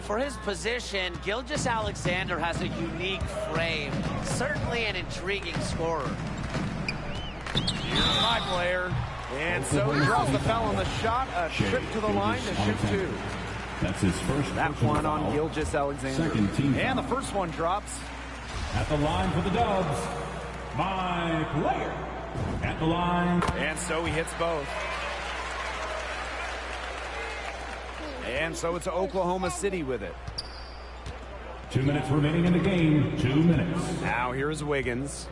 For his position, Gilgeous-Alexander has a unique frame. Certainly an intriguing scorer. Here's my player. And so he draws the foul on the shot. A trip to the line to shoot two. That's his first. That one on Gilgeous-Alexander. Second team. And the first one drops. At the line for the Dubs, my player. At the line. And so he hits both. And so it's Oklahoma City with it. 2 minutes remaining in the game. 2 minutes. Now here's Wiggins.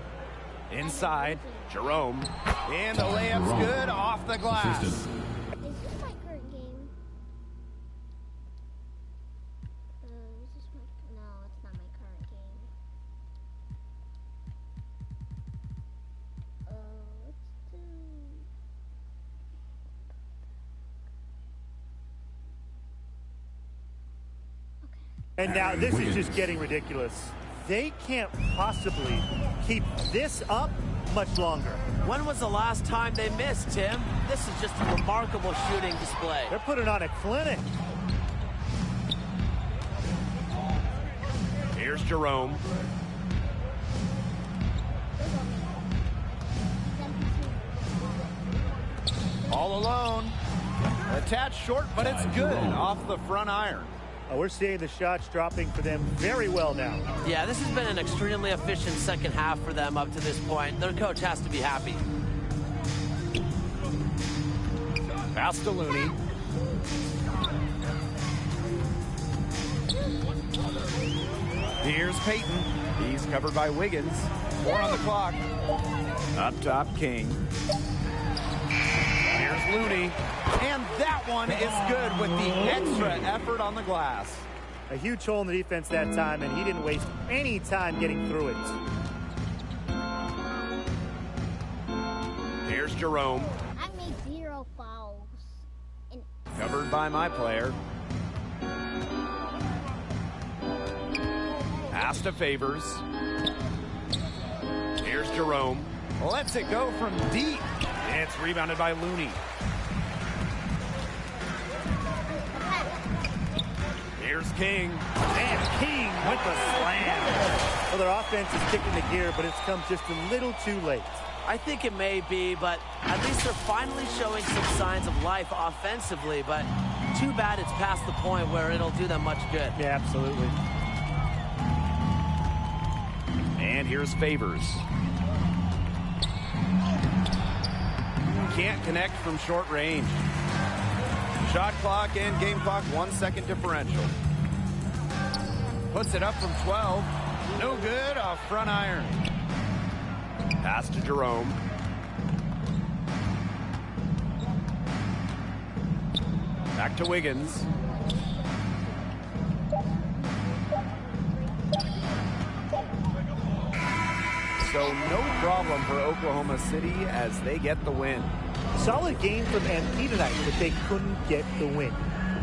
Inside, Jerome. And the layup's Jerome. good off the glass. Is this my current game? Is this my... No, it's not my current game. Let's do... And now this is just getting ridiculous. They can't possibly keep this up much longer. When was the last time they missed, Tim? This is just a remarkable shooting display. They're putting on a clinic. Here's Jerome. All alone. Attached short, but it's good off the front iron. We're seeing the shots dropping for them very well now. Yeah, this has been an extremely efficient second half for them up to this point. Their coach has to be happy. Pass to Looney. Here's Payton. He's covered by Wiggins. 4 on the clock. Up top, King. Here's Looney. And that one is good with the extra effort on the glass. A huge hole in the defense that time, and he didn't waste any time getting through it. Here's Jerome. I made 0 fouls. Covered by my player. Pass to Favors. Here's Jerome. Lets it go from deep. It's rebounded by Looney. Here's King. And King with the slam. Well, their offense is kicking the gear, but it's come just a little too late. I think it may be, but at least they're finally showing some signs of life offensively, but too bad it's past the point where it'll do them much good. Yeah, absolutely. And here's Favors. Can't connect from short range. Shot clock and game clock 1 second differential. Puts it up from 12. No good off front iron. Pass to Jerome. Back to Wiggins. So no problem for Oklahoma City as they get the win. Solid game from MP tonight, but they couldn't get the win.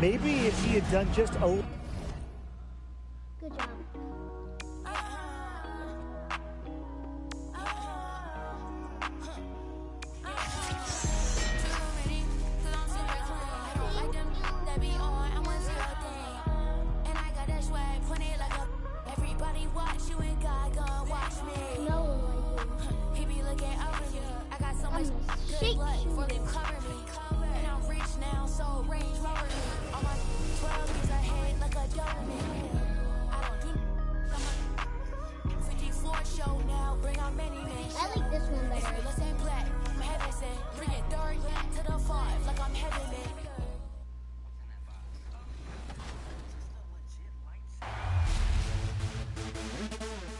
Maybe if he had done just a... Good job.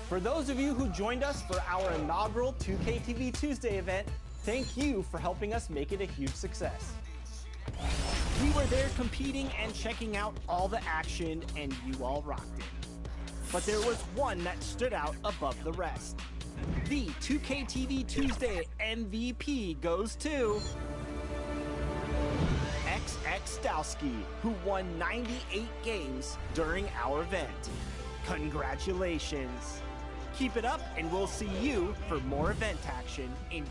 For those of you who joined us for our inaugural 2KTV Tuesday event, thank you for helping us make it a huge success. We were there competing and checking out all the action, and you all rocked it. But there was one that stood out above the rest. The 2KTV Tuesday MVP goes to XX Stowski, who won 98 games during our event. Congratulations. Keep it up, and we'll see you for more event action in...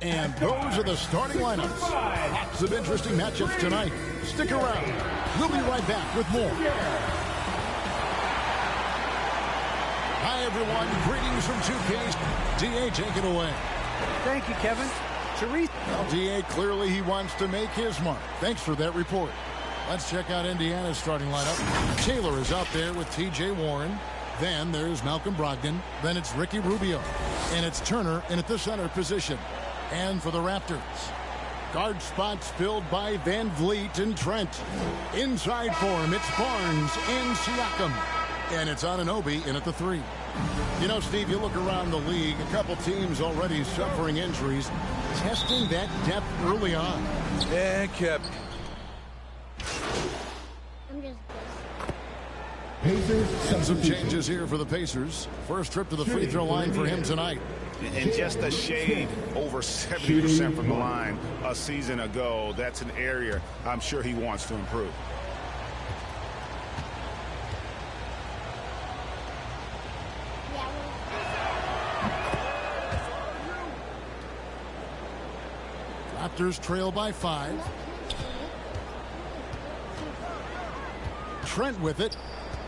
And those are the starting lineups. Lots of interesting matchups tonight. Stick around. We'll be right back with more. Hi, everyone. Greetings from 2K's. DA, take it away. Thank you, Kevin. Well, DA, clearly he wants to make his mark. Thanks for that report. Let's check out Indiana's starting lineup. Taylor is out there with T.J. Warren. Then there's Malcolm Brogdon. Then it's Ricky Rubio. And it's Turner in at the center position. And for the Raptors, guard spots filled by Van Vliet and Trent. Inside for him, it's Barnes and Siakam. And it's Anunoby in at the 3. You know, Steve, you look around the league, a couple teams already suffering injuries, testing that depth early on. And kept. I'm just Pacers. And some changes here for the Pacers. First trip to the free throw line for him tonight. And just a shade over 70% from the line a season ago. That's an area I'm sure he wants to improve. Raptors trail by 5. Trent with it.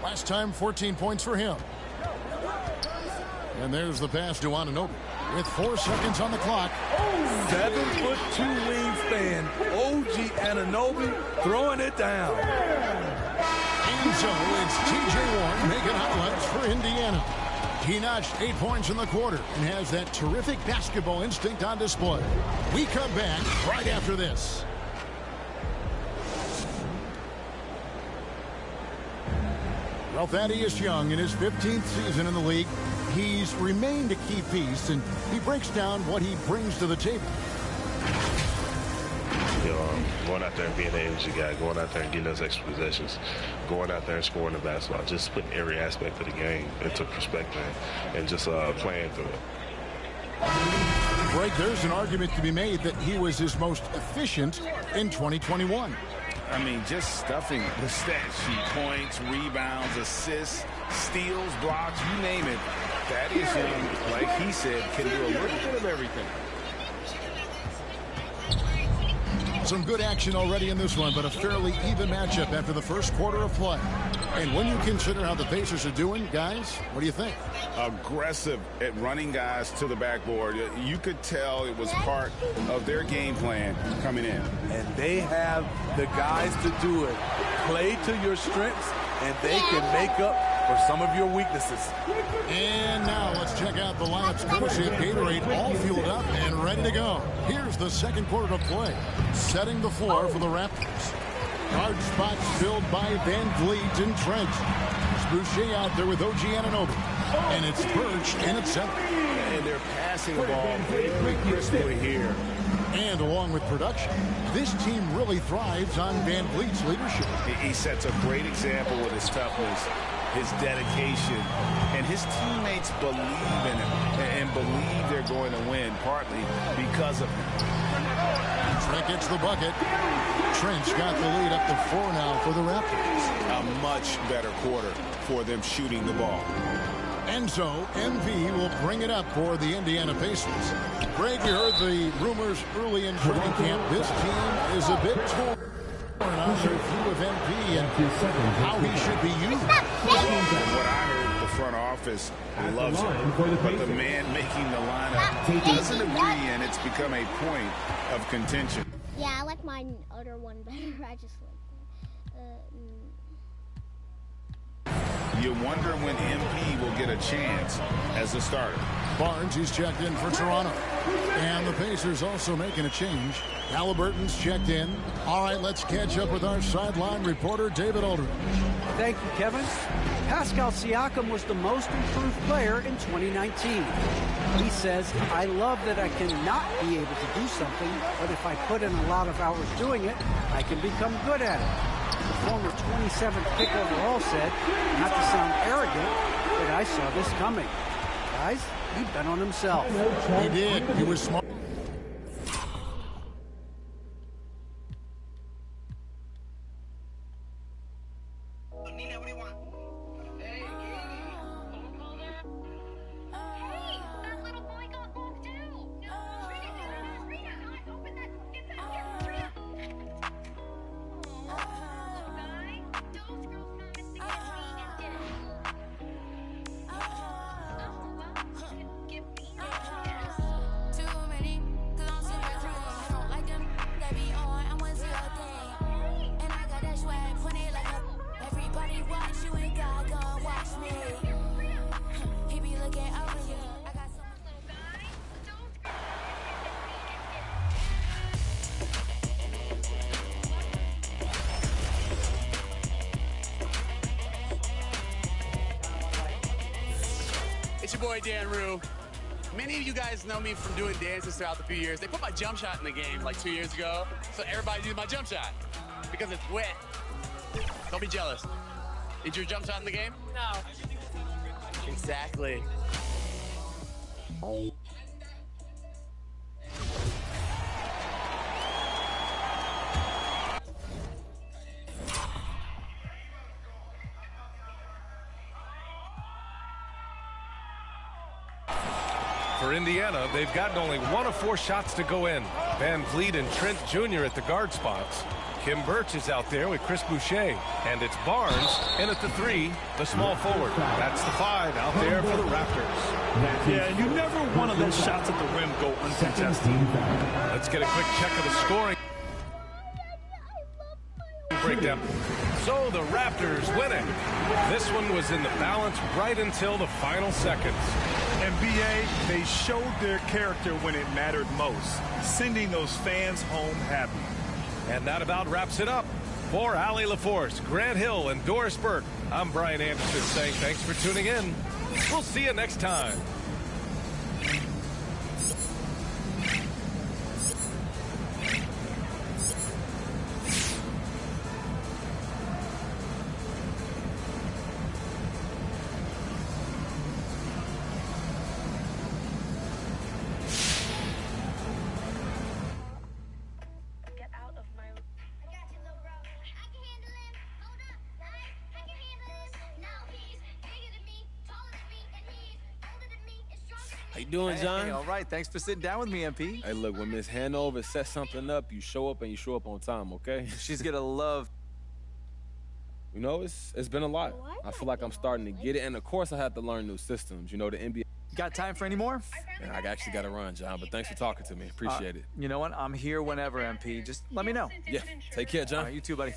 Last time 14 points for him. And there's the pass to Anunoby with 4 seconds on the clock. 7'2" wingspan. OG Anunoby throwing it down. And so it's T.J. Warren making highlights for Indiana. He notched 8 points in the quarter and has that terrific basketball instinct on display. We come back right after this. Well, Thaddeus Young in his 15th season in the league, he's remained a key piece, and he breaks down what he brings to the table. You know, going out there and being an energy guy, going out there and getting those extra possessions, going out there and scoring the basketball, just putting every aspect of the game into perspective and just playing through it. Greg, there's an argument to be made that he was his most efficient in 2021. I mean, just stuffing the stat sheet. Points, rebounds, assists, steals, blocks, you name it. Thaddeus Young, like he said, can do a little bit of everything. Some good action already in this one, but a fairly even matchup after the first quarter of play. And when you consider how the Pacers are doing, guys, what do you think? Aggressive at running guys to the backboard. You could tell it was part of their game plan coming in. And they have the guys to do it. Play to your strengths, and they can make up for some of your weaknesses. And now let's check out the lineups courtesy of Gatorade, all fueled up and ready to go. Here's the second quarter of play. Setting the floor for the Raptors. Guard spots filled by Van Vliet and Trent. It's Boucher out there with OG Anunoby. And it's Birch in at center. And they're passing the ball very crisply here. And along with production, this team really thrives on Van Vliet's leadership. He sets a great example with his toughness, his dedication, and his teammates believe in him and believe they're going to win, partly because of him. Trent gets the bucket. Trent's got the lead up to 4 now for the Raptors. A much better quarter for them shooting the ball. Enzo, MV will bring it up for the Indiana Pacers. Greg, you heard the rumors early in training camp. This team is a bit torn on their view of MP and how he should be used. What I heard, the front office loves him, but the man making the lineup doesn't agree, and it's become a point of contention. Yeah, I like my other one better. I just like You wonder when MP will get a chance as a starter. Barnes, he's checked in for Toronto. And the Pacers also making a change. Halliburton's checked in. All right, let's catch up with our sideline reporter, David Aldridge. Thank you, Kevin. Pascal Siakam was the most improved player in 2019. He says, I love that I cannot be able to do something, but if I put in a lot of hours doing it, I can become good at it. The former 27th pick overall said, not to sound arrogant, but I saw this coming. Guys, he bet on himself. He did. He was smart. It's your boy, Dan Rue. Many of you guys know me from doing dances throughout the few years. They put my jump shot in the game like 2 years ago, so everybody uses my jump shot because it's wet. Don't be jealous. Is your jump shot in the game? No. Exactly. For Indiana, they've gotten only 1 of 4 shots to go in. Van Vliet and Trent Jr. at the guard spots. Kim Birch is out there with Chris Boucher. And it's Barnes in at the 3, the small forward. That's the 5 out there for the Raptors. Yeah, you never want to let shots at the rim go uncontested. Let's get a quick check of the scoring breakdown. So the Raptors win it. This one was in the balance right until the final seconds. NBA, they showed their character when it mattered most, sending those fans home happy. And that about wraps it up. For Allie LaForce, Grant Hill, and Doris Burke, I'm Brian Anderson saying thanks for tuning in. We'll see you next time. How you doing, John? Hey, all right. Thanks for sitting down with me, MP. Hey, look, when Miss Hanover sets something up, you show up and you show up on time, okay? She's gonna love. You know, it's been a lot. I feel like I'm starting to get it, and of course I have to learn new systems. You know, the NBA. Got time for any more? Yeah, I actually got to run, John, but thanks for talking to me. Appreciate it. You know what? I'm here whenever, MP. Just let me know. Yeah, take care, John. All right, you too, buddy.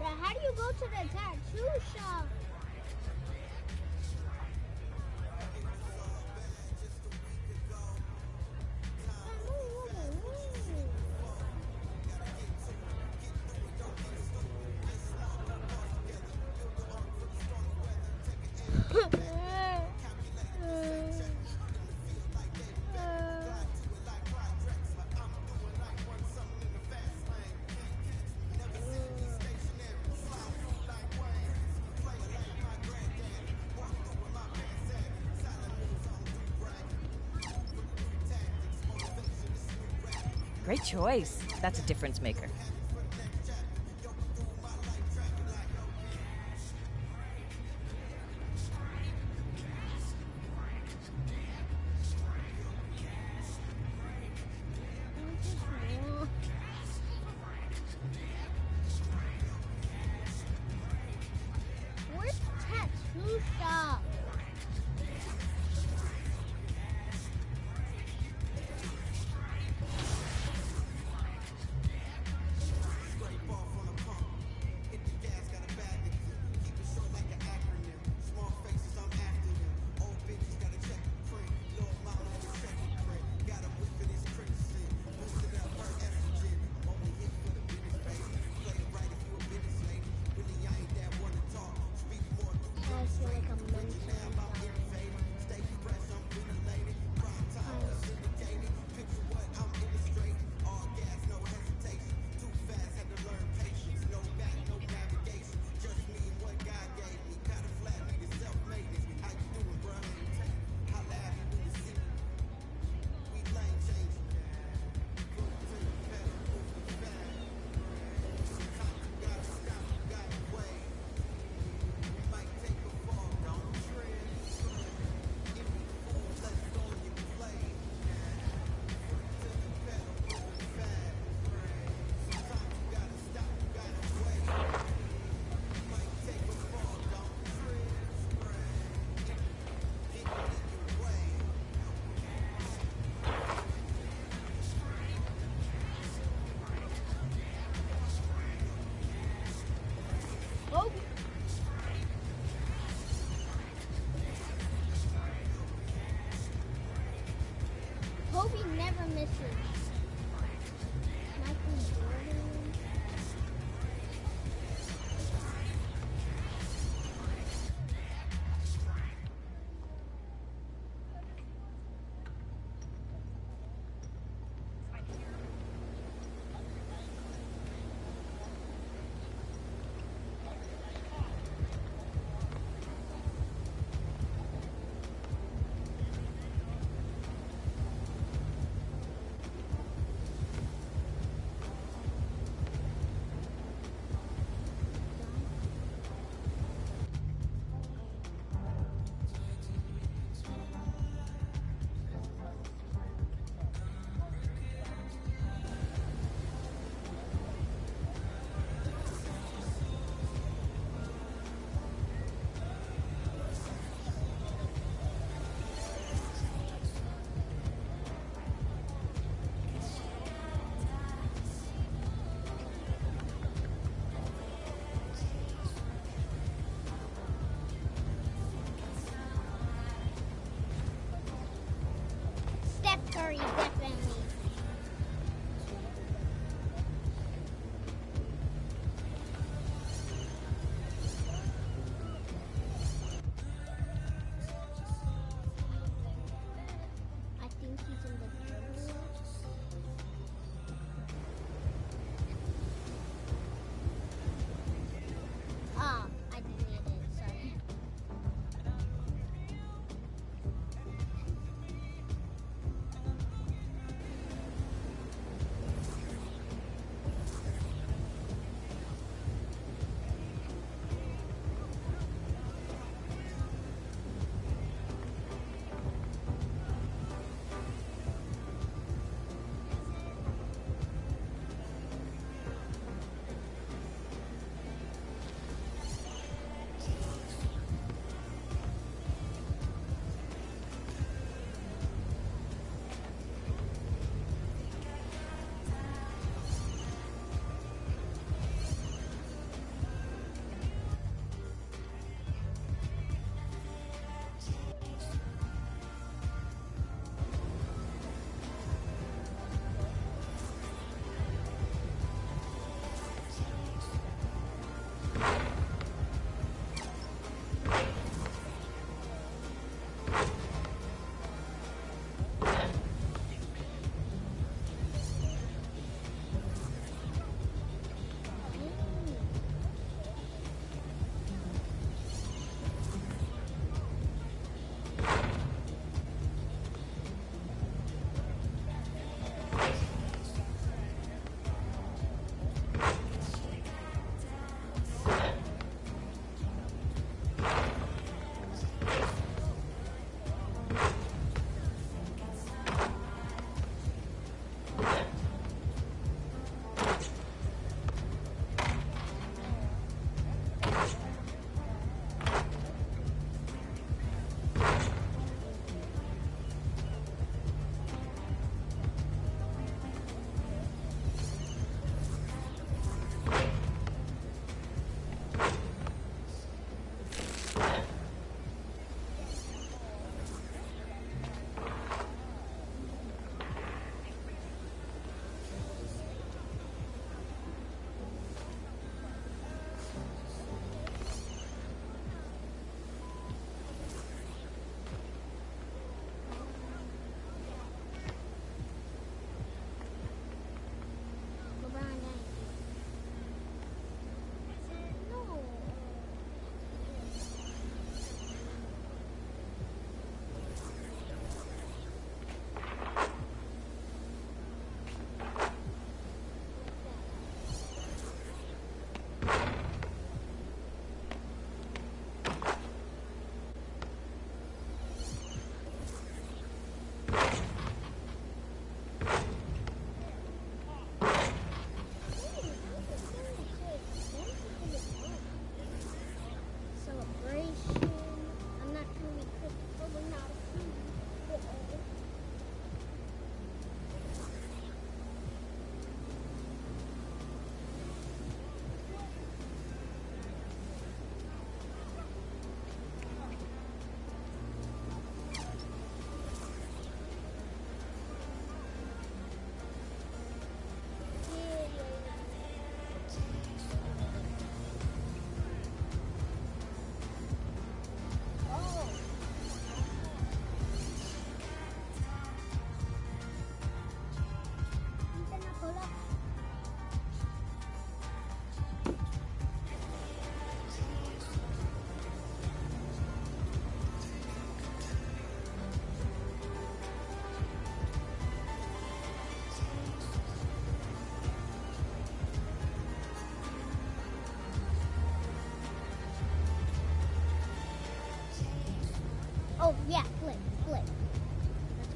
Now, how do you go to the tattoo shop? Great choice. That's a difference maker. Kobe never misses. Michael Jordan.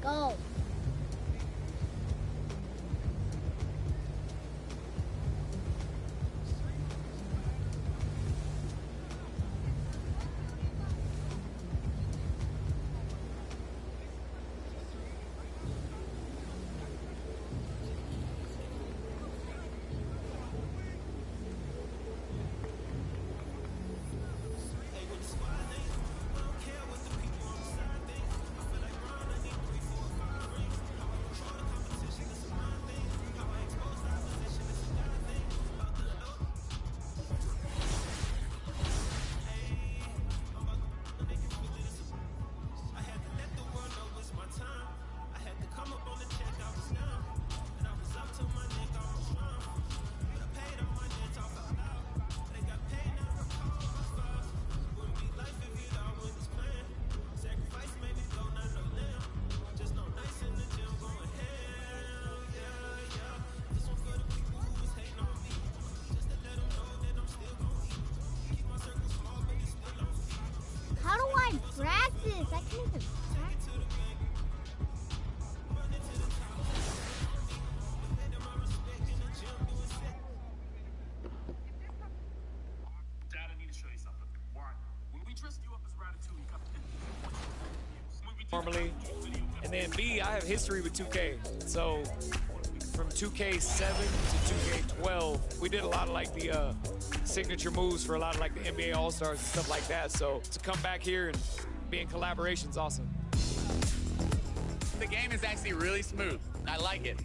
Go. How do I practice? I can't even practice. Dad, I need to show you something. Why? When we dressed you up as Ratatouille, you normally, and then B, I have history with 2K. So from 2K7 to 2K12, we did a lot of like the signature moves for a lot of like the NBA All-Stars and stuff like that. So to come back here and be in collaboration is awesome. The game is actually really smooth. I like it.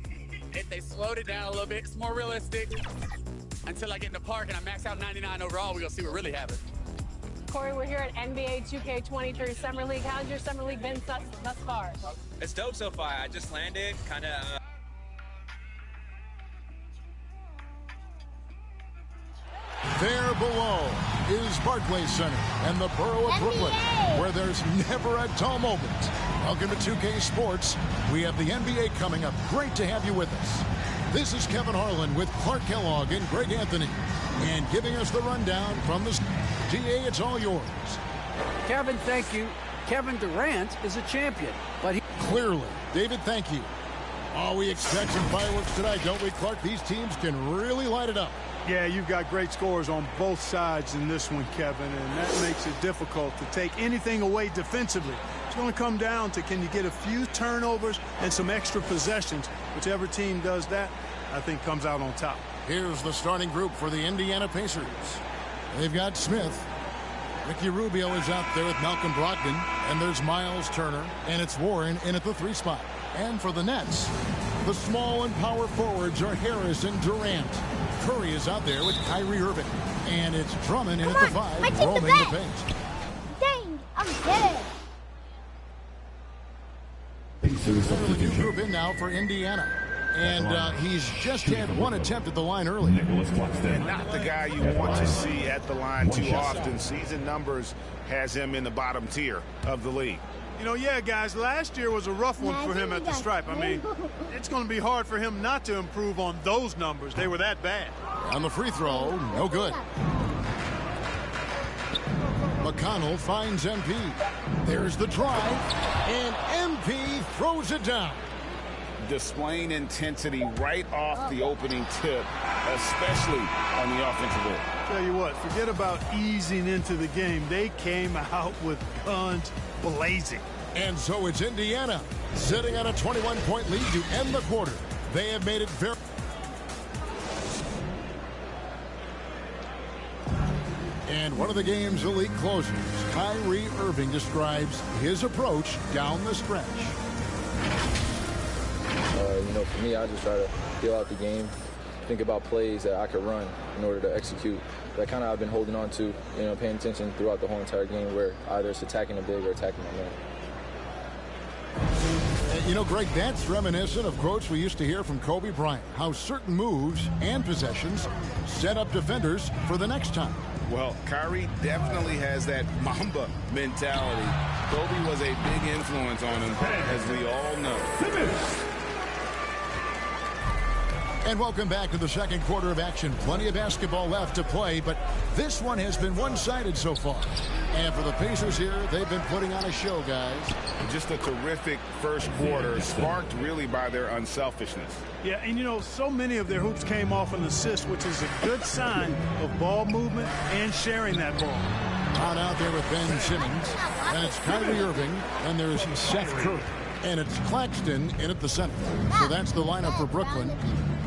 They slowed it down a little bit. It's more realistic. Until I get in the park and I max out 99 overall, we're gonna see what really happens. Corey, we're here at NBA 2K23 Summer League. How's your Summer League been thus far? It's dope so far. I just landed, kind of. There below is Barclays Center and the borough of Brooklyn, where there's never a dull moment. Welcome to 2K Sports. We have the NBA coming up. Great to have you with us. This is Kevin Harlan with Clark Kellogg and Greg Anthony, and giving us the rundown from the GA. It's all yours. Kevin, thank you. Kevin Durant is a champion, but he clearly. David, thank you. Oh, we expect some fireworks tonight, don't we, Clark? These teams can really light it up. Yeah, you've got great scores on both sides in this one, Kevin, and that makes it difficult to take anything away defensively. It's going to come down to, can you get a few turnovers and some extra possessions? Whichever team does that, I think comes out on top. Here's the starting group for the Indiana Pacers. They've got Smith. Ricky Rubio is out there with Malcolm Brogdon, and there's Miles Turner, and it's Warren in at the 3 spot. And for the Nets, the small and power forwards are Harris and Durant. Curry is out there with Kyrie Irving, and it's Drummond in at the 5, roaming the paint. Dang, I'm dead. There's a new group in now for Indiana. And he's just had one attempt at the line early. And not the guy you want to see at the line too often. Season numbers has him in the bottom tier of the league. You know, yeah, guys, last year was a rough one for him at the stripe. I mean, it's going to be hard for him not to improve on those numbers. They were that bad. On the free throw, no good. McConnell finds MP. There's the drive, and MP throws it down. Displaying intensity right off the opening tip, especially on the offensive end. Tell you what, forget about easing into the game. They came out with guns blazing. And so it's Indiana sitting on a 21-point lead to end the quarter. They have made it very... And one of the game's elite closers, Kyrie Irving, describes his approach down the stretch. You know, for me, I just try to feel out the game, think about plays that I could run in order to execute. That kind of I've been holding on to, you know, paying attention throughout the whole entire game, where either it's attacking the big or attacking my man. You know, Greg, that's reminiscent of quotes we used to hear from Kobe Bryant, how certain moves and possessions set up defenders for the next time. Well, Kyrie definitely has that Mamba mentality. Kobe was a big influence on him, as we all know. And welcome back to the second quarter of action. Plenty of basketball left to play, but this one has been one-sided so far. And for the Pacers here, they've been putting on a show, guys. Just a terrific first quarter, sparked really by their unselfishness. Yeah, and you know, so many of their hoops came off an assist, which is a good sign of ball movement and sharing that ball. Out there with Ben Simmons, and it's Kyrie Irving, and there's Seth Curry, and it's Claxton in at the center. So that's the lineup for Brooklyn.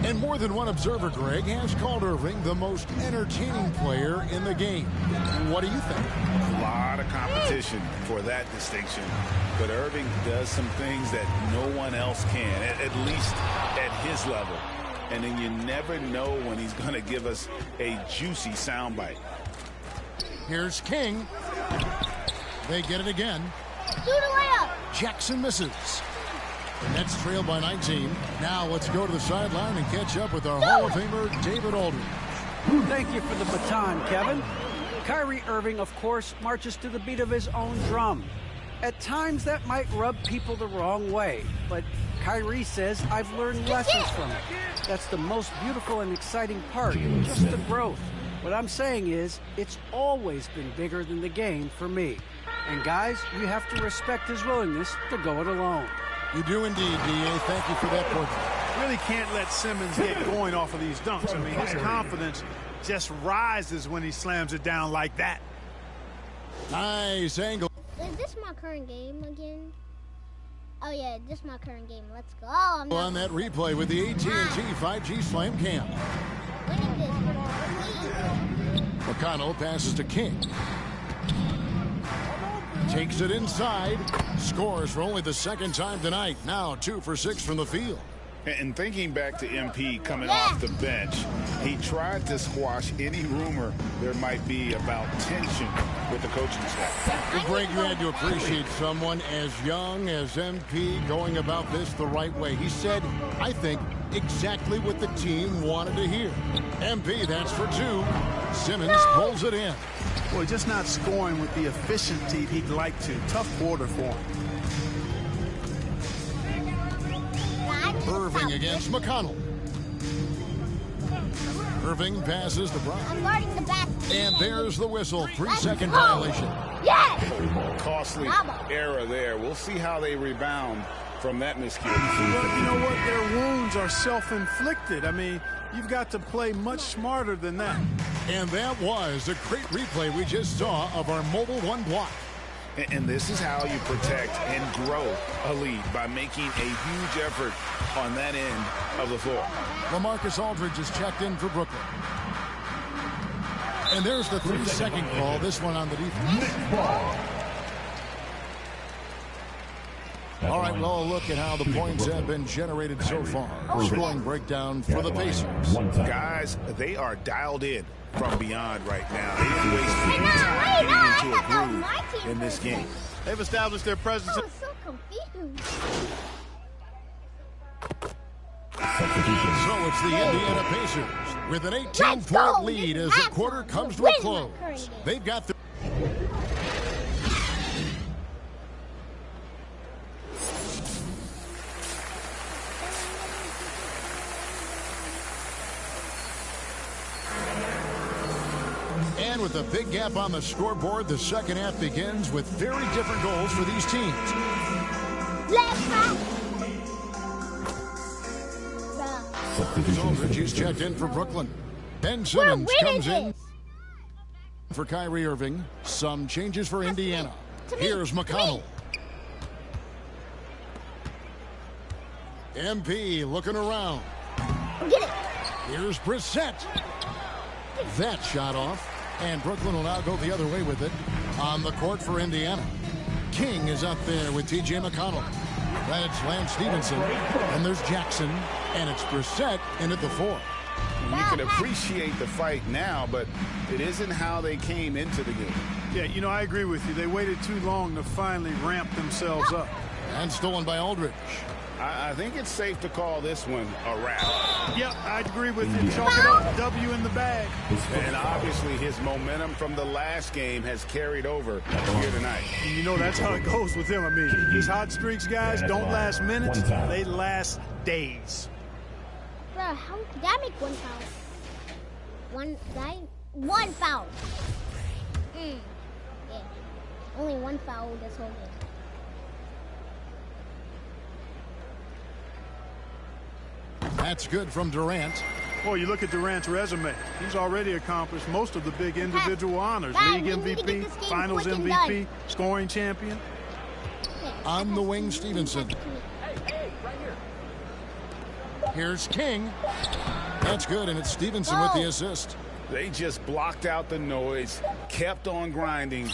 And more than one observer, Greg, has called Irving the most entertaining player in the game. What do you think? A lot of competition for that distinction. But Irving does some things that no one else can, at least at his level. And then you never know when he's going to give us a juicy soundbite. Here's King. They get it again. Do the layup. Jackson misses. The Nets trail by 19. Now let's go to the sideline and catch up with our Hall of Famer, David Aldridge. Thank you for the baton, Kevin. Kyrie Irving, of course, marches to the beat of his own drum. At times, that might rub people the wrong way, but Kyrie says, I've learned lessons from it. That's the most beautiful and exciting part, just the growth. What I'm saying is, it's always been bigger than the game for me. And guys, you have to respect his willingness to go it alone. You do indeed, D.A. Thank you for that point. Really can't let Simmons get going off of these dunks. I mean, his confidence just rises when he slams it down like that. Nice angle. Is this my current game again? Oh, yeah, this is my current game. Let's go. On that replay with the AT&T 5G Slam Cam. McConnell passes to King. Takes it inside. Scores for only the second time tonight. Now 2 for 6 from the field. And thinking back to MP coming off the bench, he tried to squash any rumor there might be about tension with the coaching staff. Well, Greg, you had to appreciate someone as young as MP going about this the right way. He said, I think, exactly what the team wanted to hear. MP, that's for 2. Simmons pulls it in. Boy, just not scoring with the efficiency he'd like to. Tough quarter for him. Irving against McConnell. Irving passes to Brown. I'm guarding the basket. And there's the whistle. 3-second violation. Yes! Costly error there. We'll see how they rebound from that miscue. Well, you know what? Their wounds are self-inflicted. I mean, you've got to play much smarter than that. And that was a great replay we just saw of our Mobile One block. And this is how you protect and grow a lead, by making a huge effort on that end of the floor. LaMarcus Aldridge is checked in for Brooklyn. And there's the 3-second call, this one on the defense. All right, well, look at how the points have been generated so far. Scoring breakdown for the Pacers. Guys, they are dialed in from beyond right now. They didn't waste any time getting into a groove in this game. They've established their presence. I was so confused. So it's the Indiana Pacers with an 18-point lead as the quarter comes to a close. They've got the... And with a big gap on the scoreboard, the second half begins with very different goals for these teams. Aldridge is checked in for Brooklyn. Ben Simmons comes in for Kyrie Irving. Some changes for Indiana. Here's McConnell. MP looking around. Here's Brissett. That shot off. And Brooklyn will now go the other way with it. On the court for Indiana, King is up there with T.J. McConnell. That's Lance Stevenson. And there's Jackson. And it's Brissett in at the 4. You can appreciate the fight now, but it isn't how they came into the game. Yeah, you know, I agree with you. They waited too long to finally ramp themselves up. And stolen by Aldridge. I think it's safe to call this one a wrap. Yep, I'd agree with you. Chalk it up, W in the bag. And obviously his momentum from the last game has carried over here tonight. And you know that's how it goes with him. I mean, these hot streaks, guys, don't last minutes. They last days. Bro, how did that make one foul? One foul. Yeah. Only one foul this whole game. That's good from Durant. Boy, you look at Durant's resume. He's already accomplished most of the big individual honors. League MVP, Finals MVP, scoring champion. On the wing, Stevenson. Here's King. That's good, and it's Stevenson with the assist. They just blocked out the noise, kept on grinding,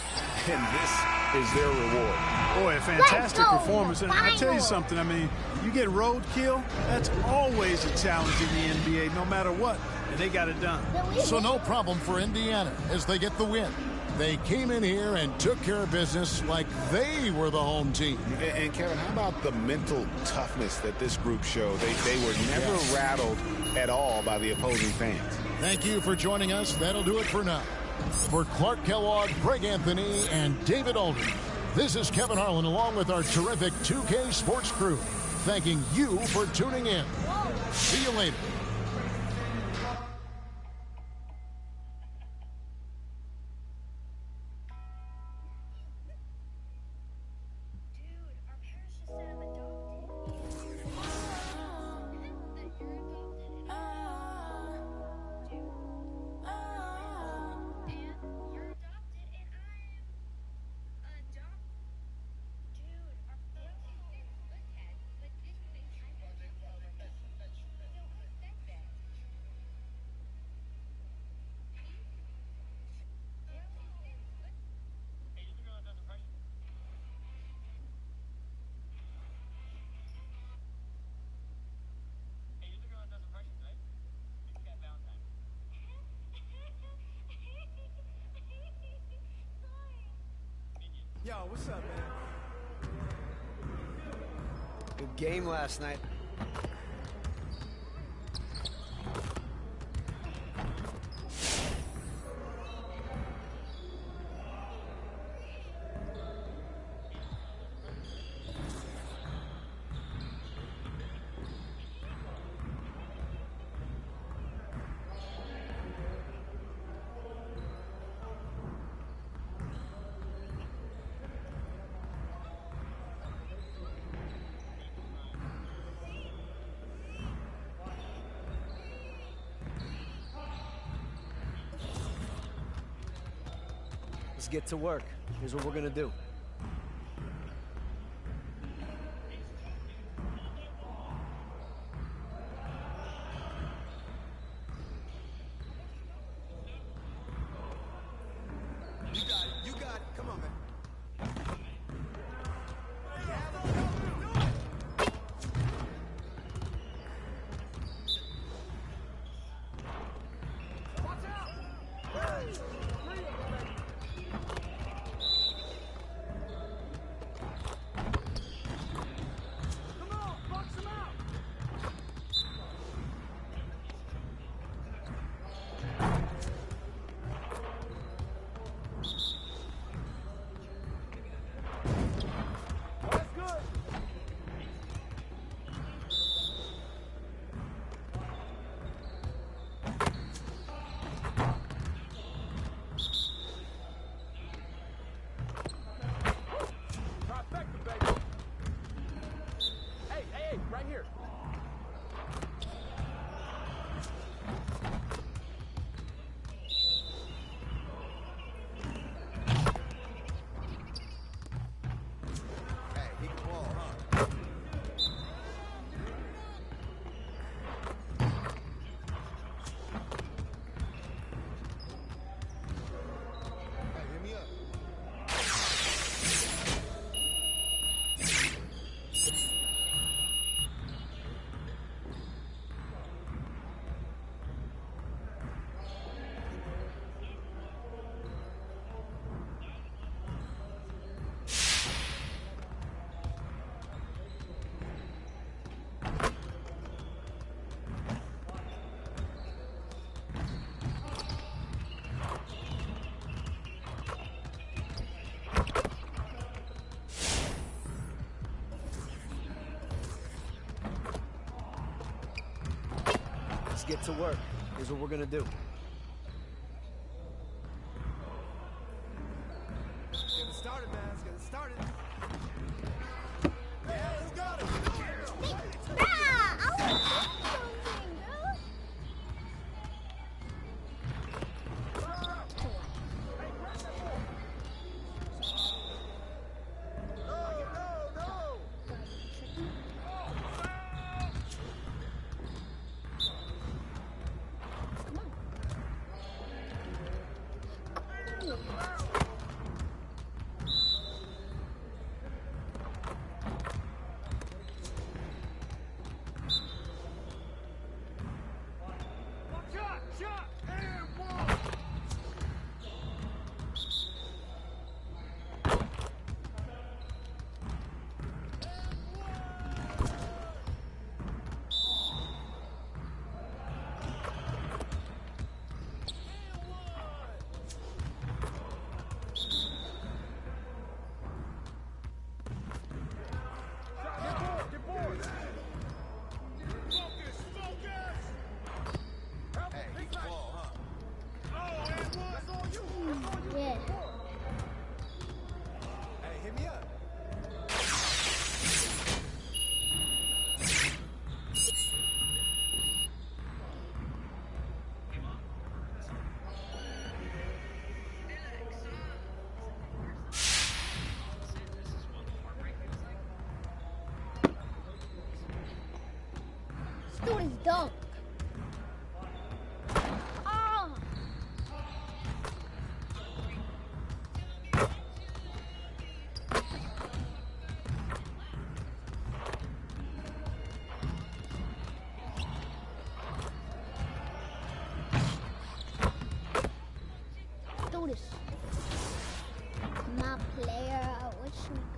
and this is their reward. Boy, a fantastic performance. And I tell you something, I mean, you get roadkill, that's always a challenge in the NBA, no matter what. And they got it done. So no problem for Indiana as they get the win. They came in here and took care of business like they were the home team. And Kevin, how about the mental toughness that this group showed? They were never rattled at all by the opposing fans. Thank you for joining us. That'll do it for now. For Clark Kellogg, Greg Anthony, and David Aldridge, this is Kevin Harlan along with our terrific 2K Sports crew, thanking you for tuning in. See you later. Yo, what's up, man? Good game last night. Let's get to work. Here's what we're gonna do. You got it. Come on, man. get to work. Here's what we're gonna do. Let's get it started, man. Let's get it started. Yeah, let's go. Dude is dunk. Oh. Dude is my player. What should we go?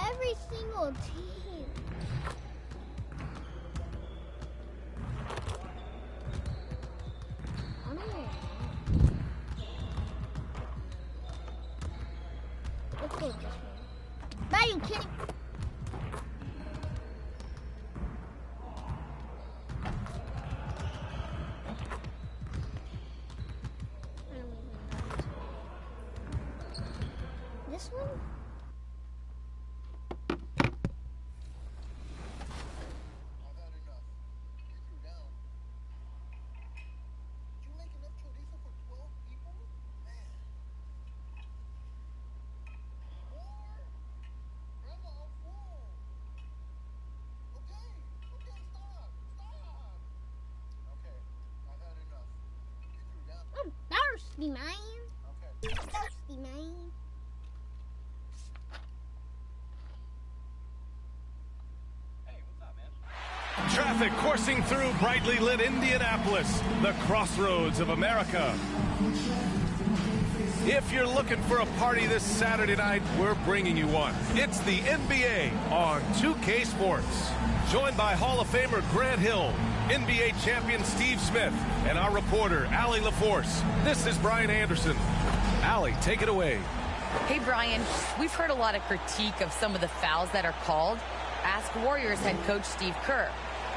Every single team. I don't know. Let's go with this one. Are you kidding? This one? I'm thirsty, man. Thirsty, man. Traffic coursing through brightly lit Indianapolis, the crossroads of America. If you're looking for a party this Saturday night, we're bringing you one. It's the NBA on 2K Sports. Joined by Hall of Famer Grant Hill, NBA champion Steve Smith, and our reporter, Allie LaForce. This is Brian Anderson. Allie, take it away. Hey, Brian, we've heard a lot of critique of some of the fouls that are called. Ask Warriors head coach Steve Kerr.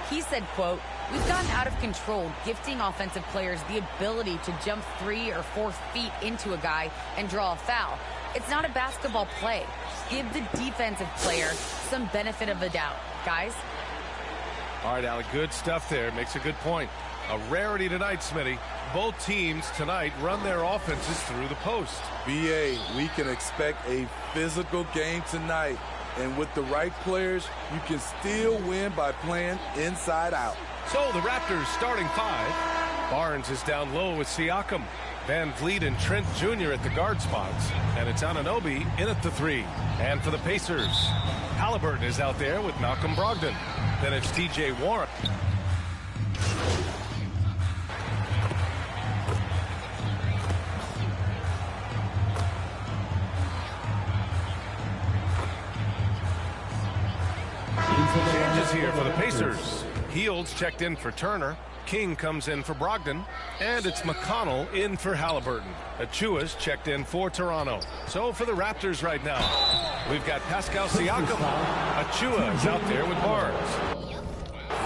He said, quote, "We've gotten out of control, gifting offensive players the ability to jump 3 or 4 feet into a guy and draw a foul. It's not a basketball play. Give the defensive player some benefit of the doubt, guys." All right, Allie, good stuff there. Makes a good point. A rarity tonight, Smitty. Both teams tonight run their offenses through the post. BA, we can expect a physical game tonight. And with the right players, you can still win by playing inside out. So the Raptors starting 5. Barnes is down low with Siakam. Van Vliet and Trent Jr. at the guard spots. And it's Anunoby in at the 3. And for the Pacers, Halliburton is out there with Malcolm Brogdon. Then it's TJ Warren. changes here for the Pacers. Hields checked in for Turner. King comes in for Brogdon. And it's McConnell in for Halliburton. Achua's checked in for Toronto. So for the Raptors right now, we've got Pascal Siakam. Achua is out there with Barnes.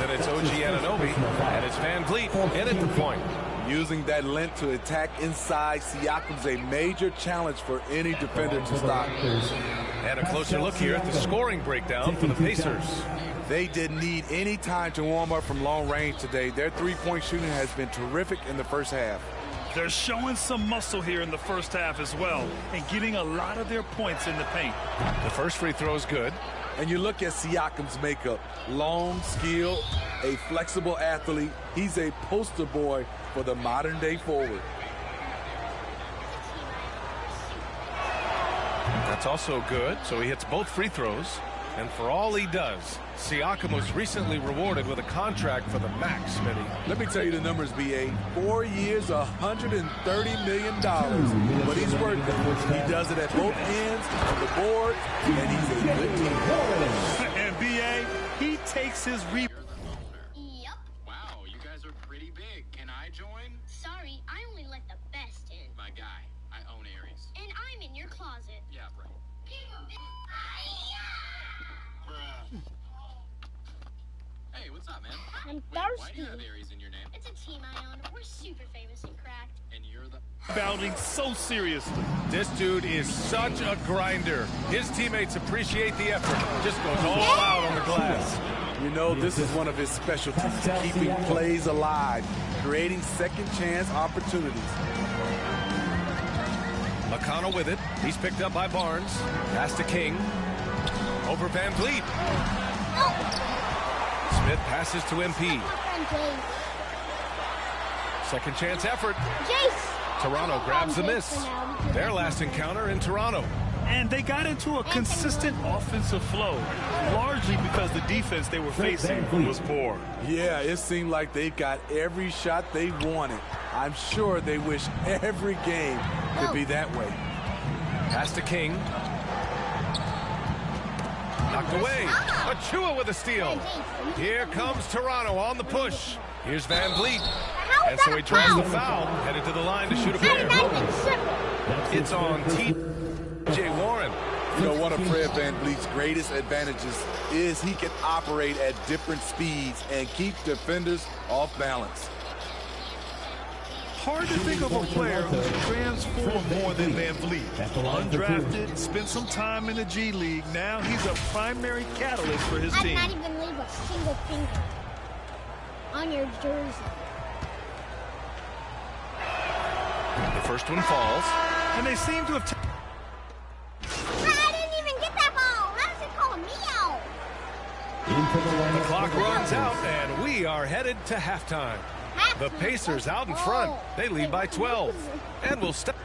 Then it's OG Anunoby, and it's Van Vliet in at the point. Using that length to attack inside, Siakam's a major challenge for any defender to stop. And a closer look here at the scoring breakdown for the Pacers. They didn't need any time to warm up from long range today. Their three-point shooting has been terrific in the first half. They're showing some muscle here in the first half as well and getting a lot of their points in the paint. The first free throw is good. And you look at Siakam's makeup. Long, skilled, a flexible athlete. He's a poster boy for the modern-day forward. That's also good, so he hits both free throws. And for all he does, Siakam was recently rewarded with a contract for the max, Smitty. Let me tell you the numbers, B.A. 4 years, $130 million. But he's worth it. He does it at both ends, on the board, and he's a good team. And B.A., he takes his Yep. Wow, you guys are pretty big. Can I join? Sorry, I only let the best in. My guy, I own Aries. And I'm in your closet. Yeah, right. Hey, what's up, man? I'm Wait, why do thirsty. you have Aries in your name? It's a team I own. We're super famous and cracked. And you're the... Bounding so seriously. This dude is such a grinder. His teammates appreciate the effort. Just goes all out on the glass. You know, this is one of his specialties, keeping plays alive, creating second chance opportunities. McConnell with it. He's picked up by Barnes. Pass to King. Over Van Vliet. Smith passes to MP. Second chance effort. Toronto grabs the miss. Their last encounter in Toronto. And they got into a consistent offensive flow, largely because the defense they were facing was poor. Yeah, it seemed like they got every shot they wanted. I'm sure they wish every game could be that way. Pass to King. Knocked away. Achua with a steal. Here comes Toronto on the push. Here's Van Vliet. And so he draws the foul, headed to the line to shoot a pair. It's on T.J. Warren. You know, one of Fred VanVleet's greatest advantages is he can operate at different speeds and keep defenders off balance. Hard to think of a player who's transformed more than Van Vliet. Undrafted, spent some time in the G League. Now he's a primary catalyst for his team. I'd not even leave a single finger on your jersey. The first one falls. And they seem to have... I didn't even get that ball. How does it call me out? The clock runs out, and we are headed to halftime. The Pacers out in front. They lead by 12. And we'll stop.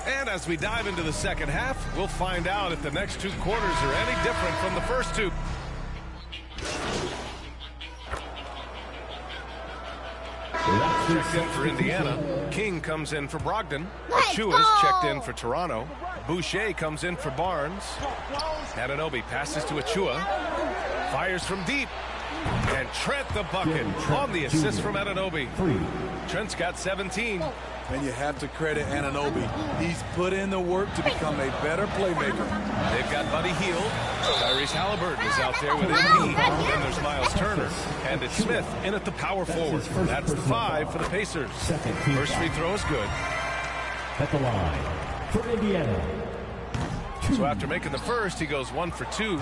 And as we dive into the second half, we'll find out if the next two quarters are any different from the first two. Checked in for Indiana. King comes in for Brogdon. Achua's checked in for Toronto. Boucher comes in for Barnes. Anunoby passes to Achua. Fires from deep. And Trent the bucket on the assist from Anunoby. Trent's got 17. And you have to credit Anunoby. He's put in the work to become a better playmaker. They've got Buddy Hield. Tyrese Halliburton is out there with MP. Then there's Miles Turner. And it's Smith in at the power forward. That's the 5 for the Pacers. First free throw is good. At the line for Indiana. So after making the first, he goes 1 for 2.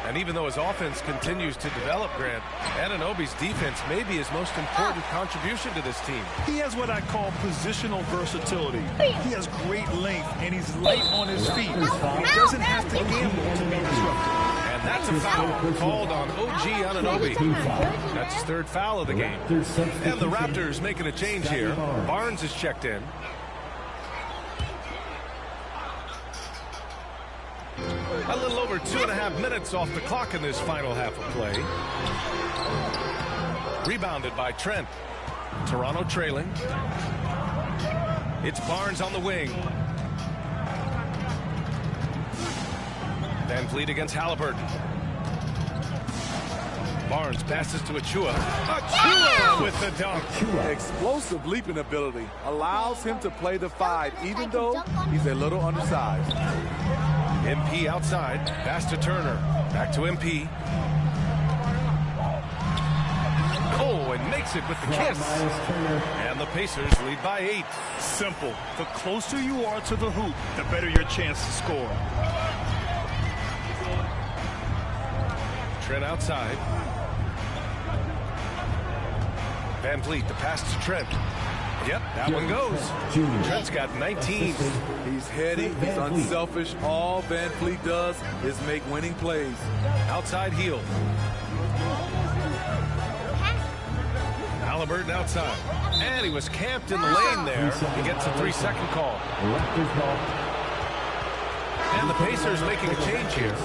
And even though his offense continues to develop, Grant, Anunoby's defense may be his most important contribution to this team. He has what I call positional versatility. He has great length, and he's light on his feet. He doesn't have to gamble to be disruptive. And that's a foul called on OG Anunoby. That's his third foul of the game. And the Raptors making a change here. Barnes is checked in. A little over 2.5 minutes off the clock in this final half of play. Rebounded by Trent. Toronto trailing. It's Barnes on the wing. Van Vliet against Halliburton. Barnes passes to Achua. Achua with the dunk. Explosive leaping ability allows him to play the 5, even though he's a little undersized. MP outside. Pass to Turner. Back to MP. Oh, and makes it with the kiss. And the Pacers lead by 8. Simple. The closer you are to the hoop, the better your chance to score. Trent outside. Van Vliet, the pass to Trent. Yep, that one goes. Trent's got 19. He's heady, he's unselfish. All Van Vliet does is make winning plays. Outside heel. Halliburton outside. And he was camped in the lane there. He gets a 3-second call. And the Pacers making a change here.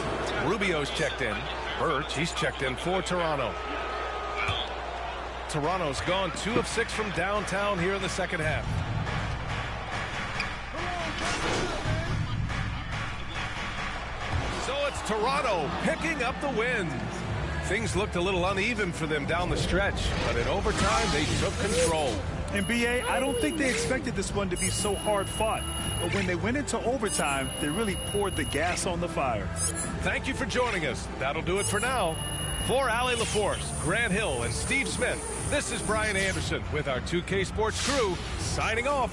Rubio's checked in. Birch, he's checked in for Toronto. Toronto's gone 2 of 6 from downtown here in the second half. So it's Toronto picking up the win. Things looked a little uneven for them down the stretch, but in overtime they took control. And BA, I don't think they expected this one to be so hard fought. But when they went into overtime, they really poured the gas on the fire. Thank you for joining us. That'll do it for now. For Allie LaForce, Grant Hill, and Steve Smith, this is Brian Anderson with our 2K Sports crew signing off.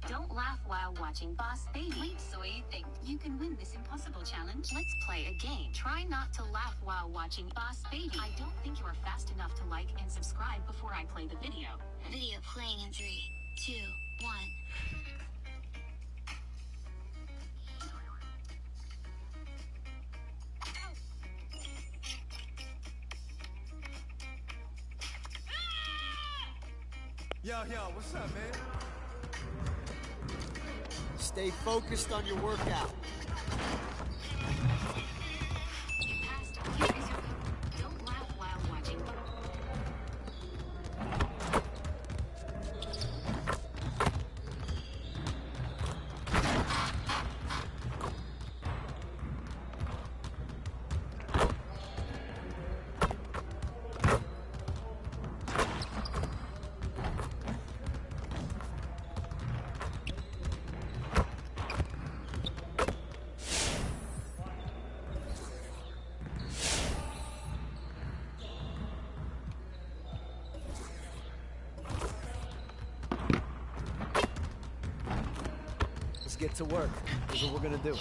Don't laugh while watching Boss Baby. Wait, so you think you can win this impossible challenge? Let's play a game. Try not to laugh while watching Boss Baby. I don't think you are fast enough to like and subscribe before I play the video. Video playing in 3, 2, 1. Yo, what's up, man? Stay focused on your workout. Don't laugh while watching. Get to work. This is what we're gonna do.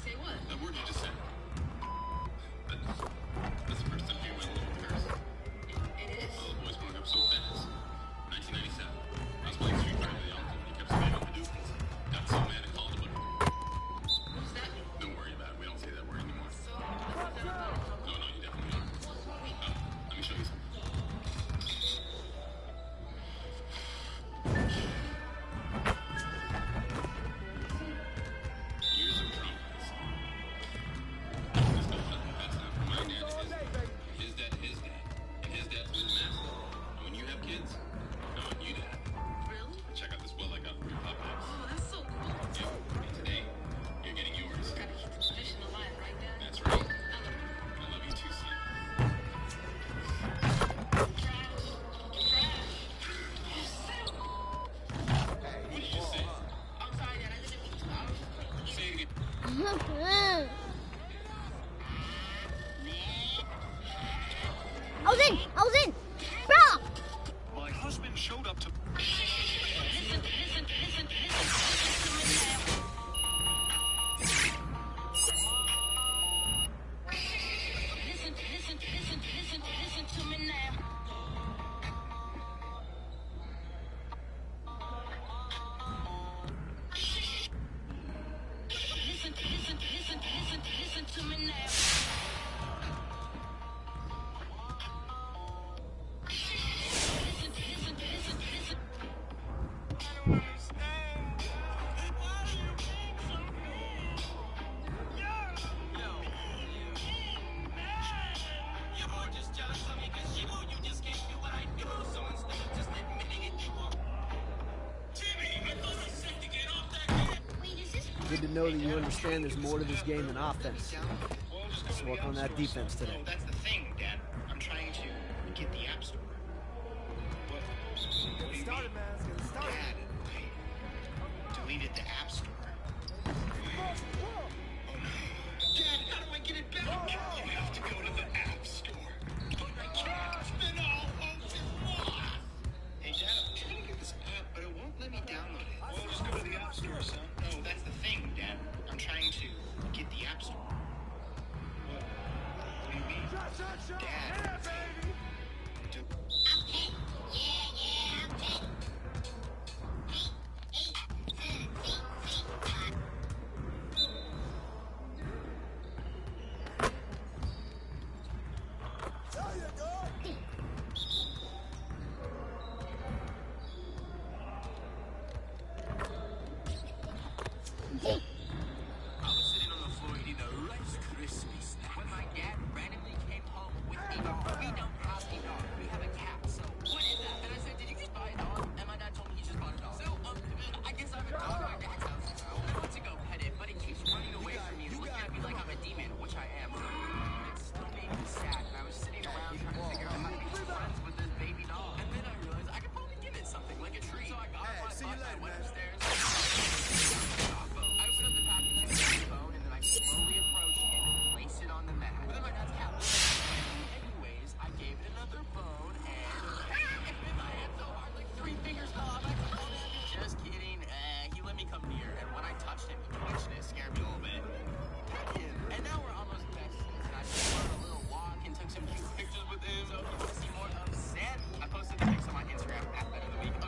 Say what? I was in! Bro! My husband showed up to... Listen to me now. Listen to me now. Good to know that you understand there's more to this game than offense. Let's work on that defense today. Well, that's the thing, Dad. I'm trying to get the App Store. What do you mean? Dad, I deleted the App Store. Oh no. Dad, how do I get it back? You have to go to the App Store. But I can't. It's been all over. Hey, Dad, I'm trying to get this app, but it won't let me download it. Well, just go to the App Store, son. No, that's the thing, Dad. I'm trying to get the App Store. What do you mean? Dad.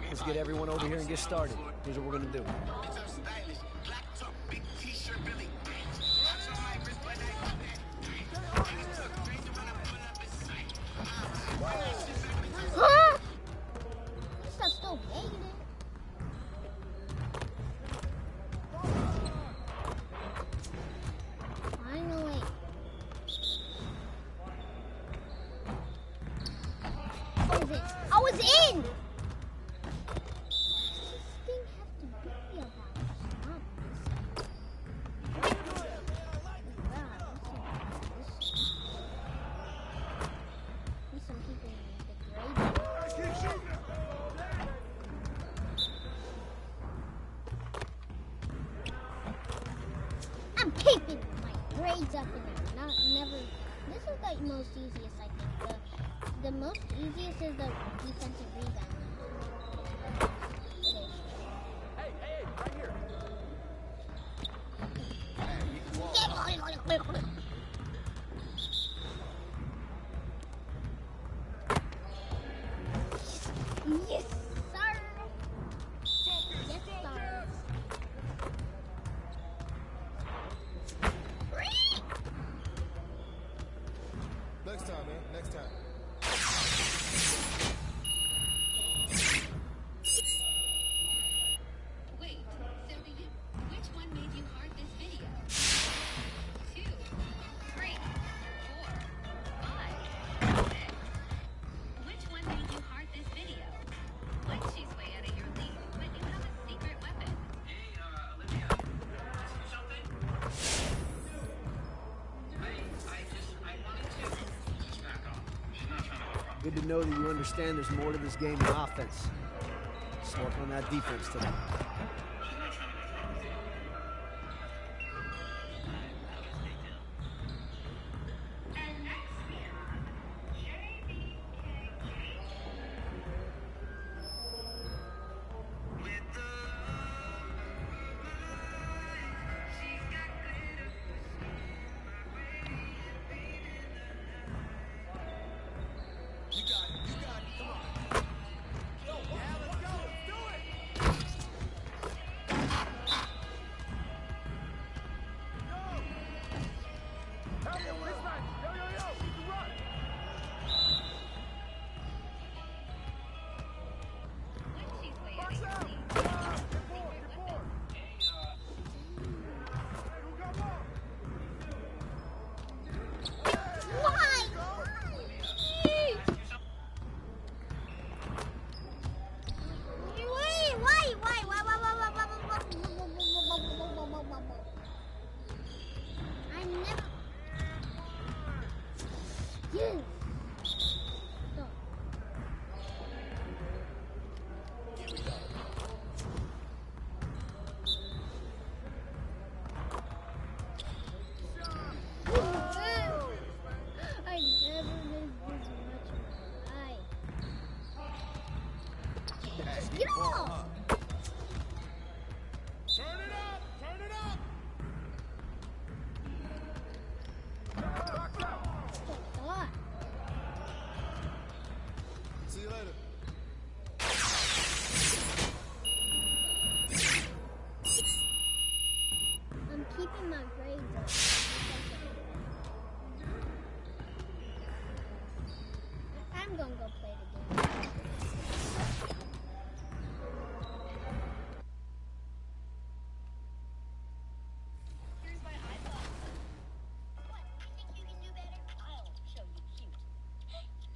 Let's get everyone over here and get started. Here's what we're gonna do. Huh? This stuff's still negative. Finally. I was in! I'm keeping my grades up in there. Never. This is the most easiest, I think. The most easiest is the defensive rebound. Hey, right here. Yes, sir. Yes, sir. Next time, man. Next time. Wait, so which one made you heart this video? 2, 3, 4, 5, 6. Which one made you heart this video? She's way out of your league, but you have a secret weapon. Hey, Olivia. Something? I wanted to just back off. She's not trying to go wrong. Good to know that you understand there's more to this game than offense. Let's work on that defense today. She's not trying to go wrong. keeping my grades up. I'm gonna go play the game. Here's my iPod. What? You think you can do better? I'll show you cute.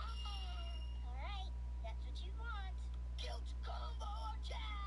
Alright, that's what you want. Cute combo attack!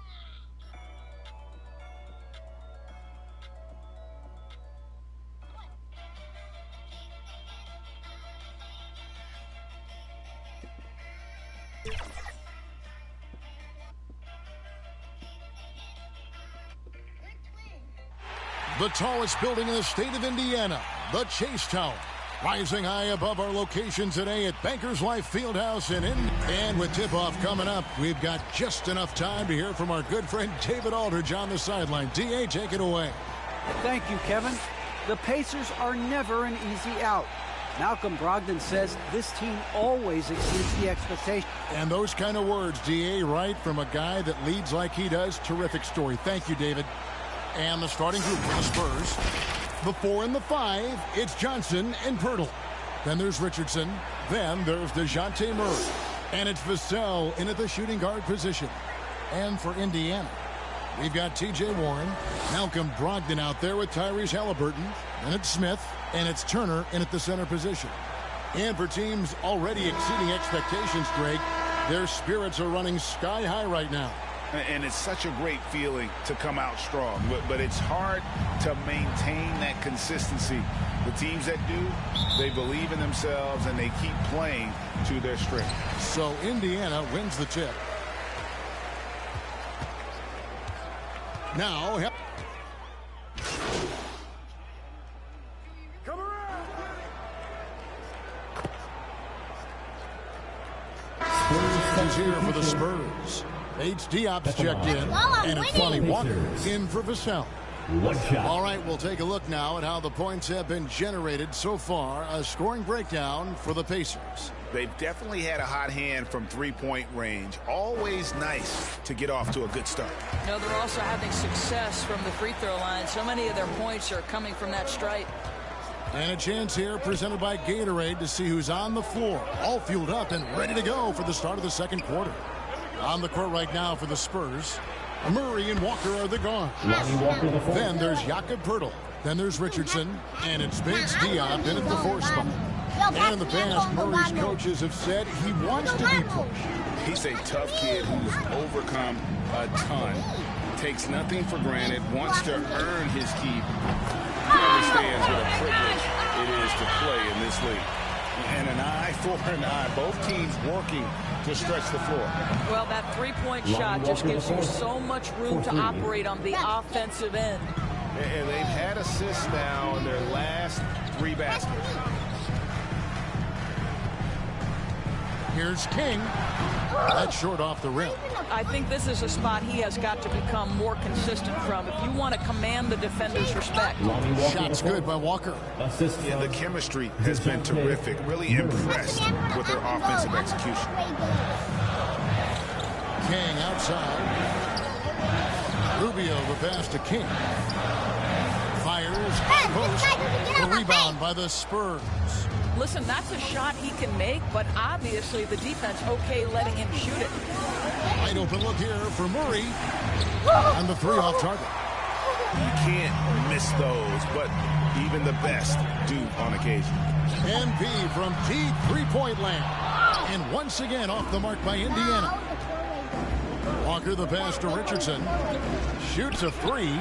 The tallest building in the state of Indiana, the Chase Tower. Rising high above our location today at Bankers Life Fieldhouse in Indy. And with tip-off coming up, we've got just enough time to hear from our good friend David Aldridge on the sideline. D.A., take it away. Thank you, Kevin. The Pacers are never an easy out. Malcolm Brogdon says this team always exceeds the expectation. And those kind of words, D.A., right from a guy that leads like he does. Terrific story. Thank you, David. And the starting group for the Spurs. The 4 and the 5, it's Johnson and Pirtle. Then there's Richardson. Then there's DeJounte Murray. And it's Vassell in at the shooting guard position. And for Indiana, we've got T.J. Warren, Malcolm Brogdon out there with Tyrese Halliburton. Then it's Smith, and it's Turner in at the center position. And for teams already exceeding expectations, Greg, their spirits are running sky high right now. And it's such a great feeling to come out strong, but it's hard to maintain that consistency. The teams that do, they believe in themselves and they keep playing to their strength. So Indiana wins the tip. Now, come around. Spurs is here for the Spurs. H. Diop's checked in, and it's Lonnie Walker in for Vassell. All right, we'll take a look now at how the points have been generated so far. A scoring breakdown for the Pacers. They've definitely had a hot hand from three-point range. Always nice to get off to a good start. No, they're also having success from the free throw line. So many of their points are coming from that stripe. And a chance here presented by Gatorade to see who's on the floor. All fueled up and ready to go for the start of the second quarter. On the court right now for the Spurs, Murray and Walker are the guards. Then there's Jakob Pirtle. Then there's Richardson. And it's Vince Diop in at the 4 spot. And in the past, Murray's coaches have said he wants to be pushed. He's a tough kid who's overcome a ton. Takes nothing for granted. Wants to earn his keep. He understands what a privilege it is to play in this league. And an eye for an eye. Both teams working to stretch the floor. Well, that three-point shot just gives you so much room to operate on the offensive end. And they've had assists now in their last 3 baskets. Here's King. That's short off the rim. I think this is a spot he has got to become more consistent from if you want to command the defender's respect. Shot's good by Walker. And the chemistry has been terrific. Really impressed with their offensive execution. King outside. Rubio the pass to King. Fires high post. The rebound by the Spurs. Listen, that's a shot he can make, but obviously the defense okay letting him shoot it. Wide open look here for Murray. And the 3 off target. You can't miss those, but even the best do on occasion. MP from deep 3-point land. And once again off the mark by Indiana. Walker the pass to Richardson. Shoots a 3.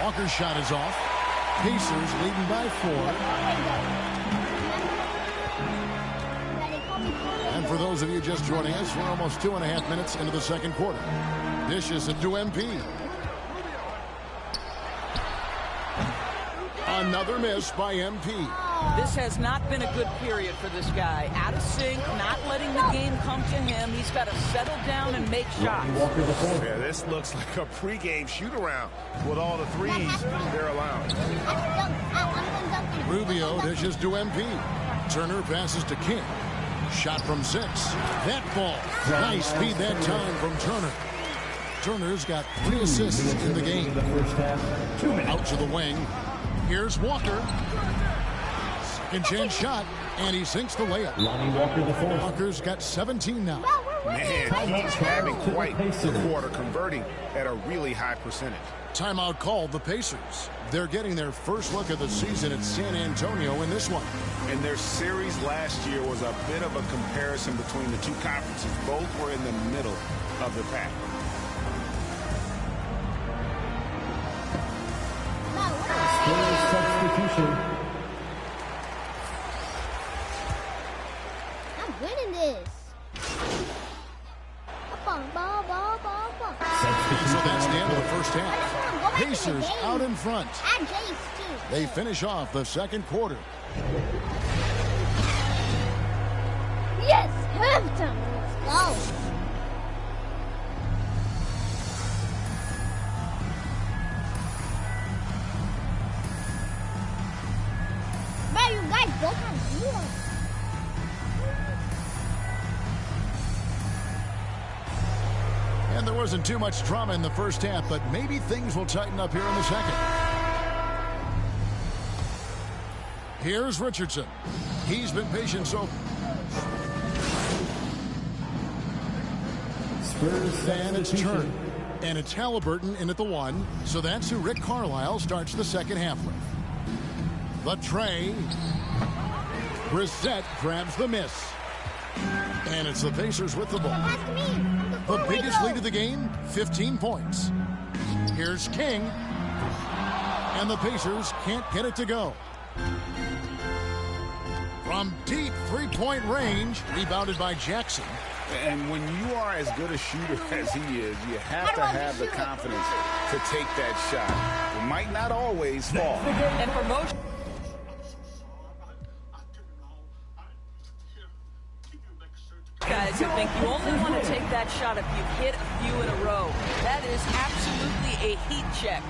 Walker's shot is off. Pacers leading by 4. And for those of you just joining us, we're almost 2.5 minutes into the second quarter. Dishes it to MP. Another miss by MP. This has not been a good period for this guy. Out of sync, not letting the game come to him. He's got to settle down and make shots. Yeah, this looks like a pregame shoot-around with all the threes they're allowing. Rubio dishes to MP. Turner passes to King. Shot from 6. That ball. Nice speed that time from Turner. Turner's got 3 assists in the game. Out to the wing. Here's Walker. Second chance shot, and he sinks the layup. Walker's got 17 now. Man, he's having quite the quarter, converting at a really high percentage. Timeout called the Pacers. They're getting their first look of the season at San Antonio in this one. And their series last year was a bit of a comparison between the two conferences. Both were in the middle of the pack. Substitution. I'm winning this. So that's the end of the first half. Pacers out in front. Add Jace too. They finish off the second quarter. Yes, halftime. Let's go. Man, you guys both have zero. And there wasn't too much drama in the first half, but maybe things will tighten up here in the second. Here's Richardson. He's been patient so and it's Turner. And it's Halliburton in at the 1. So that's who Rick Carlisle starts the second half with. The tray. Brissett grabs the miss. And it's the Pacers with the ball. The biggest lead of the game, 15 points. Here's King. And the Pacers can't get it to go. From deep three-point range, rebounded by Jackson. And when you are as good a shooter as he is, you have to have the confidence to take that shot. It might not always fall. And for most... guys who think you only want to take that shot if you've hit a few in a row. That is absolutely a heat check.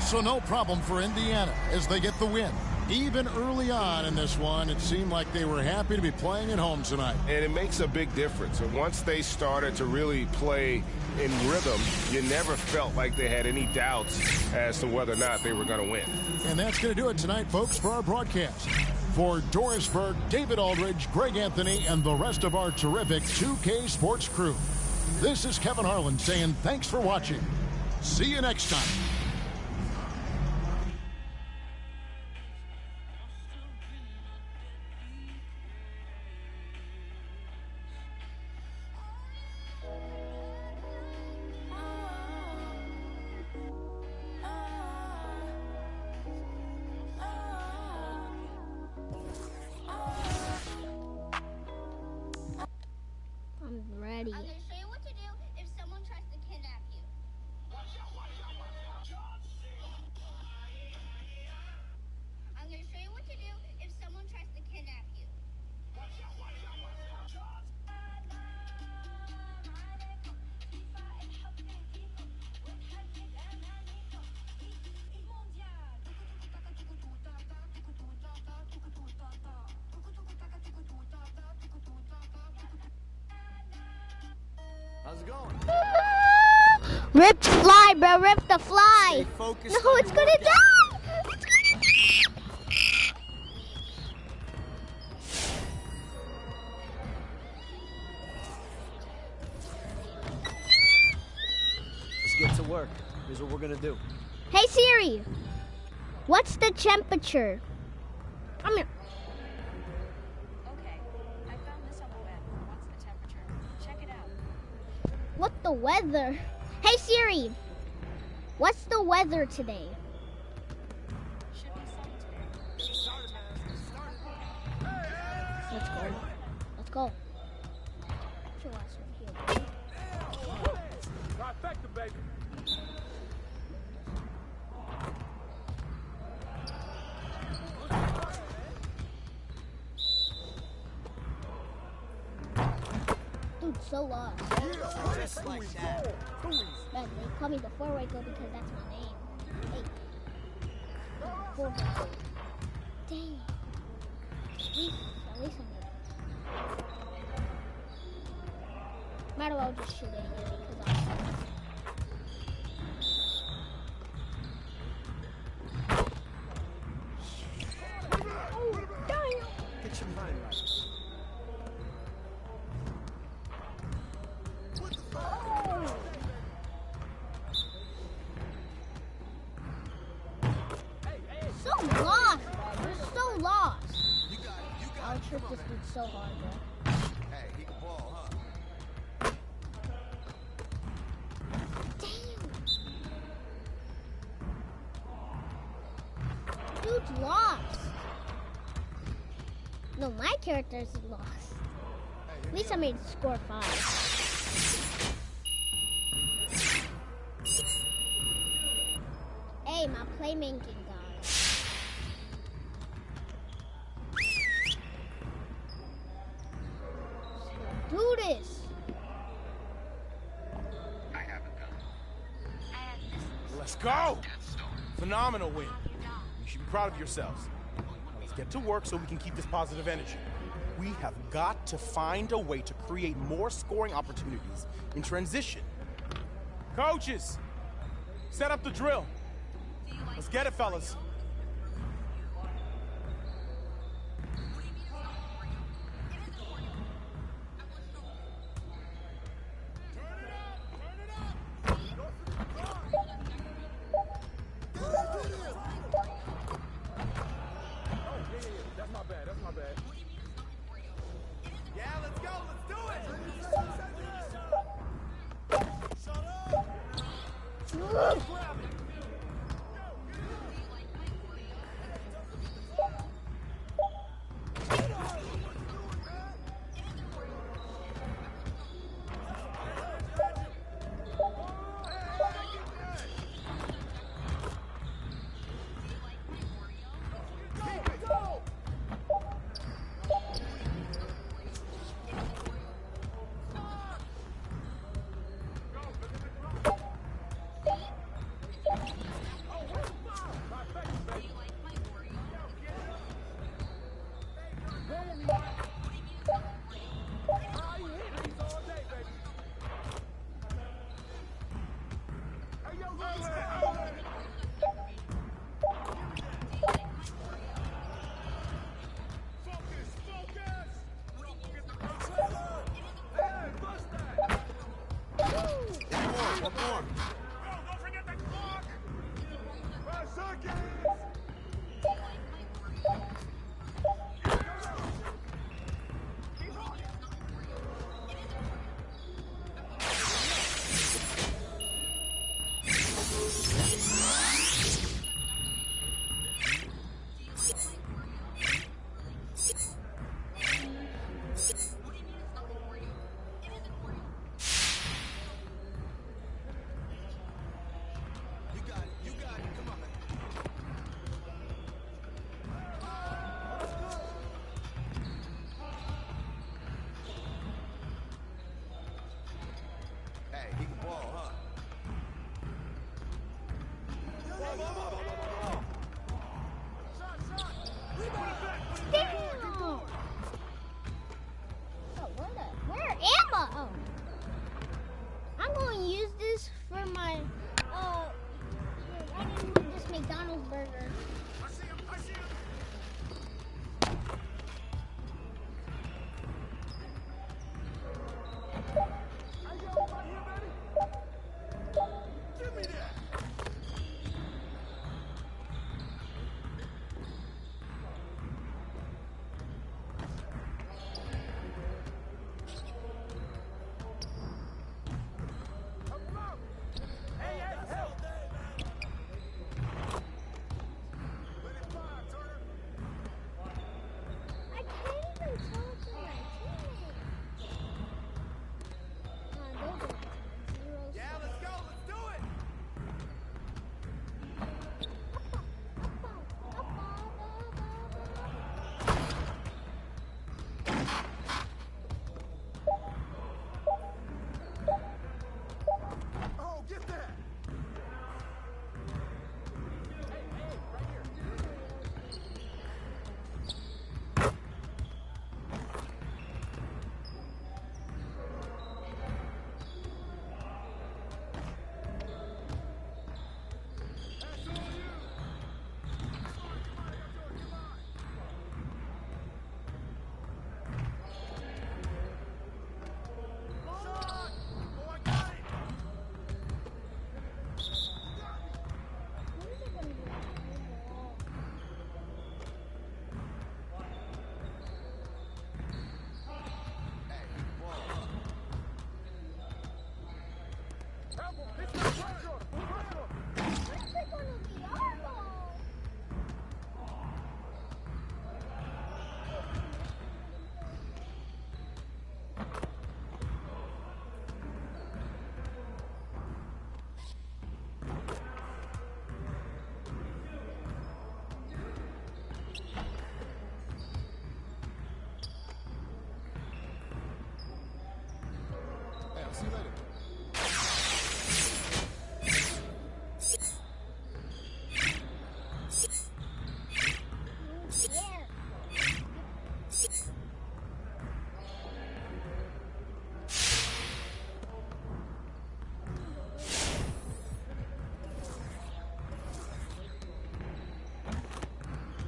So no problem for Indiana as they get the win. Even early on in this one, it seemed like they were happy to be playing at home tonight. And it makes a big difference. And once they started to really play in rhythm, you never felt like they had any doubts as to whether or not they were going to win. And that's going to do it tonight, folks, for our broadcast. For Doris Burke, David Aldridge, Greg Anthony, and the rest of our terrific 2K Sports crew, this is Kevin Harlan saying thanks for watching. See you next time. Ready. I'm going to show you what to do if someone tries to kidnap you. I'm going to show you what to do if someone tries to kidnap you. How's it going? Rip the fly, bro. Rip the fly. No, it's gonna die. It's gonna die. Let's get to work. Here's what we're gonna do. Hey Siri, what's the temperature? Come here. Okay, I found this on the web. What's the temperature? Check it out. What the weather? Hey Siri, what's the weather today? Should be sunny today. Let's go. Let's go. Show us right here. Trifecta, baby. Dude, so lost. Just like that. Man, they call me the four-way-go because that's my name. Hey. Four. Dang. At least I'm good. Might as well just shoot it because I'm I'm lost, bro. We're so lost. I'll trip this dude so hard, bro. Hey, he can ball, huh? Damn. Dude's lost. No, my character's lost. At least I made score 5. Hey, my playmaking guy. Do this. Let's go! Phenomenal win. You should be proud of yourselves. Now let's get to work so we can keep this positive energy. We have got to find a way to create more scoring opportunities in transition. Coaches, set up the drill. Let's get it, fellas.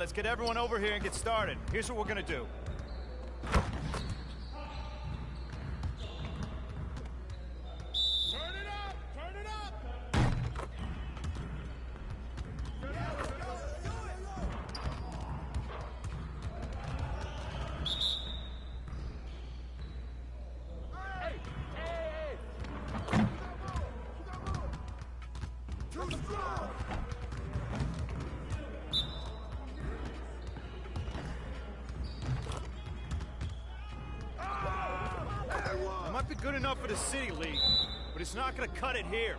let's get everyone over here and get started. Here's what we're gonna do. It might be good enough for the City League, but it's not gonna cut it here.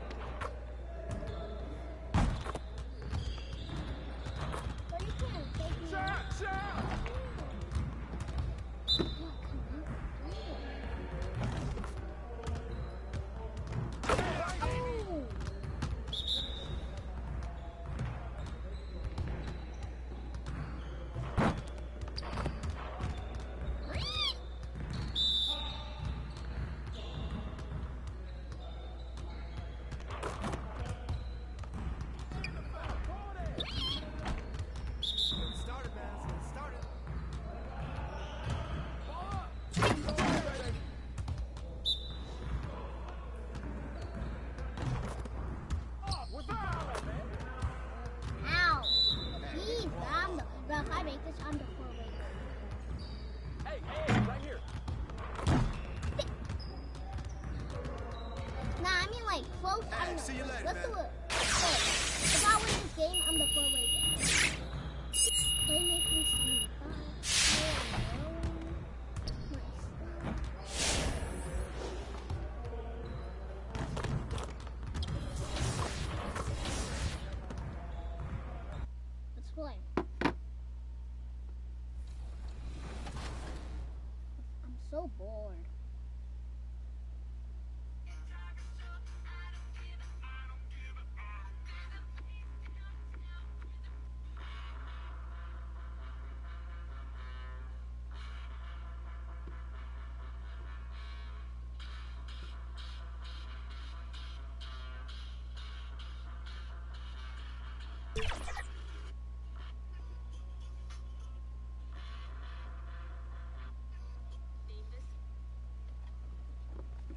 Ow! Jeez, bro, if I make this, I'm the forward. Hey, right here. Nah, I mean like close. Hey, see you later, Let's man. do it. If I win this game, I'm the forward. Playmaking speed. Let's play. I'm so bored.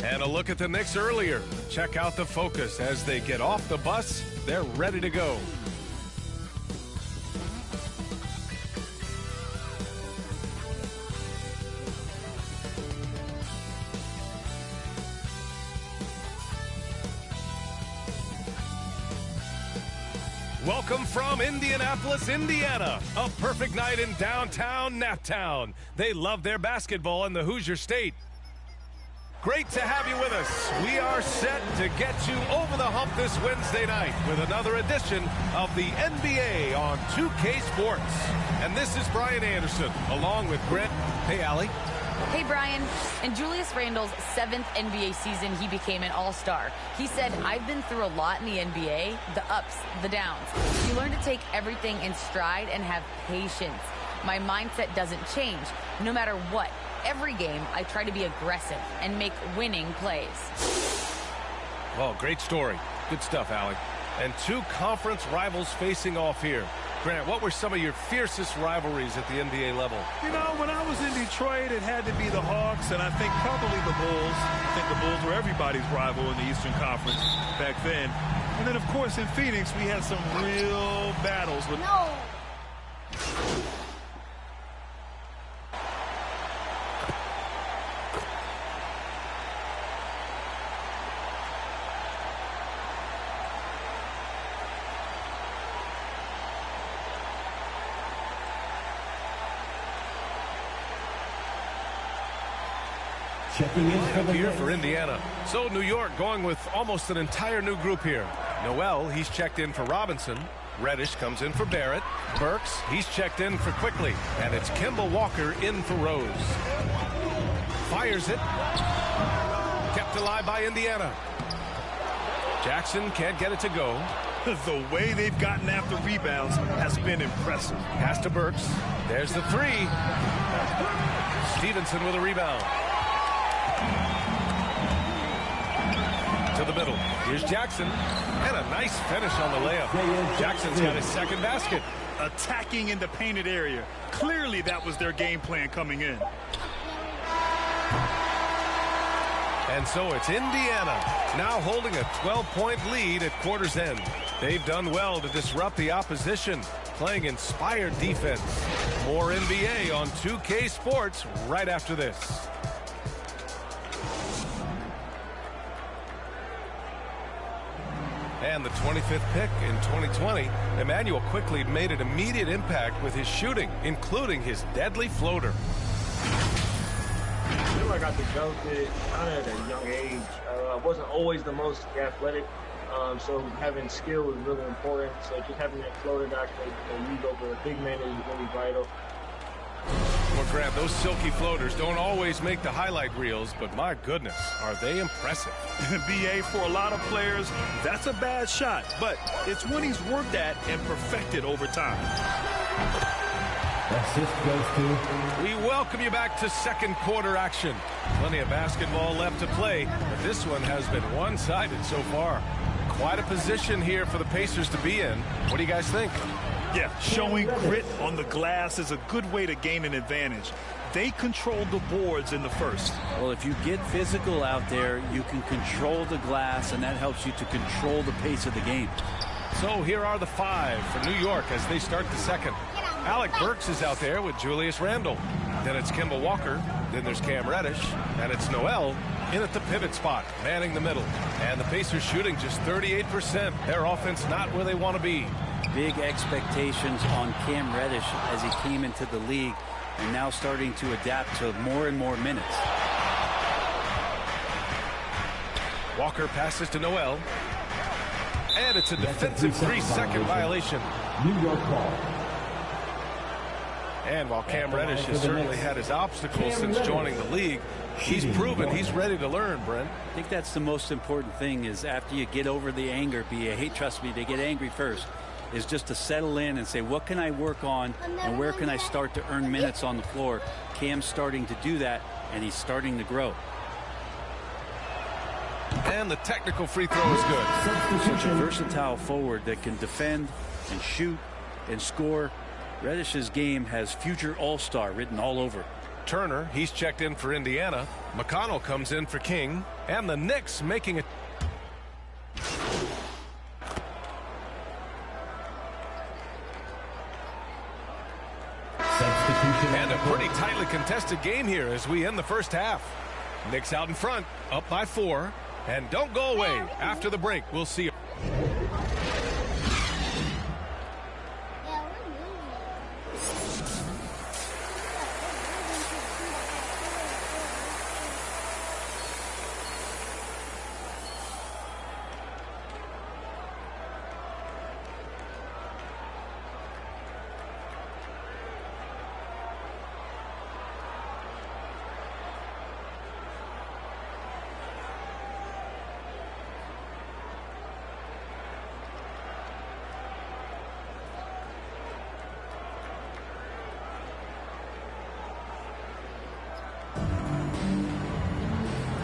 And a look at the Knicks earlier. Check out the focus as they get off the bus. They're ready to go. Welcome from Indianapolis, Indiana. A perfect night in downtown Naptown. They love their basketball in the Hoosier State. Great to have you with us. We are set to get you over the hump this Wednesday night with another edition of the NBA on 2K Sports. And this is Brian Anderson, along with Grant. Hey, Allie. Hey, Brian. In Julius Randle's 7th NBA season, he became an all-star. He said, I've been through a lot in the NBA, the ups, the downs. You learn to take everything in stride and have patience. My mindset doesn't change, no matter what. Every game, I try to be aggressive and make winning plays. Oh, great story. Good stuff, Allie. And two conference rivals facing off here. Grant, what were some of your fiercest rivalries at the NBA level? You know, when I was in Detroit, it had to be the Hawks, and I think probably the Bulls. I think the Bulls were everybody's rival in the Eastern Conference back then. And then, of course, in Phoenix, we had some real battles with... No! Checking in for here for Indiana. So New York going with almost an entire new group here. Noel, he's checked in for Robinson. Reddish comes in for Barrett. Burks, he's checked in for Quickly. And it's Kemba Walker in for Rose. Fires it. Kept alive by Indiana. Jackson can't get it to go. The way they've gotten after rebounds has been impressive. Pass to Burks. There's the three. Stevenson with a rebound. To to the middle. Here's Jackson. And a nice finish on the layup. Jackson's got his second basket. Attacking in the painted area. Clearly that was their game plan coming in. And so it's Indiana now holding a 12-point lead at quarter's end. They've done well to disrupt the opposition, playing inspired defense. More NBA on 2K Sports right after this. And the 25th pick in 2020, Emmanuel quickly made an immediate impact with his shooting, including his deadly floater. I feel like I developed it kind of at a young age. I wasn't always the most athletic, so having skill is really important. So just having that floater that I can use over a big man is really vital. Well, Grant, those silky floaters don't always make the highlight reels, but my goodness, are they impressive. BA, for a lot of players, that's a bad shot, but it's when he's worked at and perfected over time. We welcome you back to second quarter action. Plenty of basketball left to play, but this one has been one-sided so far. Quite a position here for the Pacers to be in. What do you guys think? Yeah, showing grit on the glass is a good way to gain an advantage. They controlled the boards in the first. Well, if you get physical out there, you can control the glass, and that helps you to control the pace of the game. So here are the five for New York as they start the second. Alec Burks is out there with Julius Randle. Then it's Kemba Walker. Then there's Cam Reddish. And it's Noel in at the pivot spot, manning the middle. And the Pacers shooting just 38%. Their offense not where they want to be. Big expectations on Cam Reddish as he came into the league and now starting to adapt to more and more minutes. Walker passes to Noel. And it's a defensive 3-second violation. New York ball. And while Cam Reddish has certainly had his obstacles since joining the league, he's proven he's ready to learn, Brent. I think that's the most important thing is after you get over the anger, trust me, they get angry first, is just to settle in and say, what can I work on and where can I start to earn minutes on the floor? Cam's starting to do that, and he's starting to grow. And the technical free throw is good. Such a versatile forward that can defend and shoot and score. Reddish's game has future all-star written all over. Turner, he's checked in for Indiana. McConnell comes in for King. And the Knicks making it. And a pretty tightly contested game here as we end the first half. Knicks out in front, up by 4. And don't go away. After the break, we'll see you.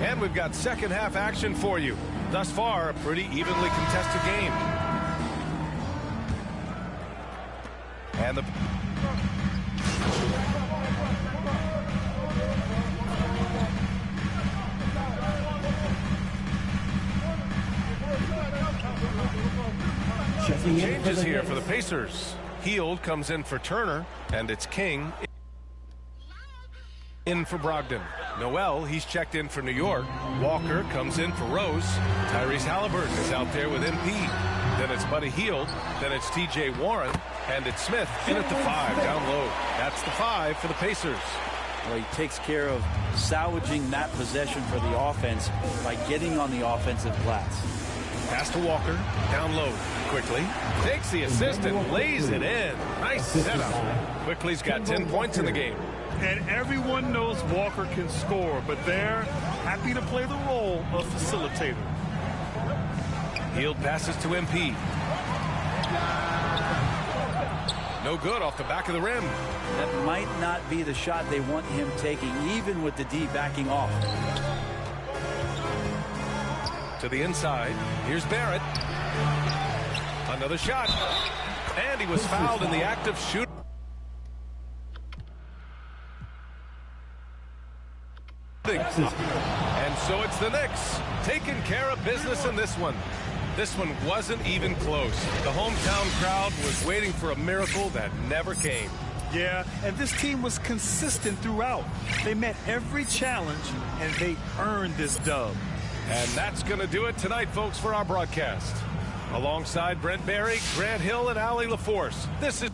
And we've got second half action for you. Thus far, a pretty evenly contested game. And the changes here for the Pacers. Hield comes in for Turner, and it's King in for Brogdon. Noel, he's checked in for New York. Walker comes in for Rose. Tyrese Halliburton is out there with MP. Then it's Buddy Hield. Then it's TJ Warren. And it's Smith in at the 5 down low. That's the 5 for the Pacers. Well, he takes care of salvaging that possession for the offense by getting on the offensive glass. Pass to Walker, down low, quickly. Takes the assist and lays it in. Nice setup. Quickly's got 10 points in the game. And everyone knows Walker can score, but they're happy to play the role of facilitator. Hield passes to MP. No good off the back of the rim. That might not be the shot they want him taking, even with the D backing off. To the inside. Here's Barrett. Another shot. And he was fouled in the act of shooting. And so it's the Knicks taking care of business in this one. This one wasn't even close. The hometown crowd was waiting for a miracle that never came. Yeah, and this team was consistent throughout. They met every challenge, and they earned this dub. And that's going to do it tonight, folks, for our broadcast. Alongside Brent Barry, Grant Hill, and Allie LaForce, this is...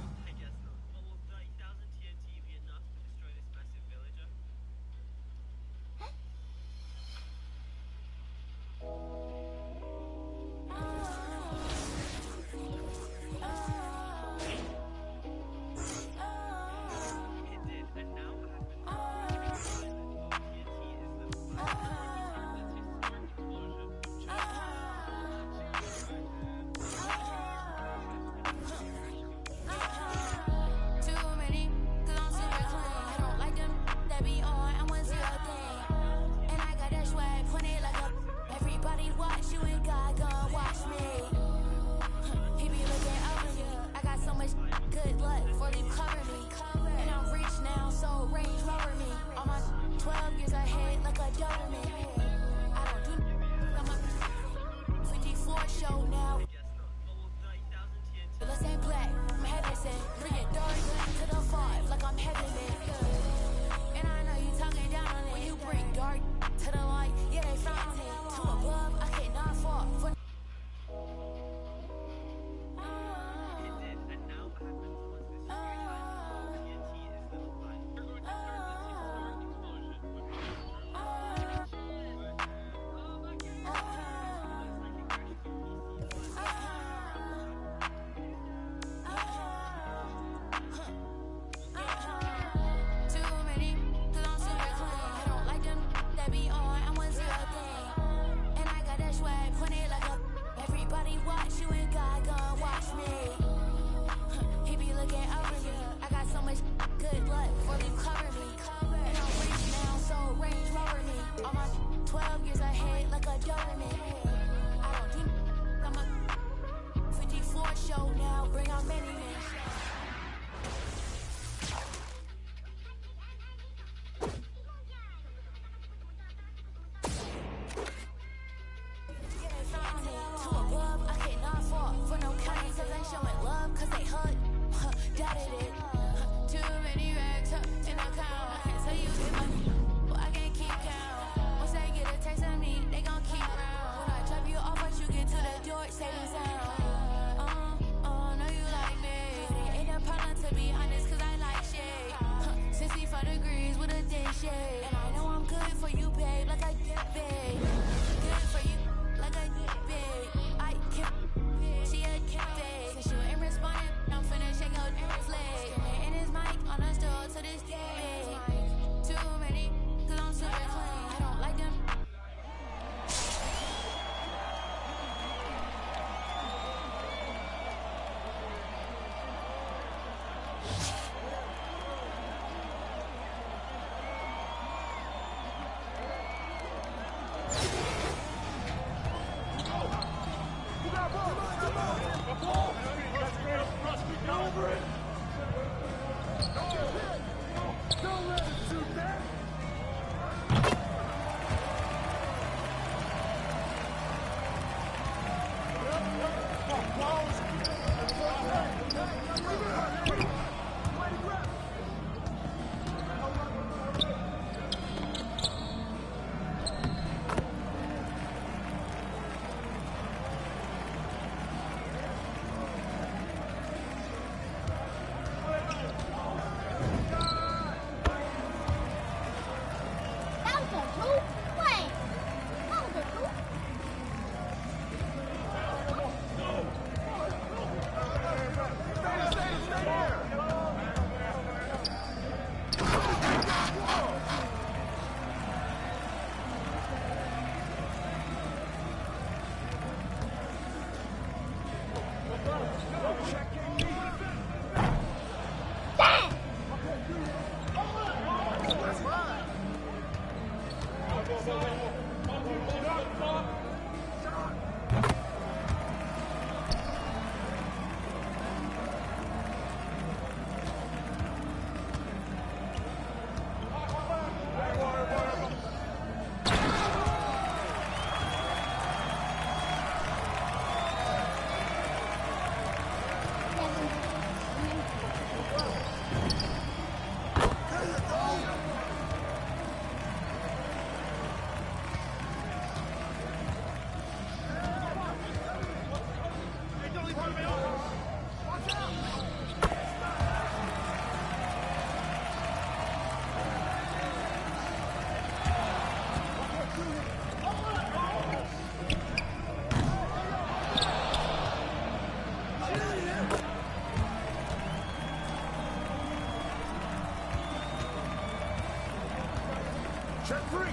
Check 3.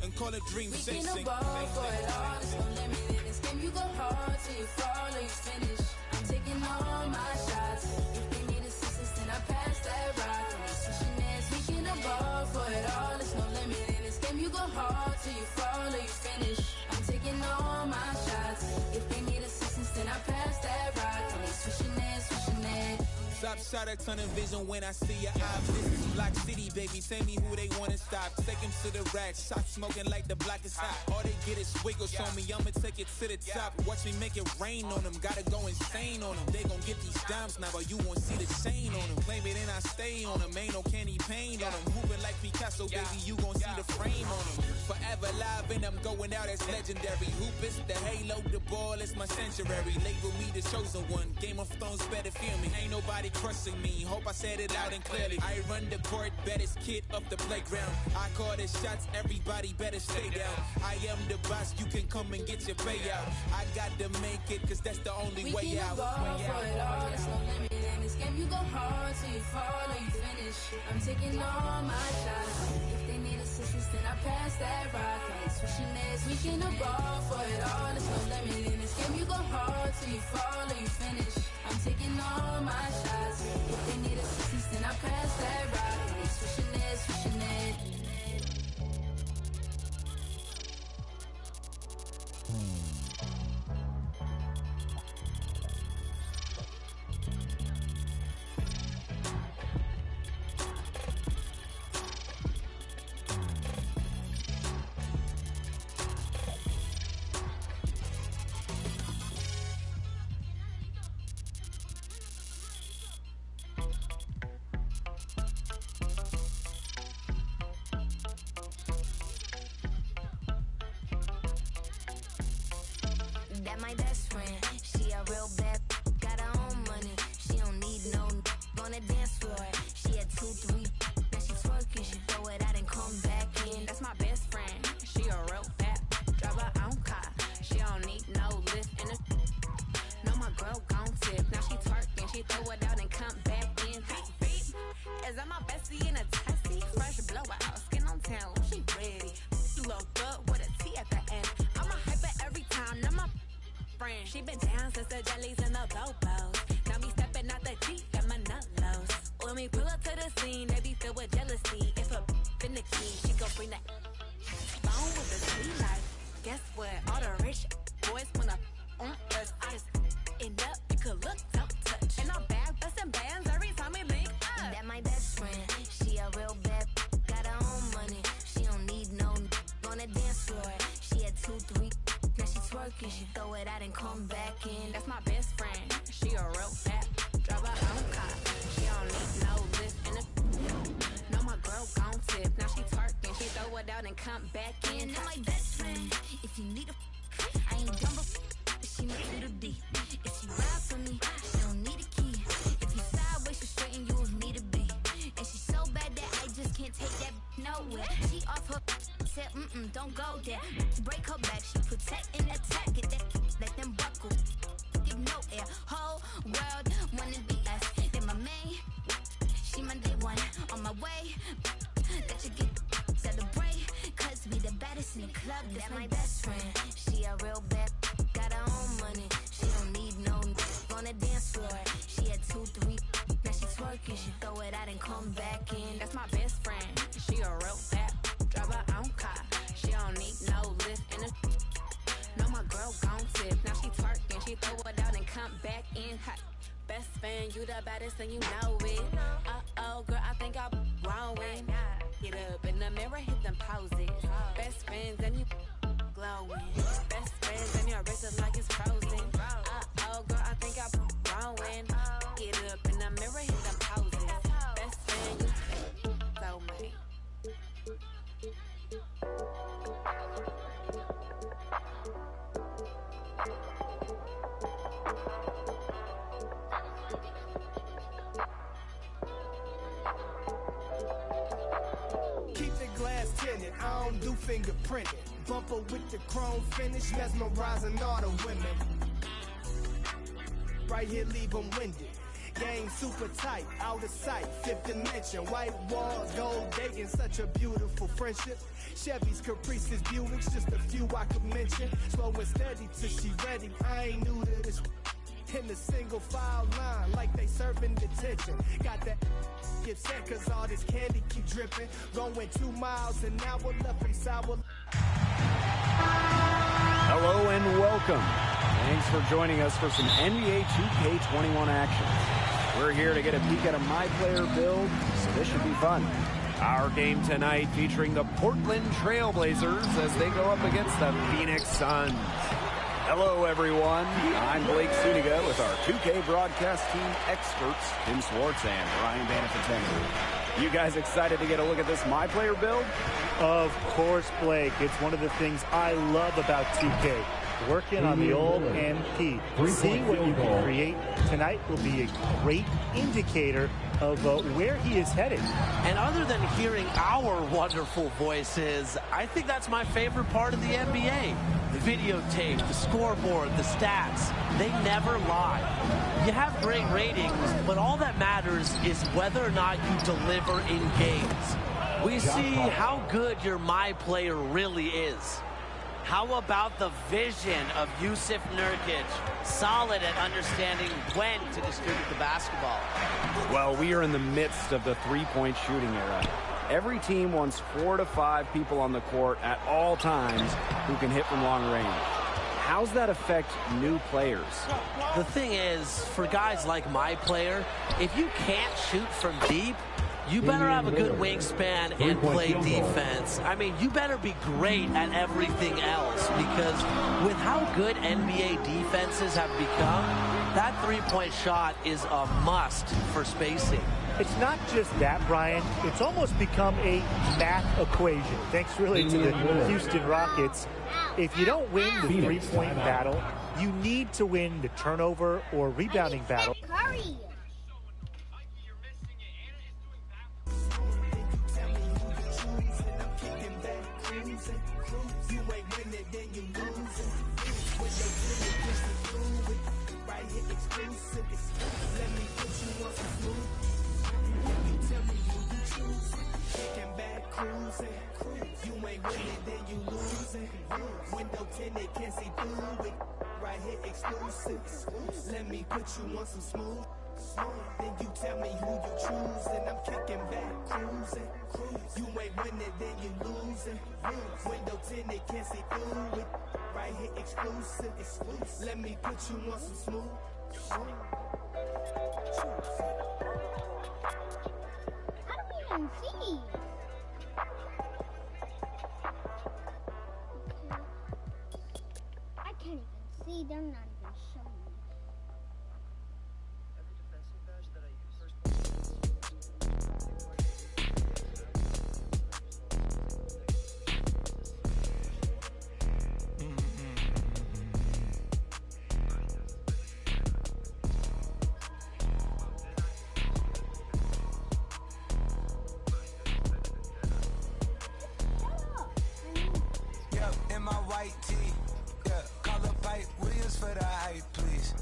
And call it dream chasing. Ball for it all. There's no limit in this game. You go hard till you fall or you finish. I'm taking all my shots. If they need assistance, then I pass that rock. I'm switching ends, making a ball for it all. There's no limit in this game. You go hard till you fall or you finish. I'm taking all my shots. If they need assistance, then I pass that rock. I'm switching ends, switching ends. Stop shot at tunnel vision when I see your eyes. This is Block City, baby. Tell me who they wanna stop. Take them to the rack. Shot smoking like the block is hot. All they get is wiggles on me. I'ma take it to the top. Watch me make it rain on them. Gotta go insane on them. They gon' get these dimes now, but you won't see the chain on them. Claim it and I stay on them. Ain't no candy paint on them. Hooping like Picasso, baby. You gon' see the frame on them. Forever live and I'm going out as legendary. Hoop is the halo, the ball is my sanctuary. Label me the chosen one. Game of Thrones better feel me. Ain't nobody crushing me. Hope I said it loud and clearly. I run the court, baddest kid up the playground. I call the shots, everybody better stay down. I am the boss, you can come and get your payout. I got to make it, cause that's the only way out. For it all, there's no limit in this game. You go hard till you fall or you finish. I'm taking all my shots. If they need assistance, then I pass that rock. I ain't switching ends, we can a ball for it all. There's no limit in this game. You go hard till you fall or you finish. I'm taking all my shots. If they need assistance, then I pass that rock. I ain't switching ends, switching ends. That my best friend, she a real bad, got her own money. She don't need on the dance floor. She had 2, 3, now she twerking. She throw it out and come back in. That's my best friend. She a real bad. Drive her own car. She don't need no lift in the. No, my girl gon' tip. Now she twerking. She throw it out and come back in. Beep. Is that my bestie in a testy? Fresh blowout, skin on town. She ready. Look good with a T at the end. I'm a hyper every time. Now my friend. She been down since the jellies and the bobos. Now me stepping out the Jeep and my nut-lows. When we pull up to the scene, they be filled with jealousy. If a in the key, she gon' bring that phone with the sweet life. Guess what? All the rich boys wanna on us. I just end up, you could look, don't touch. And I'm back, bustin' bands every time we link up. That my best friend, she a real bad, got her own money. She don't need no on the dance floor. She had 2, 3, now she twerking. She throw it out and come back in. That's my best friend, she a real bad, drive her own car. She don't need no lift in the. No, my girl gon' tip. Now she twerking, she throw it out and come back in. That's my best friend. If you need a, I ain't dumb, but she makes it a D. If she ride for me, she don't need a key. If you sideways, she straighten, you need a B. And she's so bad that I just can't take that nowhere. She off her, said, don't go there. Break her back, she protect and attack. Get that, let them buckle. Give no air. Whole world wanna be us. Then my main, she my day one. On my way, that you get celebrate. Cause we the baddest in the club. That's my best friend. She a real bad, got her own money. She don't need no on the dance floor. She had 2, 3, now she twerking. She throw it out and come back in. That's my best friend. She a real bad, drive her own car. She don't need no lift in the. No, my girl gon' tip. Now she twerking. She throw it out and come back in. Hot. Best fan, you the baddest and you know it. Uh-oh, girl, I think I'm growing. Get up in the mirror, hit them poses. Best friends and you glowing. Best friends and your wrist is like it's frozen. Uh-oh, girl, I think I'm growing. Get up in the mirror, hit them poses. Best friend, you soulmate. Keep the glass tinted, I don't do fingerprinting. Bumper with the chrome finish, mesmerizing all the women. Right here, leave them winded. Game super tight, out of sight, 5th dimension. White walls, gold dating, such a beautiful friendship. Chevys, Caprices, Buicks, just a few I could mention. Slow and steady till she ready, I ain't new to this. In the single file line, like they serving detention. Got that get set, cause all this candy keep dripping. Going 2 miles an hour, left and sour. Hello and welcome. Thanks for joining us for some NBA 2K21 action. We're here to get a peek at a My Player build, so this should be fun. Our game tonight featuring the Portland Trailblazers as they go up against the Phoenix Suns. Hello, everyone. I'm Blake Suniga with our 2K broadcast team experts, Tim Swartz and Ryan Banafitani. You guys excited to get a look at this My Player build? Of course, Blake. It's one of the things I love about 2K. Working on the old MP. Seeing what you can create tonight will be a great indicator of where he is headed. And other than hearing our wonderful voices, I think that's my favorite part of the NBA. The videotape, the scoreboard, the stats, they never lie. You have great ratings, but all that matters is whether or not you deliver in games. We see how good your My Player really is. How about the vision of Jusuf Nurkic? Solid at understanding when to distribute the basketball. Well, we are in the midst of the three-point shooting era. Every team wants 4 to 5 people on the court at all times who can hit from long range. How's that affect new players? The thing is, for guys like My Player, if you can't shoot from deep, you better have a good wingspan and play defense. I mean, you better be great at everything else, because with how good NBA defenses have become, that three-point shot is a must for spacing. It's not just that, Brian. It's almost become a math equation, thanks really to the Houston Rockets. If you don't win the three-point battle, you need to win the turnover or rebounding battle. win it, then you lose it. Window tinted, can't see through it. Right here, exclusive. Let me put you on some smooth. Then you tell me who you choose, and I'm kicking back, cruising. You ain't winning, then you losing. Window tinted, can't see through it. Right here, exclusive. Let me put you on some smooth. I don't even see. I can't even see. They're not even showing me. Yep, in my white tee. Yeah, call up Pipe Williams for the hype, please.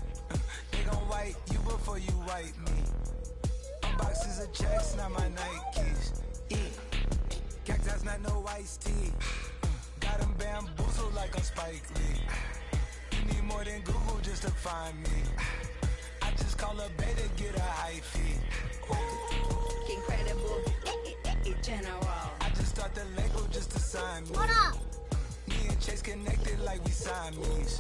They gon' white you before you white me. Boxes of checks, not my Nikes. Cactus, not no iced tea. Got them bamboozled like I'm Spike Lee. You need more than Google just to find me. I just call a beta, get a high fee. Incredible, general. I just start the Lego just to sign me. What up? Me and Chase connected like we Siamese.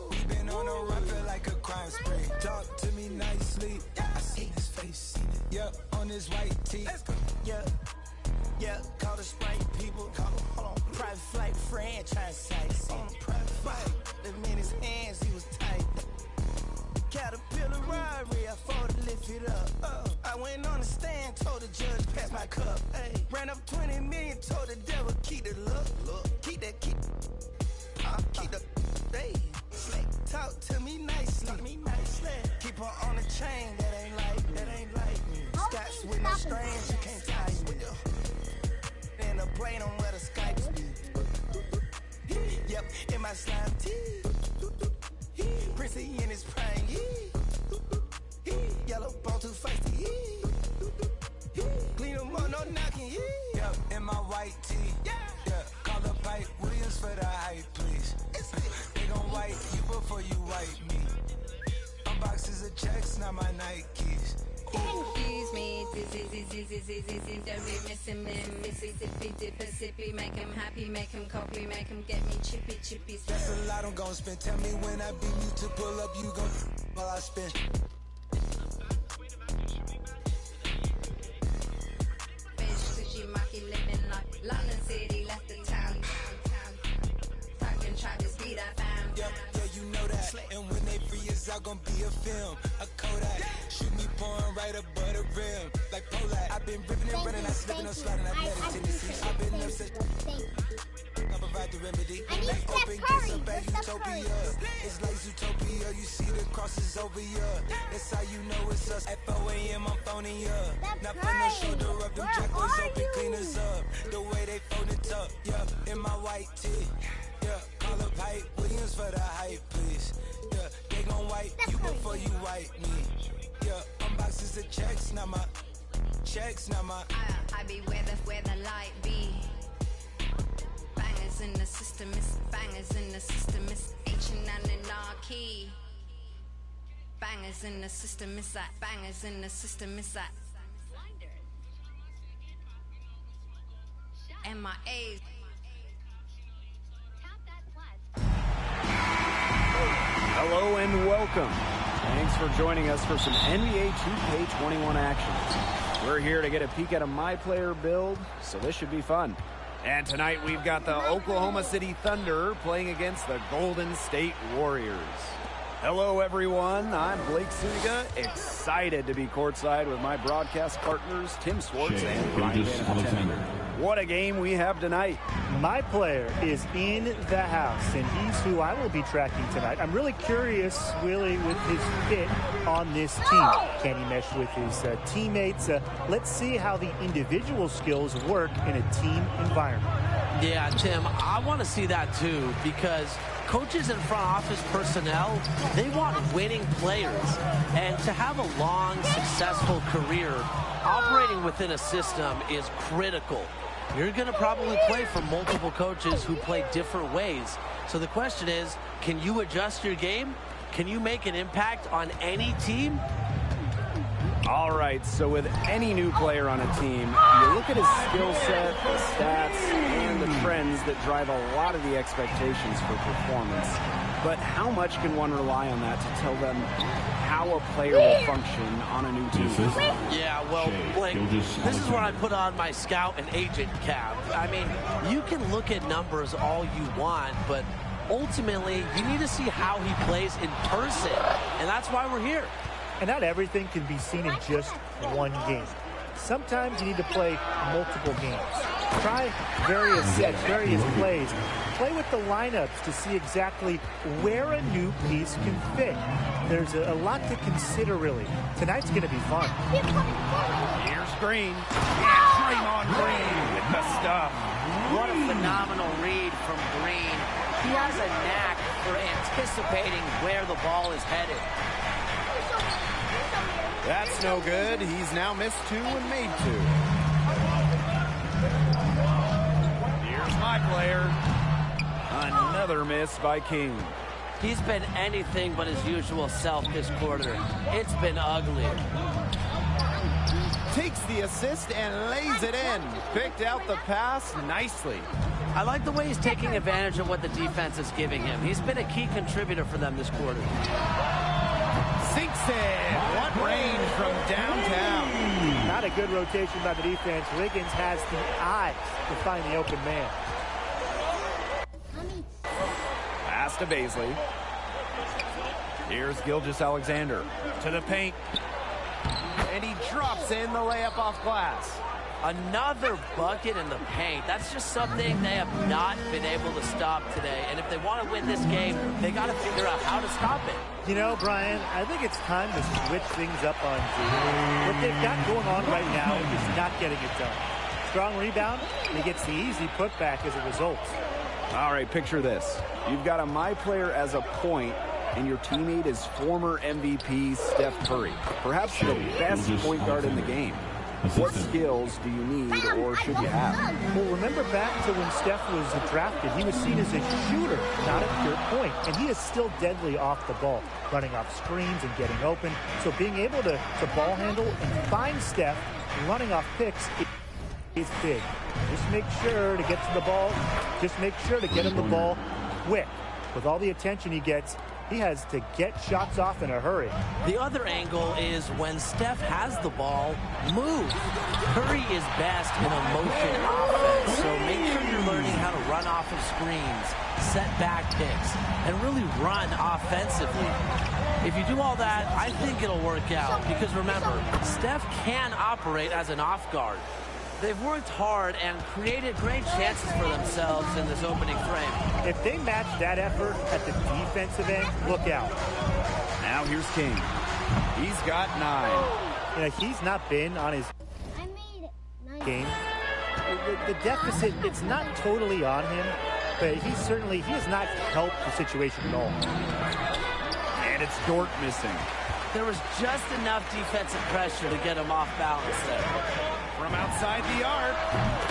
We been on a run, feel like a crime spree. Talk to me nicely. I see his face. Yep, on his white tee. Let's go. Yeah, call the Sprite people. Hold on. Private flight franchise sites. On a private flight. Them in his hands, he was tight. Caterpillar Rari, I fought to lift it up. I went on the stand, told the judge, pass my cup. Ay. Ran up 20 million, told the devil, keep the look. Keep the. Hey, talk to me nicely. Keep her on the chain, that ain't like me. Scots with no strings, you can't tie me. And a plane on where the Skypes be. Yep, in my slime tee. Prissy in his prime, yellow bone too feisty, clean them up, no knocking, Yep, in my white tee. Yeah, call the Pipe Williams for the hype, please. They gon' white you before you white me. Boxes of checks, not my Nikes. Excuse me, this is every missing Mississippi, Mississippi. Make him happy, make him copy, make him get me chippy. That's a lot I'm gon' spend. Tell me when I beat you to pull up, you gon' while I spend. Fujimaki living like London City, left the town. Talking tried to speed I found. Yeah, you know that. And when they free us out, gon' be a film, a Kodak. Shoot me pouring right above the rim, like Polak. I've been ripping and running, I slipping and sliding, athletic tendencies. I've been upset. I provide the remedy. Like open gates up at Utopia. It's like Zootopia. You see the crosses over here. That's how you know it's us. At 4 a.m. I'm phoning ya. Not for no shoulder up. Them jackals open, clean us up. The way they fold it up. Yeah, in my white tee. Yeah, call up Pipe Williams for the hype, please. Yeah, they gon' wipe you before you wipe me. Yeah, unboxes of checks, not my checks, not my. I be where the light be. Bangers in the system, it's bangers in the system, it's ancient anarchy. Bangers in the system, it's that bangers in the system, it's that. MIAs. Hello and welcome. Thanks for joining us for some NBA 2K21 action. We're here to get a peek at a My Player build, so this should be fun. And tonight we've got the Oklahoma City Thunder playing against the Golden State Warriors. Hello everyone, I'm Blake Suniga, excited to be courtside with my broadcast partners Tim Swartz and Brian Van. What a game we have tonight. My player is in the house, and he's who I will be tracking tonight. I'm really curious, Willie, with his fit on this team. Can he mesh with his teammates? Let's see how the individual skills work in a team environment. Yeah, Tim, I want to see that too, because coaches and front office personnel, they want winning players. And to have a long, successful career, operating within a system is critical. you're going to probably play for multiple coaches who play different ways. So the question is, can you adjust your game? Can you make an impact on any team? All right, so with any new player on a team, you look at his skill set, the stats, and the trends that drive a lot of the expectations for performance. But how much can one rely on that to tell them how a player will function on a new team? Yeah, well, Blake, this is where I put on my scout and agent cap. I mean, you can look at numbers all you want, but ultimately, you need to see how he plays in person, and that's why we're here. And not everything can be seen in just one game. Sometimes you need to play multiple games. Try various sets, various plays. Play with the lineups to see exactly where a new piece can fit. There's a lot to consider, really. Tonight's going to be fun. Here's Green. And Draymond Green with the stuff. What a phenomenal read from Green. He has a knack for anticipating where the ball is headed. That's no good. He's now missed 2 and made 2. Here's my player. Another miss by King. He's been anything but his usual self this quarter. It's been ugly. Takes the assist and lays it in. Picked out the pass nicely. I like the way he's taking advantage of what the defense is giving him. He's been a key contributor for them this quarter. Sinks it. What range from downtown. Not a good rotation by the defense. Wiggins has the eyes to find the open man. Pass to Baisley. Here's Gilgeous-Alexander to the paint. And he drops in the layup off glass. Another bucket in the paint. That's just something they have not been able to stop today. And if they want to win this game, they got to figure out how to stop it. You know, Brian, I think it's time to switch things up on D. What they've got going on right now is not getting it done. Strong rebound, and he gets the easy putback as a result. All right, picture this. You've got a my player as a point, and your teammate is former MVP Steph Curry, perhaps the best point guard in the game. What skills do you need or should you have? Well, remember back to when Steph was drafted, he was seen as a shooter, not a pure point. And he is still deadly off the ball, running off screens and getting open. So being able to ball handle and find Steph running off picks is big. Just make sure to get to the ball. Just make sure to get him the ball quick. With all the attention he gets, he has to get shots off in a hurry. The other angle is when Steph has the ball, move. Curry is best in a motion offense, so make sure you're learning how to run off of screens, set back picks, and really run offensively. If you do all that, I think it'll work out, because remember, Steph can operate as an off guard. They've worked hard and created great chances for themselves in this opening frame. If they match that effort at the defensive end, look out. Now here's King. He's got 9. You know, he's not been on his game. The deficit, it's not totally on him, but he has not helped the situation at all. And it's Dort missing. There was just enough defensive pressure to get him off balance there. From outside the arc,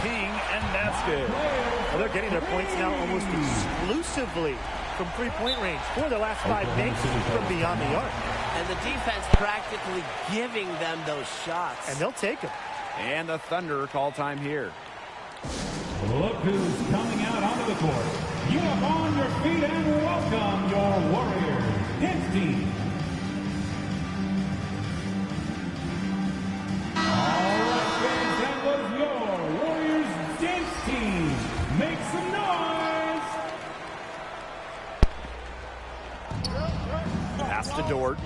King, and that's good. Well, they're getting their points now almost exclusively from three-point range. 4 of their last 5 makes from beyond the arc. And the defense practically giving them those shots. And they'll take them. And the Thunder call time here. Look who's coming out onto the court. You up on your feet and welcome your Warriors. His team. Make some noise! Pass to Dort.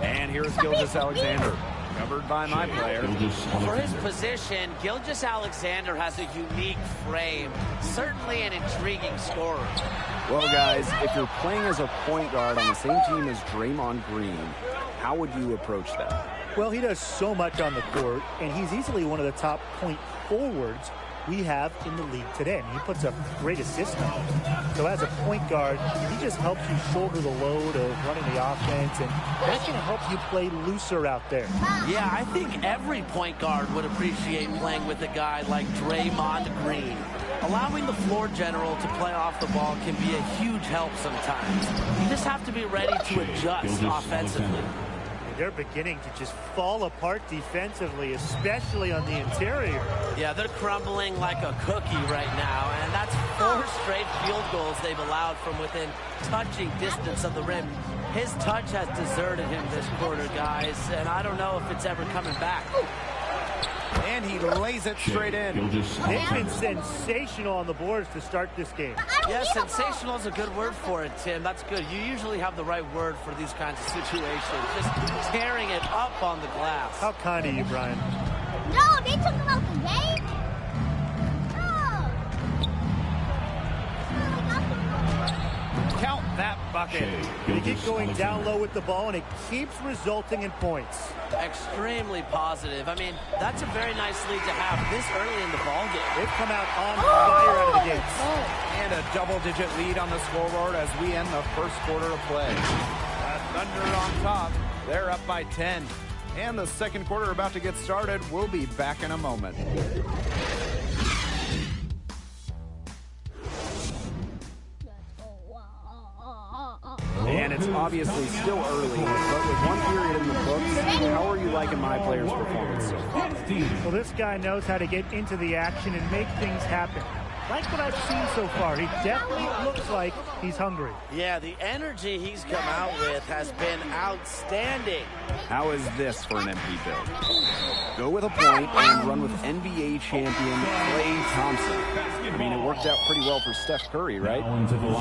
And here's Gilgeous-Alexander. Covered by my player. For his position, Gilgeous-Alexander has a unique frame. Certainly an intriguing scorer. Well, guys, if you're playing as a point guard on the same team as Draymond Green, how would you approach that? Well, he does so much on the court, and he's easily one of the top point forwards we have in the league today. I mean, he puts up great assist numbers. So as a point guard, he just helps you shoulder the load of running the offense, and that can help you play looser out there. Yeah, I think every point guard would appreciate playing with a guy like Draymond Green. Allowing the floor general to play off the ball can be a huge help sometimes. You just have to be ready to adjust offensively. They're beginning to just fall apart defensively, especially on the interior. Yeah, they're crumbling like a cookie right now, and that's 4 straight field goals they've allowed from within touching distance of the rim. His touch has deserted him this quarter, guys, and I don't know if it's ever coming back. And he lays it straight in. They've been sensational on the boards to start this game. Yeah, sensational is a good word for it, Tim. That's good. You usually have the right word for these kinds of situations. Just tearing it up on the glass. How kind of you, Brian. No, they took him out the game. Count that bucket. They get going down low with the ball, and it keeps resulting in points. Extremely positive. I mean, that's a very nice lead to have this early in the ball game. They've come out on fire out of the gates. And a double-digit lead on the scoreboard as we end the first quarter of play. Thunder on top. They're up by 10. And the second quarter about to get started. We'll be back in a moment. And it's obviously still early, but with one period in the books, how are you liking my player's performance so far? Well, this guy knows how to get into the action and make things happen. Like what I've seen so far, he definitely looks like he's hungry. Yeah, the energy he's come out with has been outstanding. How is this for an MP build? Go with a point and run with NBA champion Klay Thompson. I mean, it worked out pretty well for Steph Curry, right?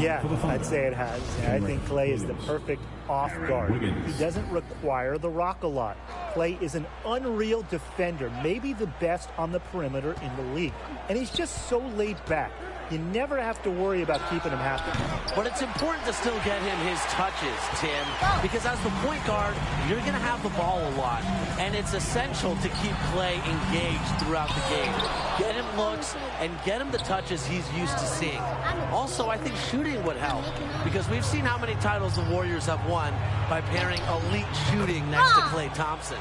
Yeah, I'd say it has. I think Klay is the perfect off guard. He doesn't require the rock a lot. Klay is an unreal defender, maybe the best on the perimeter in the league. And he's just so laid back. You never have to worry about keeping him happy. But it's important to still get him his touches, Tim, because as the point guard, you're going to have the ball a lot, and it's essential to keep Klay engaged throughout the game. Get him looks and get him the touches he's used to seeing. Also, I think shooting would help, because we've seen how many titles the Warriors have won by pairing elite shooting next to Klay Thompson.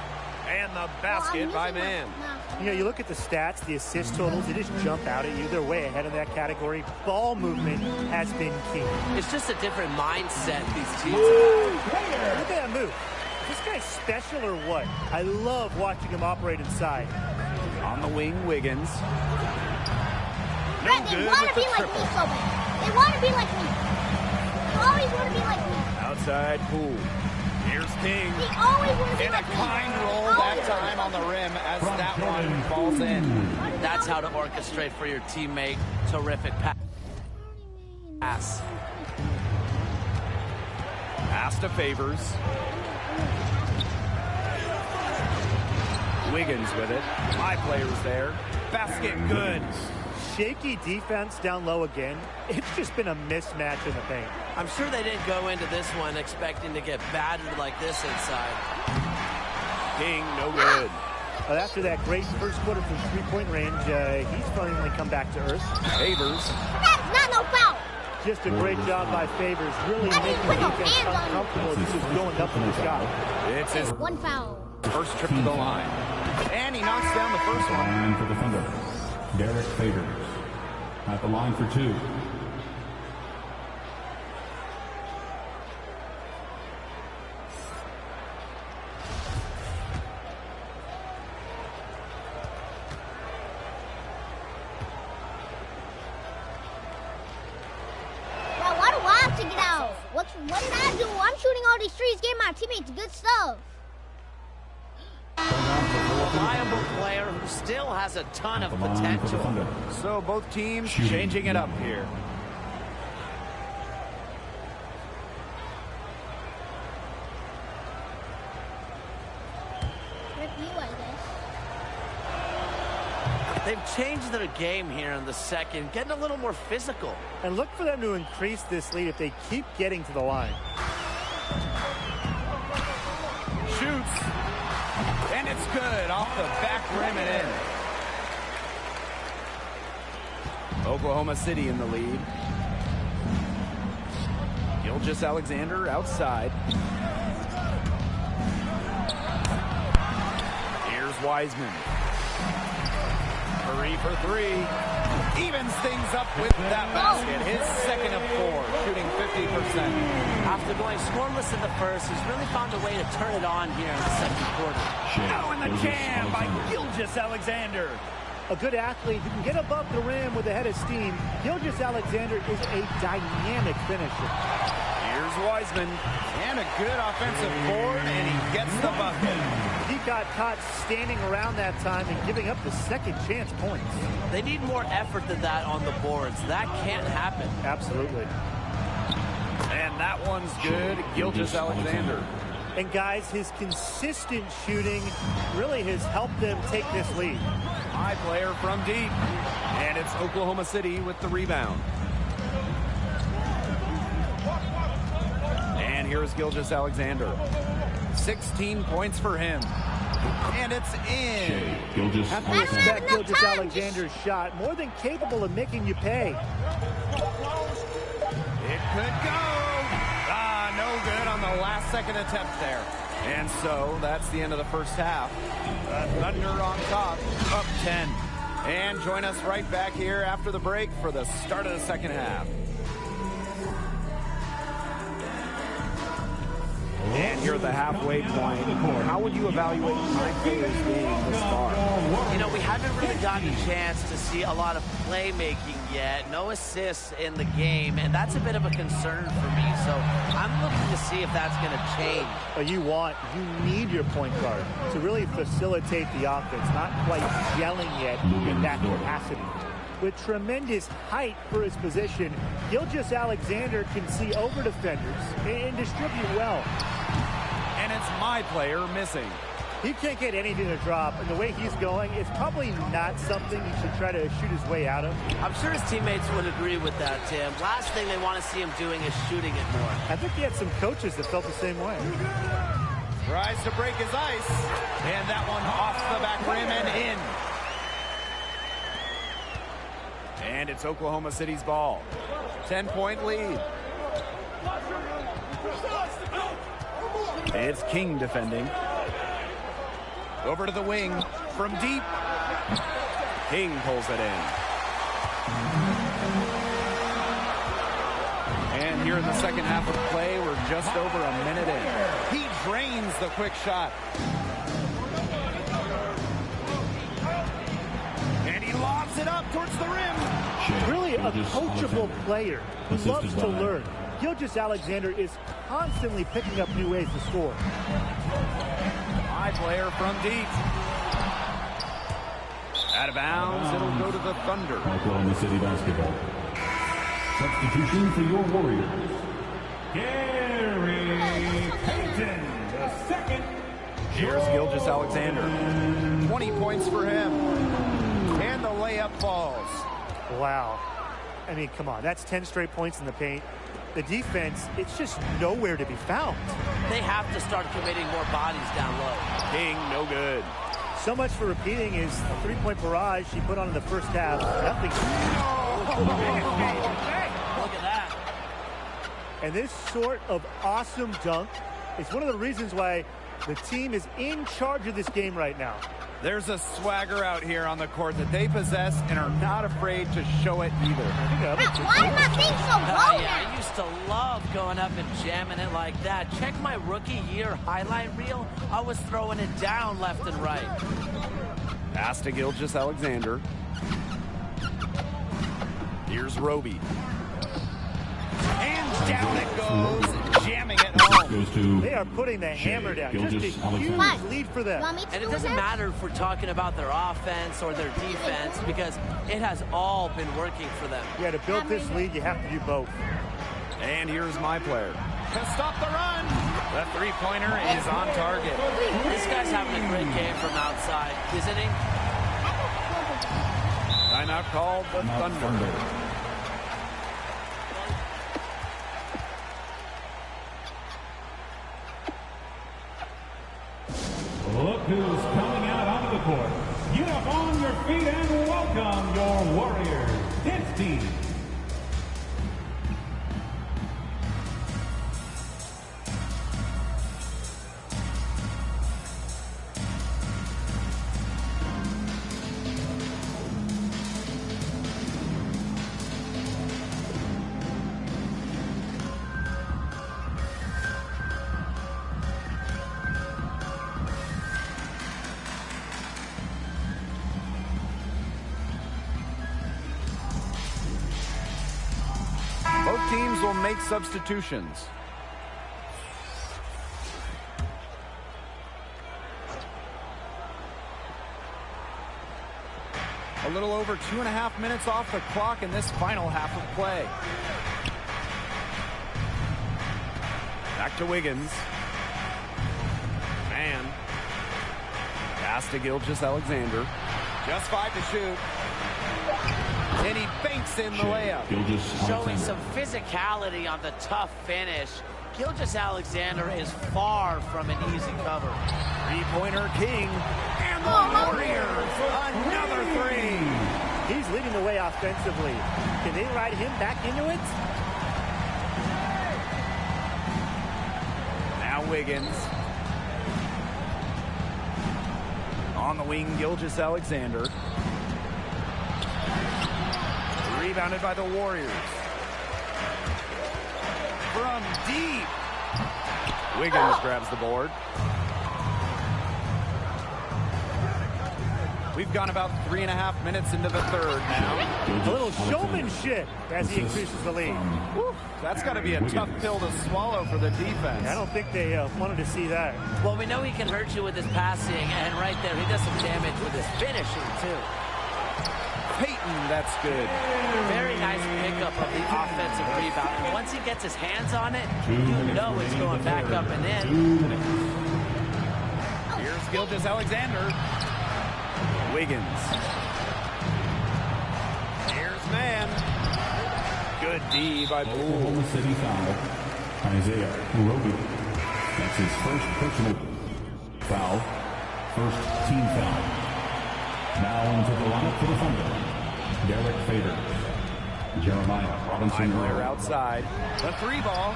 And the basket by Man. You know, you look at the stats, the assist totals, they just jump out at you. They're way ahead of that category. Ball movement has been key. It's just a different mindset these teams have. Look at that move. Is this guy special or what? I love watching him operate inside. On the wing, Wiggins. No good. They want to be like me so bad. They want to be like me. They always want to be like me. Outside Poole. Here's King. They always want to be in like a kind roll that time on the rim as that one falls in. That's how to orchestrate for your teammate. Terrific pass. Pass to Favors. Wiggins with it. My player's there. Basket good. Shaky defense down low again. It's just been a mismatch in the paint. I'm sure they didn't go into this one expecting to get battered like this inside. King, no good. But after that great first quarter from three-point range, he's finally come back to earth. Favors. That's not no foul. Just a great job by Favors, really making the defense uncomfortable. This is going up in the shot. It's his one foul. First trip to the line. And he knocks down the first one. And for the Thunder, Derek Favors at the line for 2. To get out. What did I do? I'm shooting all these threes, getting my teammates good stuff. A reliable player who still has a ton of potential. So both teams changing it up here. Rip you, I guess. They've changed their game here in the second, getting a little more physical. And look for them to increase this lead if they keep getting to the line. Shoots. And it's good off the back rim and in. Oklahoma City in the lead. Gilgeous-Alexander outside. Here's Wiseman. Curry for three. Evens things up with that basket. His second of 4, shooting 50%. After going scoreless in the first, he's really found a way to turn it on here in the second quarter. Now in the jam by Gilgeous-Alexander. A good athlete who can get above the rim with a head of steam. Gilgeous-Alexander is a dynamic finisher. Here's Wiseman, and a good offensive board, and he gets the bucket. He got caught standing around that time and giving up the second chance points. They need more effort than that on the boards. That can't happen. Absolutely. And that one's good. Gilgeous-Alexander. And guys, his consistent shooting really has helped them take this lead. High player from deep. And it's Oklahoma City with the rebound. And here's Gilgeous-Alexander. 16 points for him. And it's in. Have to respect Gilgeous-Alexander's shot. More than capable of making you pay. It could go. No good on the last second attempt there. And so that's the end of the first half. Thunder on top, up 10. And join us right back here after the break for the start of the second half. And here at the halfway point, how would you evaluate my players' game this far? You know, we haven't really gotten a chance to see a lot of playmaking yet. No assists in the game, and that's a bit of a concern for me. So I'm looking to see if that's going to change. You need your point guard to really facilitate the offense. Not quite gelling yet in that capacity. With tremendous height for his position, Gilgeous-Alexander can see over defenders and distribute well. And it's my player missing. He can't get anything to drop, and the way he's going, it's probably not something he should try to shoot his way out of. I'm sure his teammates would agree with that, Tim. Last thing they want to see him doing is shooting it more. I think he had some coaches that felt the same way. Tries to break his ice, and that one off the back rim and in. And it's Oklahoma City's ball. 10-point lead. It's King defending. Over to the wing from deep. King pulls it in. And here in the second half of play, we're just over a minute in. He drains the quick shot. And he lobs it up towards the rim. Really a coachable player who loves to learn. Gilgeous-Alexander is constantly picking up new ways to score. High player from deep. Out of bounds, it'll go to the Thunder. Oklahoma City basketball. Substitution for your Warriors. Gary Payton, the second. Here's Gilgeous-Alexander. 20 points for him. And the layup falls. Wow. I mean, come on. That's 10 straight points in the paint. The defense, it's just nowhere to be found. They have to start committing more bodies down low. King, no good. So much for repeating his three-point barrage he put on in the first half. Nothing. Look at that. And this sort of awesome dunk is one of the reasons why the team is in charge of this game right now. There's a swagger out here on the court that they possess and are not afraid to show it either. Why am I being so low I used to love going up and jamming it like that. Check my rookie year highlight reel. I was throwing it down left and right. Pass to Gilgeous-Alexander. Here's Roby. And down it goes, jamming it home. They are putting the hammer down. Just a huge lead for them. And it doesn't matter if we're talking about their offense or their defense because it has all been working for them. Yeah, to build this lead, you have to do both. And here's my player. To stop the run. The three-pointer is on target. This guy's having a great game from outside, isn't he? Timeout called the Thunder. Look who's coming out onto the court. Get up on your feet and welcome your Warriors. his team. Both teams will make substitutions. A little over 2.5 minutes off the clock in this final half of play. Back to Wiggins. Man. Pass to Gilgeous-Alexander. Just 5 to shoot. And he banks in the layup. Showing some physicality on the tough finish. Gilgeous-Alexander is far from an easy cover. Three-pointer King. And the Warriors, another three. He's leading the way offensively. Can they ride him back into it? Now Wiggins. On the wing, Gilgeous-Alexander. Rebounded by the Warriors. From deep. Wiggins grabs the board. We've gone about 3.5 minutes into the third now. A little showmanship as he increases the lead. Woo, that's got to be a tough pill to swallow for the defense. I don't think they wanted to see that. Well, we know he can hurt you with his passing, and right there, he does some damage with his finishing, too. Peyton, that's good. Very nice pickup of the offensive rebound. And once he gets his hands on it, you know it's going back up and in. Here's Gilgeous-Alexander. Wiggins. Here's man. Good D by Poole. Oklahoma City foul. Isaiah Roby. That's his first personal foul. First team foul. Now into the lineup for the Thunder. Derek Favors. Jeremiah Robinson. They're outside. The three ball.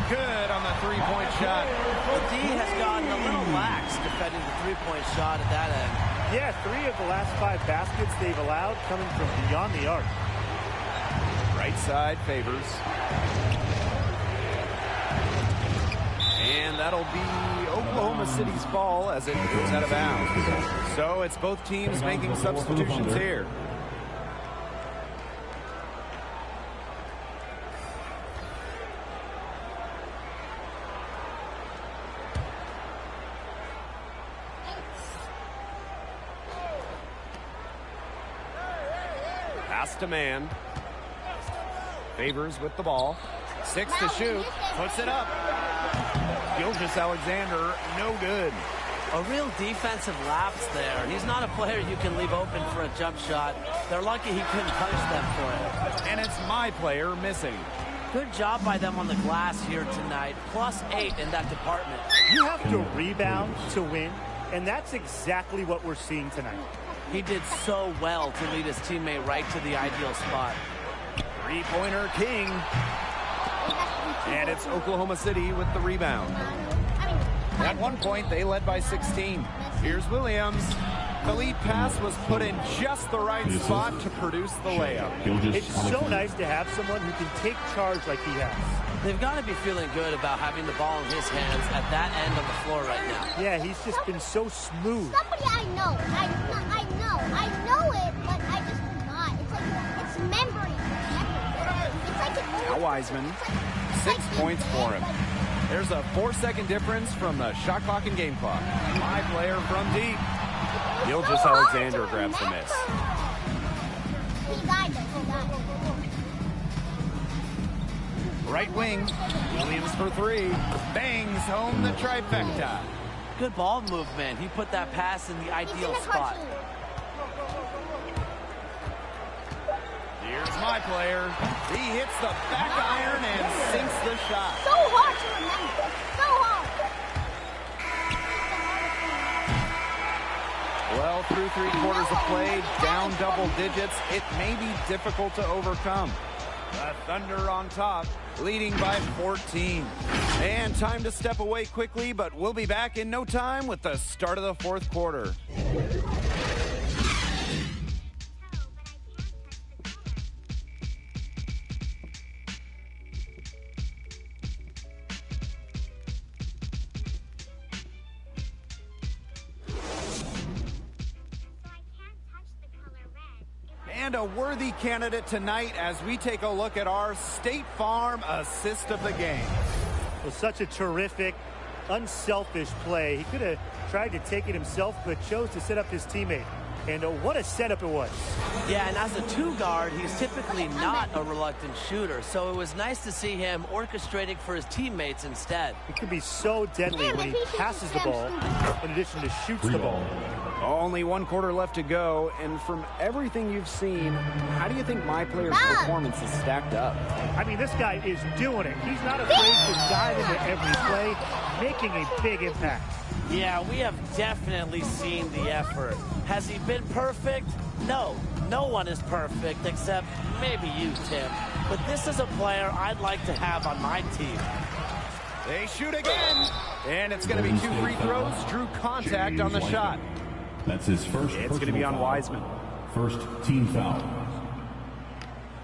Good on the three-point shot. The D has gotten a little lax defending the three-point shot at that end. Yeah, 3 of the last 5 baskets they've allowed coming from beyond the arc. Right side Favors. And that'll be Oklahoma City's ball as it goes out of bounds. So it's both teams making substitutions here. Pass to man. Favors with the ball. 6 to shoot. Puts it up. Gilgeous-Alexander, no good. A real defensive lapse there. He's not a player you can leave open for a jump shot. They're lucky he couldn't punish them for it. And it's my player missing. Good job by them on the glass here tonight. +8 in that department. You have to rebound to win, and that's exactly what we're seeing tonight. He did so well to lead his teammate right to the ideal spot. Three-pointer King. And it's Oklahoma City with the rebound. At one point, they led by 16. Here's Williams. The lead pass was put in just the right spot to produce the layup. It's so nice to have someone who can take charge like he has. They've got to be feeling good about having the ball in his hands at that end of the floor right now. Yeah, he's just been so smooth. Somebody I know it, but I just forgot. It's like, it's memory. It's like now Wiseman, 6 points for him. There's a 4-second difference from the shot clock and game clock. My player from deep. Gilgeous-Alexander grabs the miss. He died though, he died. Right wing, Williams for 3. Bangs home the trifecta. Good ball movement. He put that pass in the ideal spot. Here's my player. He hits the back iron and sinks the shot. So hard to remember. So hard. Well, through 3 quarters quarters of play, down double digits, it may be difficult to overcome. The Thunder on top, leading by 14. And time to step away quickly, but we'll be back in no time with the start of the fourth quarter. And a worthy candidate tonight as we take a look at our State Farm assist of the game. Well, such a terrific, unselfish play. He could have tried to take it himself, but chose to set up his teammate. And what a setup it was. Yeah, and as a two guard, he's typically not a reluctant shooter. So it was nice to see him orchestrating for his teammates instead. It can be so deadly when he passes the ball in addition to shoots the ball. Only one quarter left to go, and from everything you've seen, how do you think my player's performance is stacked up? I mean, this guy is doing it. He's not afraid to dive into every play, making a big impact. Yeah, we have definitely seen the effort. Has he been perfect? No. No one is perfect except maybe you, Tim. But this is a player I'd like to have on my team. They shoot again, and it's going to be 2 free throws. Drew contact on the shot. That's his first. It's going to be on Wiseman. First team foul.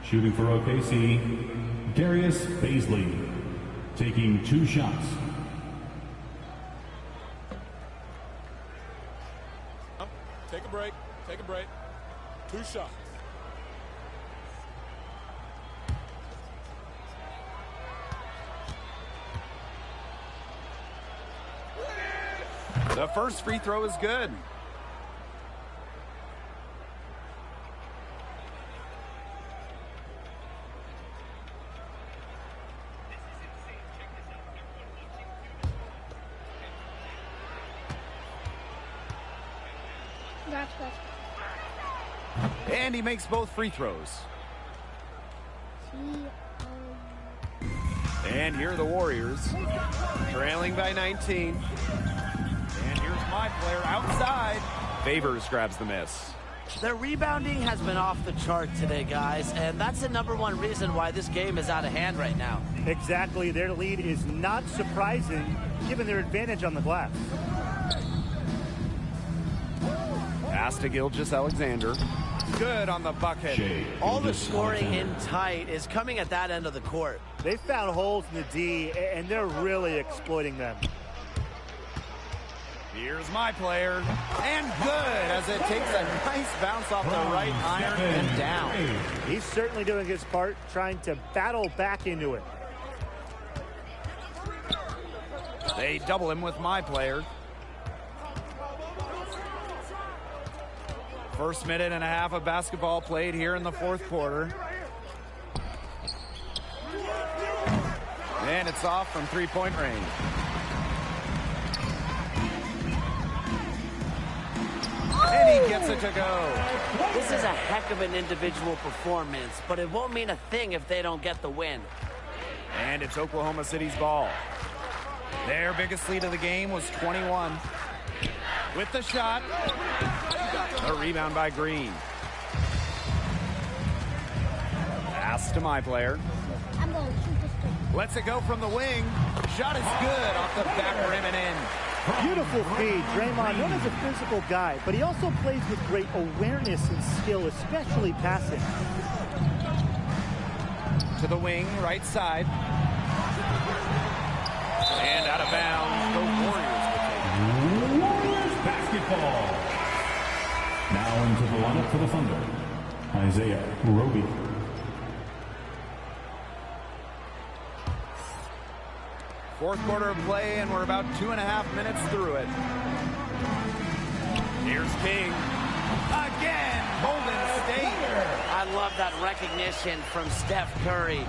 Shooting for OKC, Darius Baisley, taking 2 shots. Take a break. Take a break. 2 shots. The first free throw is good. And he makes both free throws. And here are the Warriors, trailing by 19. And here's my player outside. Favors grabs the miss. Their rebounding has been off the chart today, guys, and that's the #1 reason why this game is out of hand right now. Exactly. Their lead is not surprising, given their advantage on the glass. Pass to Gilgeous-Alexander. Good on the bucket. All the scoring in tight is coming at that end of the court. They found holes in the D, and they're really exploiting them. Here's my player. And good, as it takes a nice bounce off the right iron and down. He's certainly doing his part, trying to battle back into it. They double him with my player. First minute and a half of basketball played here in the fourth quarter. And it's off from three-point range. And he gets it to go. This is a heck of an individual performance, but it won't mean a thing if they don't get the win. And it's Oklahoma City's ball. Their biggest lead of the game was 21. With the shot. A rebound by Green. Pass to my player. I'm going to shoot this thing. Lets it go from the wing. Shot is good off the back rim and in. Beautiful feed. Draymond, known as a physical guy, but he also plays with great awareness and skill, especially passing. To the wing, right side. And out of bounds, the Warriors will take it. Warriors basketball. Now into the lineup for the Thunder, Isaiah Roby. Fourth quarter of play, and we're about 2.5 minutes through it. Here's King. Again, Golden State. I love that recognition from Steph Curry.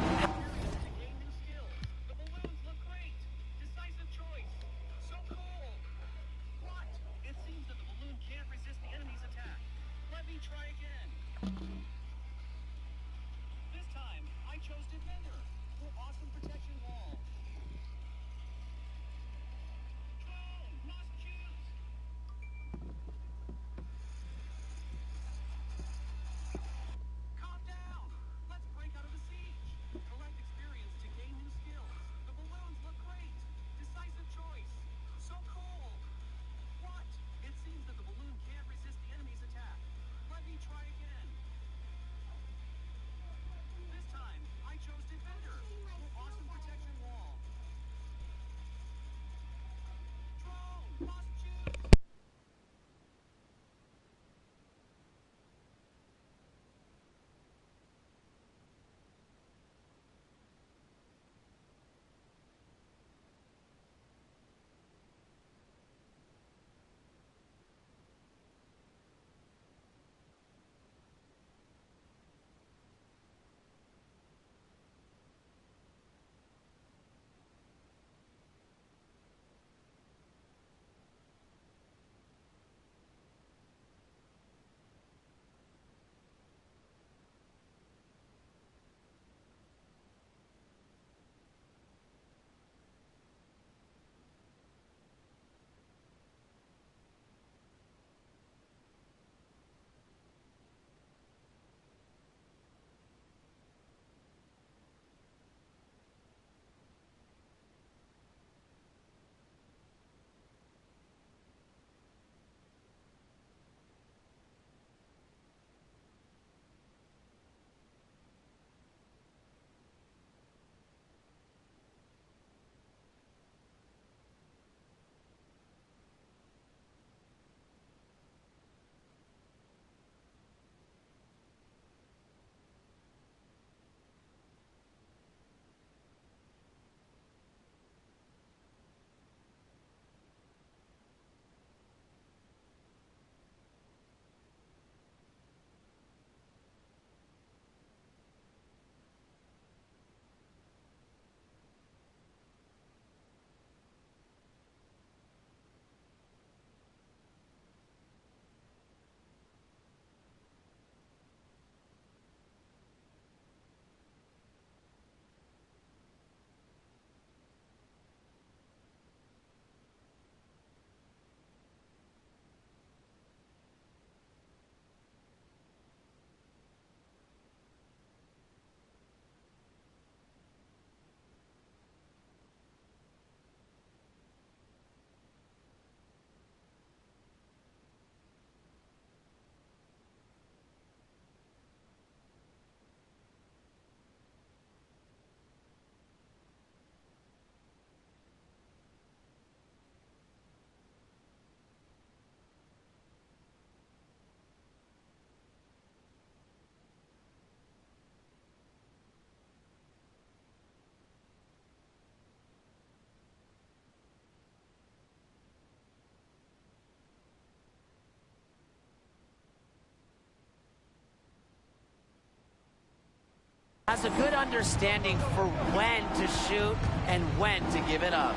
Has a good understanding for when to shoot and when to give it up.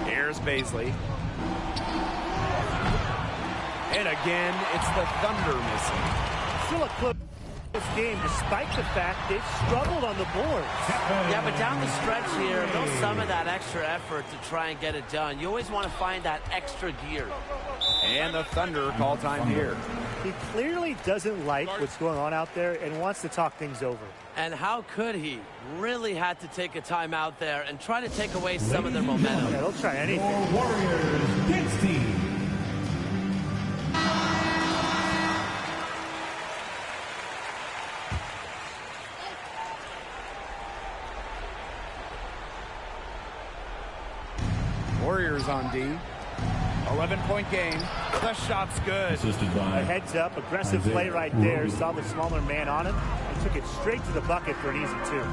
Here's Baisley. And again, it's the Thunder missing. Still a close game, despite the fact they've struggled on the boards. Yeah, but down the stretch here, they'll summon that extra effort to try and get it done. You always want to find that extra gear. And the Thunder call time here. He clearly doesn't like what's going on out there and wants to talk things over. And how could he? Really had to take a time out there and try to take away some of their momentum. Yeah, they'll try anything. Warriors Kids team. Warriors on D. 11-point game. The shot's good. Assisted by A heads up, aggressive Isaiah play right there. Ruby. Saw the smaller man on him and took it straight to the bucket for an easy two.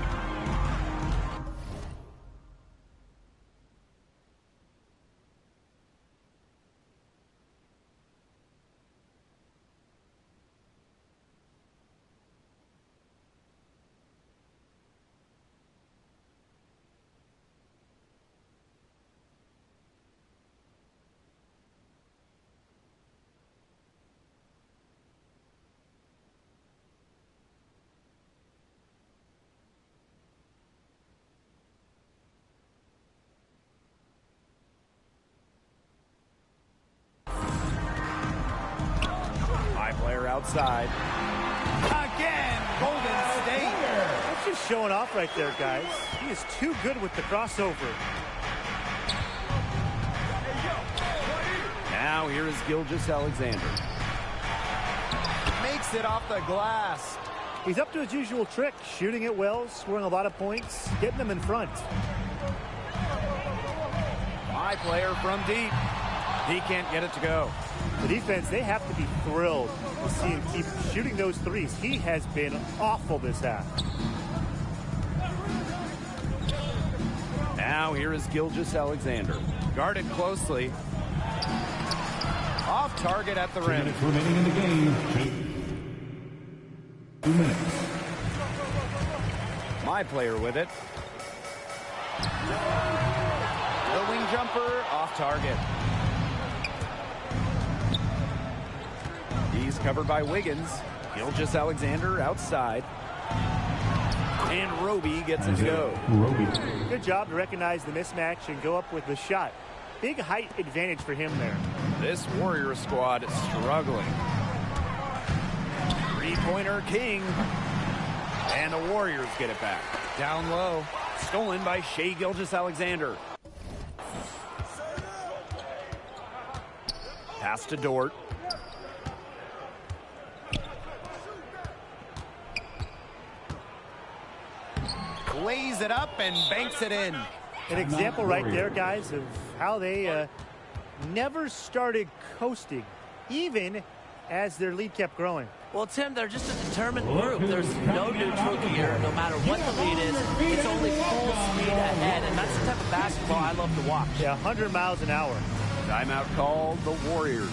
High player outside. Again, Golden State. That's just showing off right there, guys. He is too good with the crossover. Now here is Gilgeous-Alexander. Makes it off the glass. He's up to his usual trick, shooting it well, scoring a lot of points, getting them in front. High player from deep. He can't get it to go. The defense, they have to be thrilled to see him keep shooting those threes. He has been awful this half. Now here is Gilgeous-Alexander. Guarded closely. Off target at the 2 rim. minutes remaining in the game. 2 minutes. My player with it. The wing jumper off target. He's covered by Wiggins. Gilgeous-Alexander outside. And Roby gets it to go. Roby. Good job to recognize the mismatch and go up with the shot. Big height advantage for him there. This Warrior squad is struggling. Three-pointer king. And the Warriors get it back. Down low. Stolen by Shai Gilgeous-Alexander. Pass to Dort. Lays it up and banks it in. An example right there, guys, of how they never started coasting, even as their lead kept growing. Well, Tim, they're just a determined group. There's no neutral gear. No matter what the lead is, it's only full speed ahead, and that's the type of basketball I love to watch. Yeah, 100 miles an hour. Timeout called the Warriors.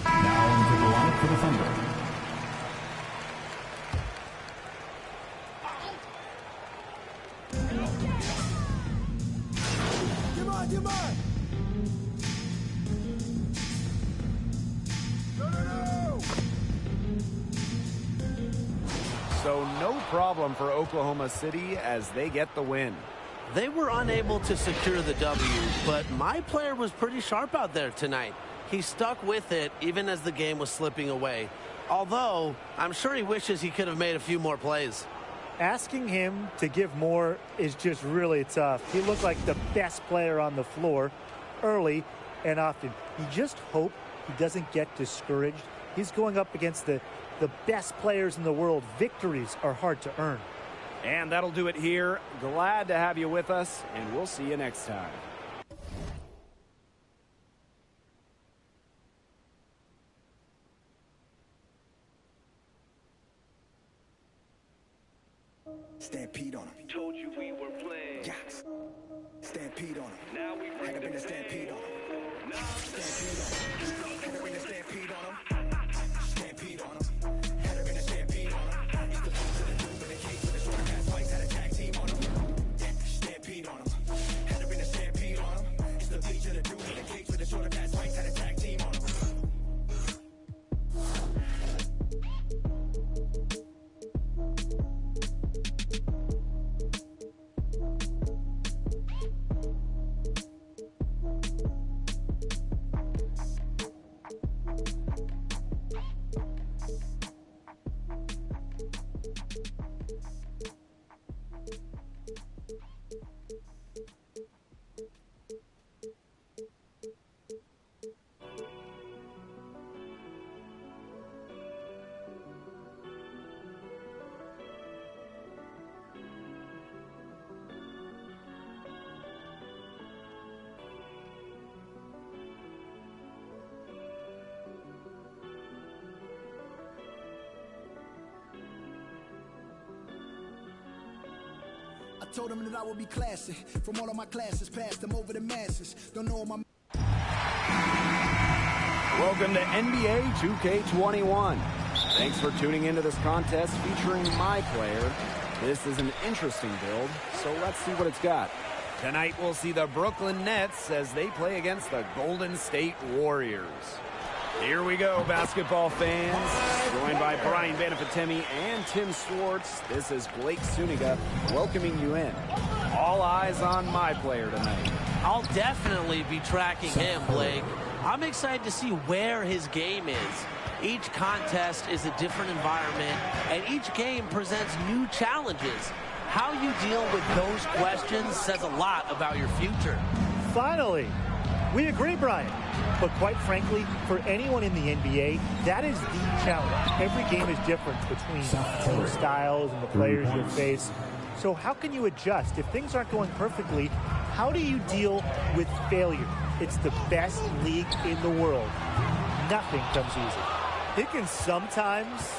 Now into the lineup for the Thunder. Come on, come on! No! So no problem for Oklahoma City as they get the win. They were unable to secure the W, but my player was pretty sharp out there tonight. He stuck with it even as the game was slipping away. Although, I'm sure he wishes he could have made a few more plays. Asking him to give more is just really tough. He looked like the best player on the floor early and often. You just hope he doesn't get discouraged. He's going up against the best players in the world. Victories are hard to earn. And that'll do it here. Glad to have you with us, and we'll see you next time. Stampede on him. Told you we were playing. Yaks. Stampede on him. Now we bring the stampede on him. Stampede on him. Had to bring the stampede on him. Stampede on him. Had to bring the stampede on him. Used to lose to the dude in the cage with the short ass fights. Had a tag team on him. Stampede on him. Had to bring the stampede on him. Used to bleed to the dude in the cage with the short ass fights. Had a tag team on him. I told them that I would be classic. From all of my classes, passed them over the masses. Don't know my... Welcome to NBA 2K21. Thanks for tuning into this contest featuring my player. This is an interesting build, so let's see what it's got. Tonight we'll see the Brooklyn Nets as they play against the Golden State Warriors. Here we go, basketball fans. Joined by Brian Banafitemi and Tim Swartz, this is Blake Suniga welcoming you in. All eyes on my player tonight. I'll definitely be tracking him, Blake. I'm excited to see where his game is. Each contest is a different environment, and each game presents new challenges. How you deal with those questions says a lot about your future. Finally, we agree, Brian. But quite frankly, for anyone in the NBA, that is the challenge. Every game is different between team styles and the players you face. So how can you adjust? If things aren't going perfectly, how do you deal with failure? It's the best league in the world. Nothing comes easy. He can sometimes,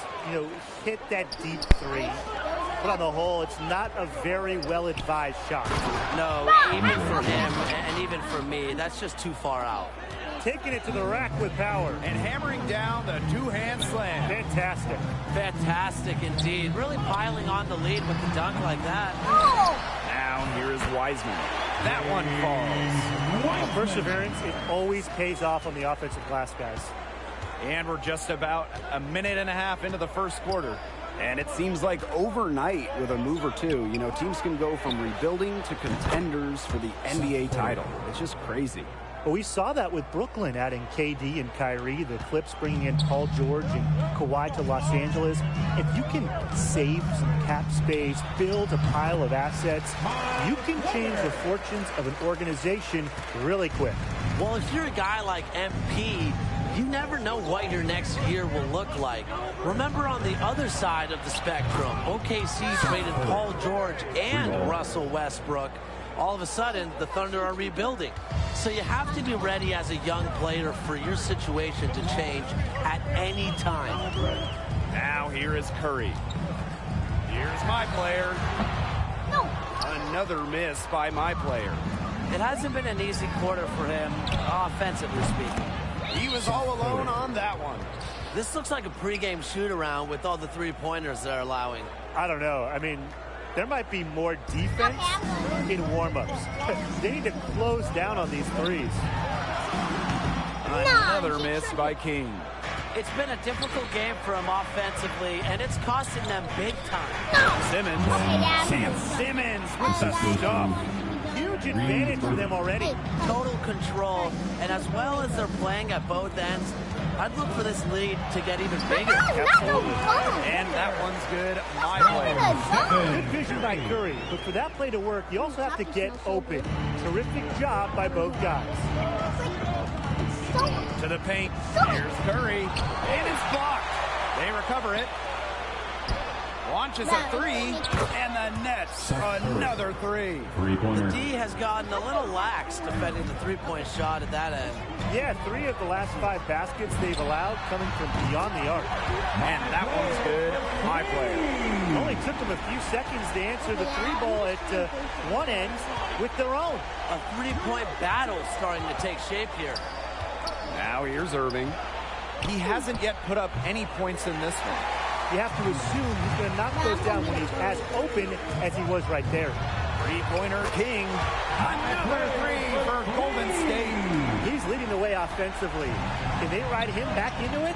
hit that deep three. But on the whole, it's not a very well-advised shot. No, even for him and even for me, that's just too far out. Taking it to the rack with power. And hammering down the two-hand slam. Fantastic. Fantastic indeed. Really piling on the lead with the dunk like that. Now here is Wiseman. That one falls. Perseverance, it always pays off on the offensive glass, guys. And we're just about a minute and a half into the first quarter. And it seems like overnight with a move or two, teams can go from rebuilding to contenders for the NBA title. It's just crazy. Well, we saw that with Brooklyn adding KD and Kyrie, the Clips bringing in Paul George and Kawhi to Los Angeles. If you can save some cap space, build a pile of assets, you can change the fortunes of an organization really quick. Well, if you're a guy like MP, you never know what your next year will look like. Remember, on the other side of the spectrum, OKC traded Paul George and Russell Westbrook. All of a sudden, the Thunder are rebuilding. So you have to be ready as a young player for your situation to change at any time. Now here is Curry. Here's my player. No. Another miss by my player. It hasn't been an easy quarter for him, offensively speaking. He was all alone on that one. This looks like a pregame shoot-around with all the three-pointers they're allowing. I don't know. I mean, there might be more defense in warm-ups. They need to close down on these threes. Another miss by King. It's been a difficult game for him offensively, and it's costing them big time. Simmons. Sam Simmons with the stuff. Huge advantage for them already. Total control, and as well as they're playing at both ends, I'd look for this lead to get even bigger. Absolutely. And that one's good. My play. Good vision by Curry, but for that play to work, you also have to get open. Terrific job by both guys. To the paint. Here's Curry. And it's blocked. They recover it. Launches a three, and the nets another three. Three-pointer. The D has gotten a little lax defending the three-point shot at that end. Yeah, 3 of the last 5 baskets they've allowed coming from beyond the arc. And that one's good. My player. Only took them a few seconds to answer the 3-ball at one end with their own. A three-point battle starting to take shape here. Now here's Irving. He hasn't yet put up any points in this one. You have to assume he's going to knock those down when he's as open as he was right there. Three-pointer King. Another three for Golden State. He's leading the way offensively. Can they ride him back into it?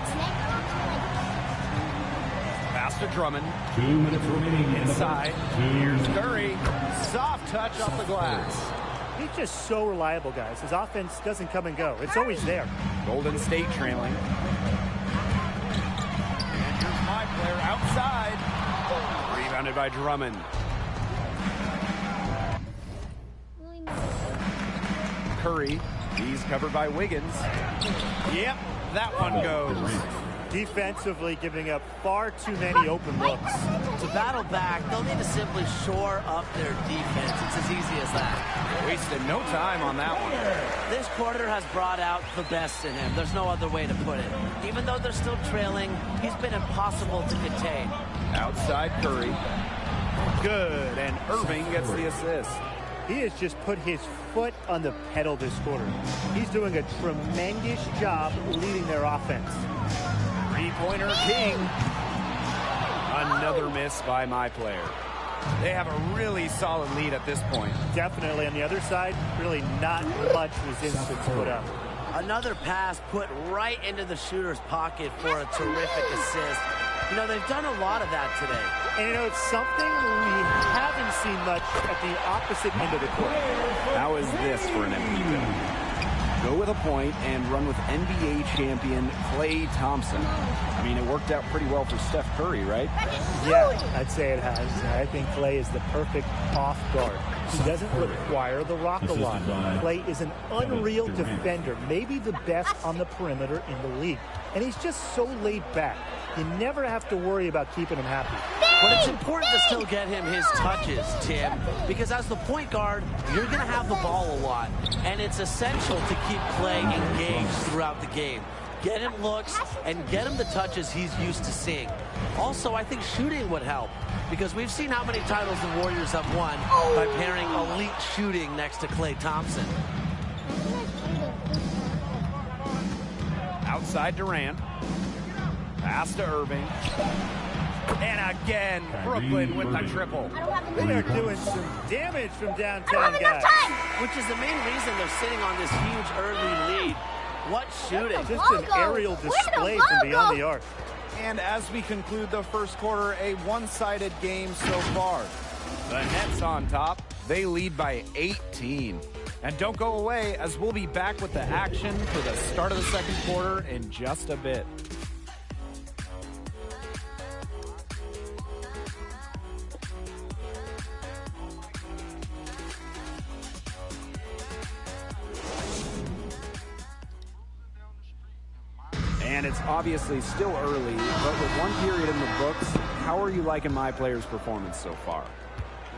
Pass to Drummond. 2 minutes remaining inside. Here's Curry. Soft touch off the glass. He's just so reliable, guys. His offense doesn't come and go. It's always there. Golden State trailing. And here's my player outside. Rebounded by Drummond. Curry. He's covered by Wiggins. Yep, that one goes. Defensively giving up far too many open looks. To battle back, they'll need to simply shore up their defense. It's as easy as that. Wasted no time on that one. This quarter has brought out the best in him. There's no other way to put it. Even though they're still trailing, he's been impossible to contain. Outside Curry. Good, and Irving gets the assist. He has just put his foot on the pedal this quarter. He's doing a tremendous job leading their offense. Three-pointer King. Another miss by my player. They have a really solid lead at this point. Definitely. On the other side, really not much resistance put up. Another pass put right into the shooter's pocket for a terrific assist. You know, they've done a lot of that today. And, you know, it's something we haven't seen much at the opposite end of the court. How is this for an MVP? Go with a point and run with NBA champion Klay Thompson. I mean, it worked out pretty well for Steph Curry, right? Yeah, I'd say it has. I think Klay is the perfect off guard. He doesn't require the rock a lot. Klay is an unreal defender, maybe the best on the perimeter in the league. And he's just so laid back. You never have to worry about keeping him happy. But it's important to still get him his touches, Tim, because as the point guard, you're going to have the ball a lot. And it's essential to keep Klay engaged throughout the game. Get him looks and get him the touches he's used to seeing. Also, I think shooting would help, because we've seen how many titles the Warriors have won by pairing elite shooting next to Klay Thompson. Outside Durant. Pass to Irving. And again, Brooklyn with the triple. They are doing some damage from downtown, guys. Which is the main reason they're sitting on this huge early lead. What shooting. Just an aerial display from beyond the arc. And as we conclude the first quarter, a one-sided game so far. The Nets on top. They lead by 18. And don't go away, as we'll be back with the action for the start of the second quarter in just a bit. And it's obviously still early, but with one period in the books, how are you liking my player's performance so far?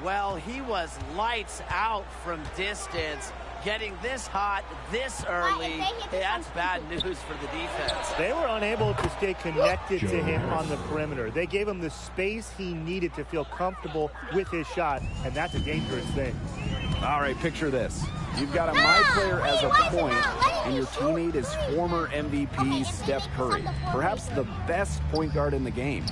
Well, he was lights out from distance. Getting this hot this early, that's bad news for the defense. They were unable to stay connected to him on the perimeter. They gave him the space he needed to feel comfortable with his shot, and that's a dangerous thing. All right, picture this. You've got a my player as a point, and your teammate is former MVP Steph Curry, perhaps the best point guard in the game.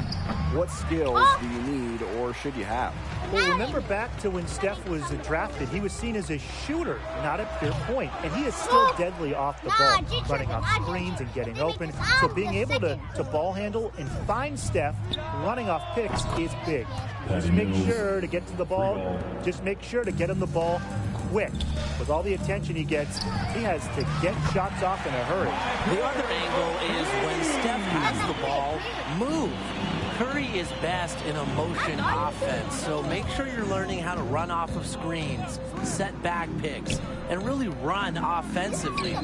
What skills do you need or should you have? Well, remember back to when Steph was drafted, he was seen as a shooter, not a pure point, and he is still deadly off the ball, running off screens and getting open. So being able to ball handle and find Steph running off picks is big. Just make sure to get to the ball. Just make sure to get him the ball quick. With all the attention he gets, he has to get shots off in a hurry. The other angle is when Steph has the ball, move. Curry is best in a motion offense, so make sure you're learning how to run off of screens, set back picks, and really run offensively.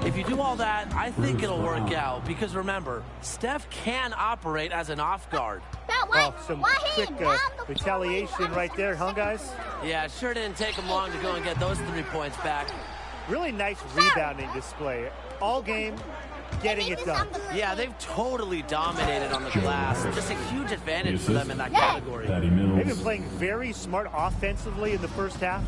If you do all that, I think it'll work out, because remember, Steph can operate as an off guard. Oh, some quick retaliation right there, huh, guys? Yeah, it sure didn't take them long to go and get those 3 points back. Really nice rebounding display. All game, getting it done. Yeah, they've totally dominated on the glass. Just a huge advantage for them in that category. They've been playing very smart offensively in the first half.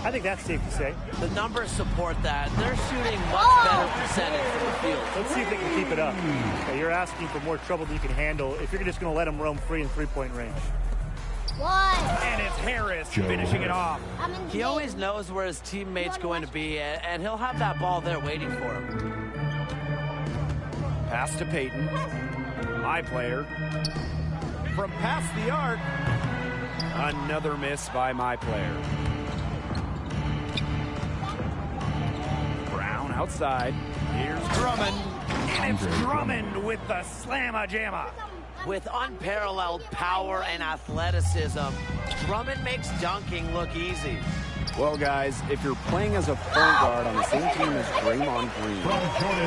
I think that's safe to say. The numbers support that. They're shooting much better percentage from the field. Let's see if they can keep it up. Okay, you're asking for more trouble than you can handle if you're just going to let them roam free in three-point range. And it's Harris finishing it off. He always knows where his teammate's going to be, and he'll have that ball there waiting for him. Pass to Payton. My player. From past the arc. Another miss by my player. Brown outside. Here's Drummond. And it's Drummond with the slamma-jamma. With unparalleled power and athleticism, Drummond makes dunking look easy. Well, guys, if you're playing as a point guard on the same team as Draymond Green,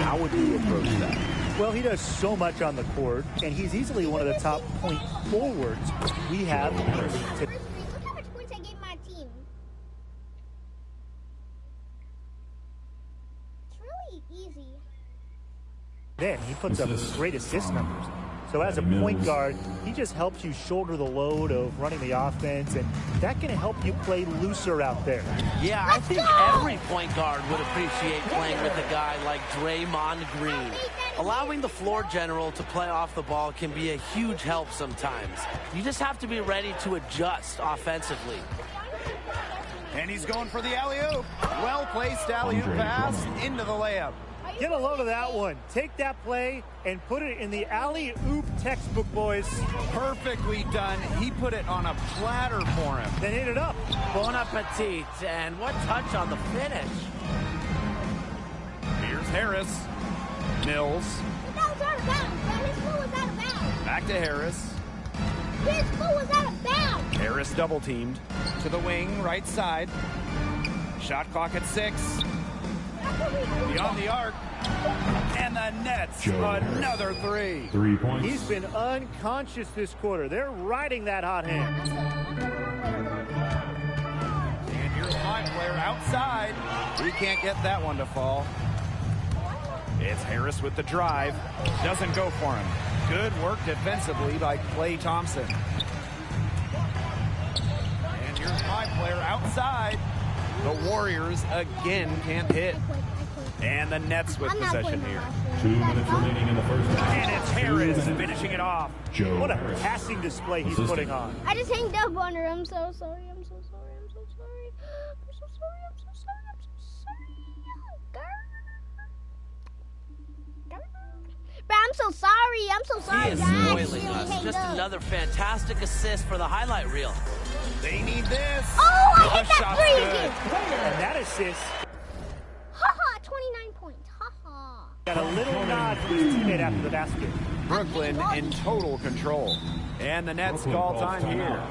how would you approach that? Well, he does so much on the court, and he's easily one of the top point forwards we have. Look how much points I gave my team. It's really easy. Then he puts up great assist numbers. So as a point guard, he just helps you shoulder the load of running the offense, and that can help you play looser out there. Yeah, I think every point guard would appreciate playing with a guy like Draymond Green. Allowing the floor general to play off the ball can be a huge help sometimes. You just have to be ready to adjust offensively. And he's going for the alley-oop. Well-placed alley-oop pass into the layup. Get a load of that one. Take that play and put it in the alley-oop textbook, boys. Perfectly done. He put it on a platter for him. Then hit it up. Bon appetit. And what touch on the finish. Here's Harris. Mills. That was out of bounds, man. His foot was out of bounds. Back to Harris. His foot was out of bounds. Harris double-teamed. To the wing, right side. Shot clock at 6. Beyond the arc. And the Nets, another 3. 3 points. He's been unconscious this quarter. They're riding that hot hand. And here's my player outside. He can't get that one to fall. It's Harris with the drive. Doesn't go for him. Good work defensively by Klay Thompson. And here's my player outside. The Warriors again can't hit. And the Nets with possession here. 2 minutes remaining in the first half. And it's Harris finishing it off. What a passing display he's putting on. I just hanged up on her. I'm so sorry. I'm so sorry. I'm so sorry. I'm so sorry. I'm so sorry. I'm so sorry. But I'm so sorry. I'm so sorry, He is guys. spoiling us. Just another fantastic assist for the highlight reel. They need this. Oh, I hit that three again. And that assist. Haha, 29 points. Haha. Got a little nod from his teammate after the basket. Brooklyn in total control. And the Nets call time here.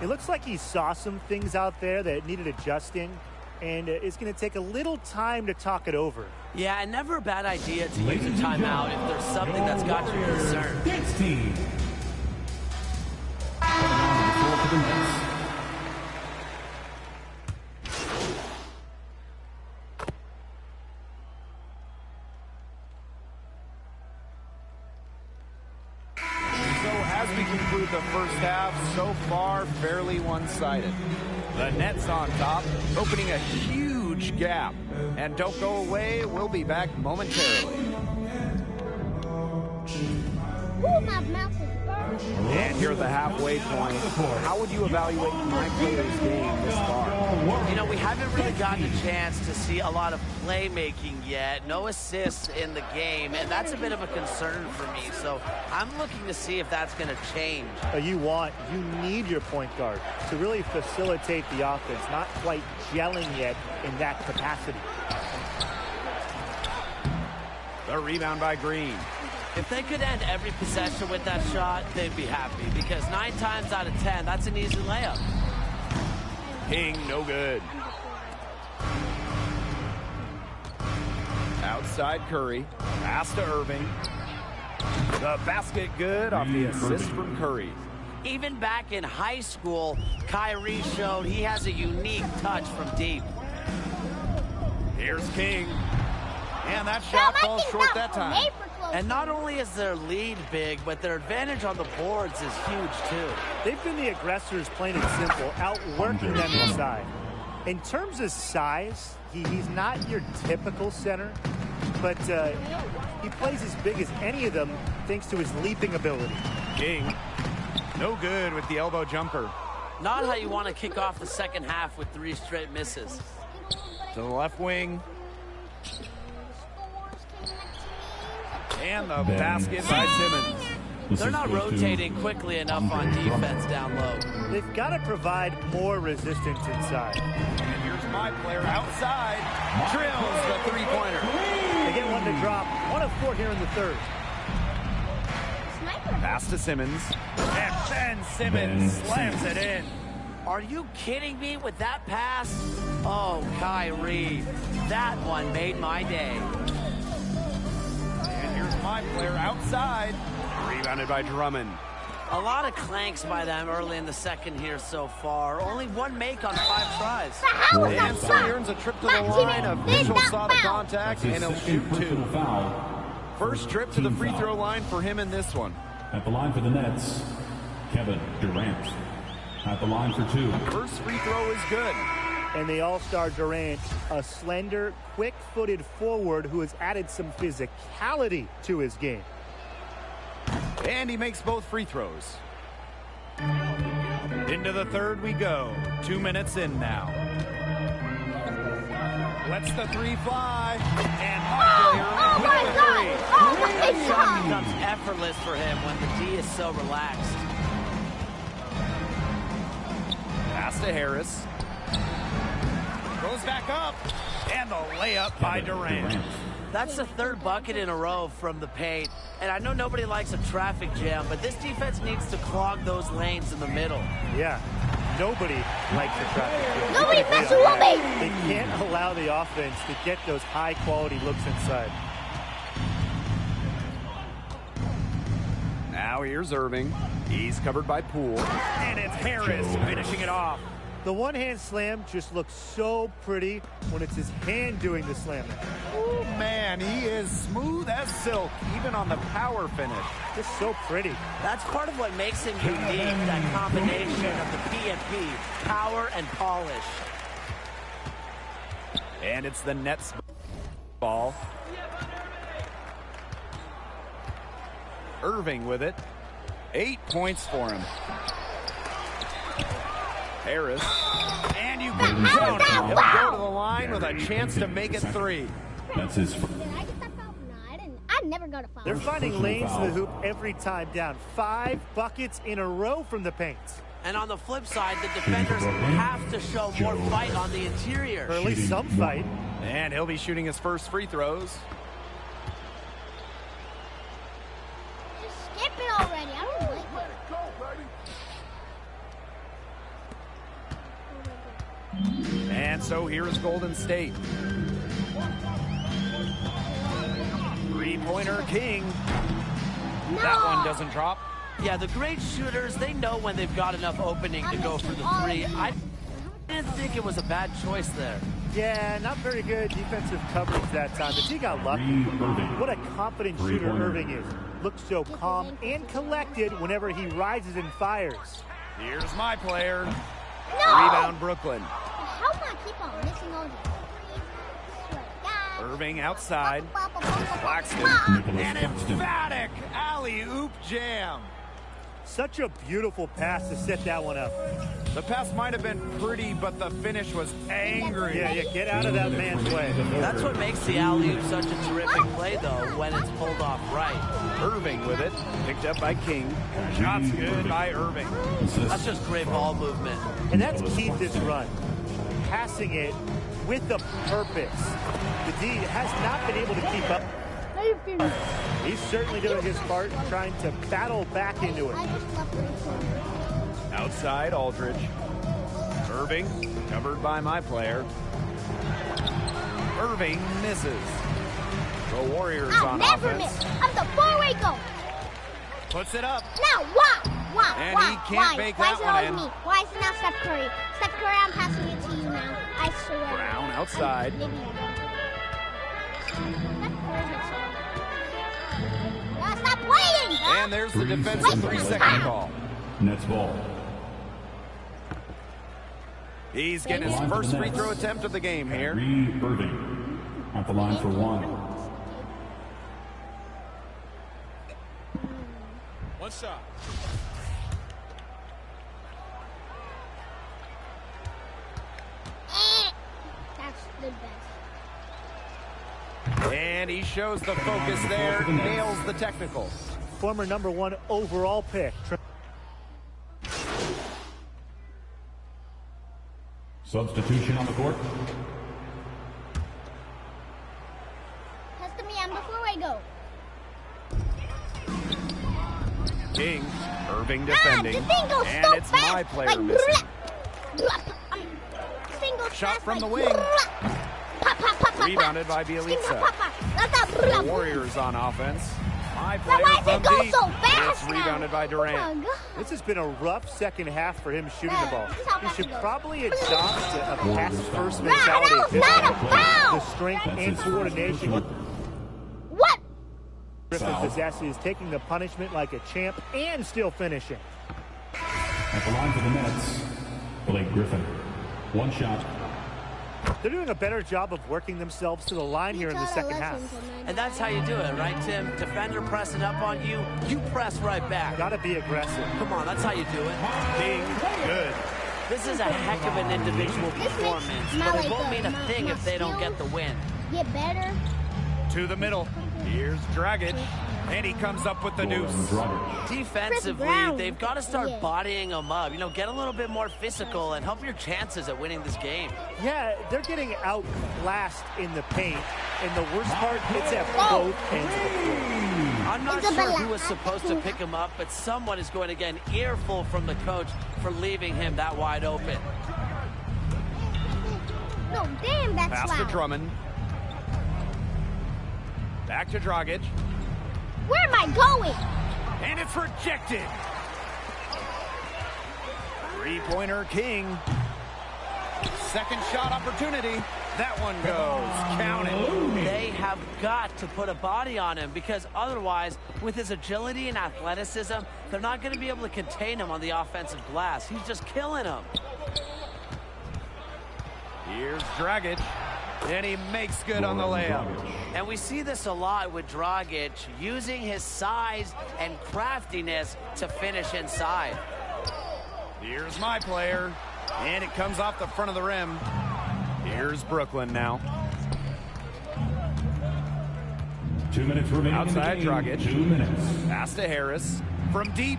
It looks like he saw some things out there that needed adjusting, and it's going to take a little time to talk it over. Yeah, and never a bad idea to use a timeout if there's something that's got you concerned. Next team. For the Nets. As we conclude the first half, so far fairly one-sided. The Nets on top, opening a huge gap. And don't go away, we'll be back momentarily. Ooh, my mouth is burning. And here at the halfway point, how would you evaluate my player's game this far? You know, we haven't really gotten a chance to see a lot of playmaking yet. No assists in the game, and that's a bit of a concern for me. So I'm looking to see if that's going to change. You need your point guard to really facilitate the offense, not quite gelling yet in that capacity. The rebound by Green. If they could end every possession with that shot, they'd be happy, because 9 times out of 10, that's an easy layup. King, no good. Outside Curry. Pass to Irving. The basket good off the assist from Curry. Even back in high school, Kyrie showed he has a unique touch from deep. Here's King. And that shot falls short that time. And not only is their lead big, but their advantage on the boards is huge, too. They've been the aggressors, plain and simple, outworking them inside. In terms of size, he's not your typical center, but he plays as big as any of them thanks to his leaping ability. King, no good with the elbow jumper. Not how you want to kick off the second half with 3 straight misses. To the left wing. And the basket by Simmons. They're not rotating quickly enough on defense down low. They've got to provide more resistance inside. And here's my player outside. Drills the three-pointer. They get one to drop. 1 of 4 here in the third. Pass to Simmons. And Ben Simmons slams it in. Are you kidding me with that pass? Oh, Kyrie. That one made my day. And here's my player outside. Rebounded by Drummond. A lot of clanks by them early in the second here so far. Only 1 make on 5 tries. And so he earns a trip to the line. Official saw the contact, and he'll shoot 2. First trip to the free throw line for him in this one. At the line for the Nets, Kevin Durant. At the line for 2. First free throw is good. And the all-star Durant, a slender, quick-footed forward who has added some physicality to his game. And he makes both free throws. Into the third we go. 2 minutes in now. Lets the 3 fly. And with the 3. That shot becomes effortless for him when the D is so relaxed. Pass to Harris. Goes back up. And the layup by Durant. That's the 3rd bucket in a row from the paint. And I know nobody likes a traffic jam, but this defense needs to clog those lanes in the middle. Yeah, nobody likes a traffic jam. Nobody messes with me! They can't allow the offense to get those high-quality looks inside. Now here's Irving. He's covered by Poole. And it's Harris finishing it off. The one-hand slam just looks so pretty when it's his hand doing the slamming. Oh, man, he is smooth as silk, even on the power finish. Just so pretty. That's part of what makes him unique, that combination of the P&P, power and polish. And it's the Nets ball. Irving with it. 8 points for him. Harris. And you can count him. He'll go to the line with a chance to make it 3. That's his. I never go to foul. They're finding lanes to the hoop every time down. 5 buckets in a row from the paint. And on the flip side, the defenders have to show more fight on the interior. Or at least some fight. And he'll be shooting his first free throws. Just skip it already. I don't like it. And so here's Golden State. 3-pointer King. No. That one doesn't drop. Yeah, the great shooters, they know when they've got enough opening to go for the 3. I didn't think it was a bad choice there. Yeah, not very good defensive coverage that time, but he got lucky. What a confident shooter Irving is. Looks so calm and collected whenever he rises and fires. Here's my player. No! Rebound Brooklyn. How am I keep on missing all these? Irving outside. Claxton. An emphatic alley-oop jam. Such a beautiful pass to set that one up. The pass might have been pretty, but the finish was angry. Yeah, get out of that man's way. That's what makes the alley-oop such a terrific play, though, when it's pulled off right. Irving with it. Picked up by King. Shots good by Irving. That's just great ball movement. And that's key to this run. Passing it with a purpose. The D has not been able to keep up. He's certainly doing his part, trying to battle back into it. Outside Aldridge. Irving, covered by my player. Irving misses. The Warriors on offense. I'll never miss. I'm the 4-way goal. Puts it up. Now what? Why? And Why? he can't Why? make Why that is it one always in. me? Why is it now Steph Curry? Steph Curry, I'm passing it to you now. I swear. Brown outside. Maybe you don't. Stop playing! And there's the defensive 3-second call. Nets ball. He's getting his first free throw attempt of the game here. Kyrie Irving at the line for one. One shot. That's the best. And he shows the focus there, nails the technical. Former #1 overall pick. Substitution on the court. Pass to me, I'm before I go. King, Irving defending. The thing goes And so it's fast. my player like, missing. Thing goes Shot fast, from like, the wing. Pop, pop, pop, pop, Rebounded by pop, Bielitsa. pop, pop. That's a Warriors on offense. My Now, player why does from it go deep. so fast It's now? rebounded by Durant. Oh, God. This has been a rough second half for him shooting the ball. This is how He fast should he goes. probably adopt a pass-first Brad, mentality. that was not a foul! The strength and coordination What? Griffin Foul. possesses, taking the punishment like a champ and still finishing. At the line for the Nets, Blake Griffin. One shot. They're doing a better job of working themselves to the line here in the second half. And that's how you do it, right, Tim? Defender pressing up on you, you press right back. Gotta be aggressive. Come on, that's how you do it. King, good. This is a heck of an individual performance, but it won't mean a thing if they don't get the win. Get better. To the middle. Here's Dragic. And he comes up with the deuce. Defensively, Brown. they've got to start Yeah. bodying them up. You know, get a little bit more physical and help your chances at winning this game. Yeah, they're getting outclassed in the paint, and the worst part, it's at Whoa. both ends of the floor. I'm not It's a sure bala- who was supposed to pick him up, but someone is going to get an earful from the coach for leaving him that wide open. No, damn, that's Pass to loud. Drummond. Back to Dragic. Where am I going? And it's rejected. Three-pointer King. Second shot opportunity. That one goes. Count it. They have got to put a body on him because otherwise, with his agility and athleticism, they're not going to be able to contain him on the offensive glass. He's just killing them. Here's Dragic. And he makes good on the layup. And we see this a lot with Dragic, using his size and craftiness to finish inside. Here's my player. And it comes off the front of the rim. Here's Brooklyn now. 2 minutes remaining Outside in the game. Dragic. 2 minutes. Pass to Harris. From deep.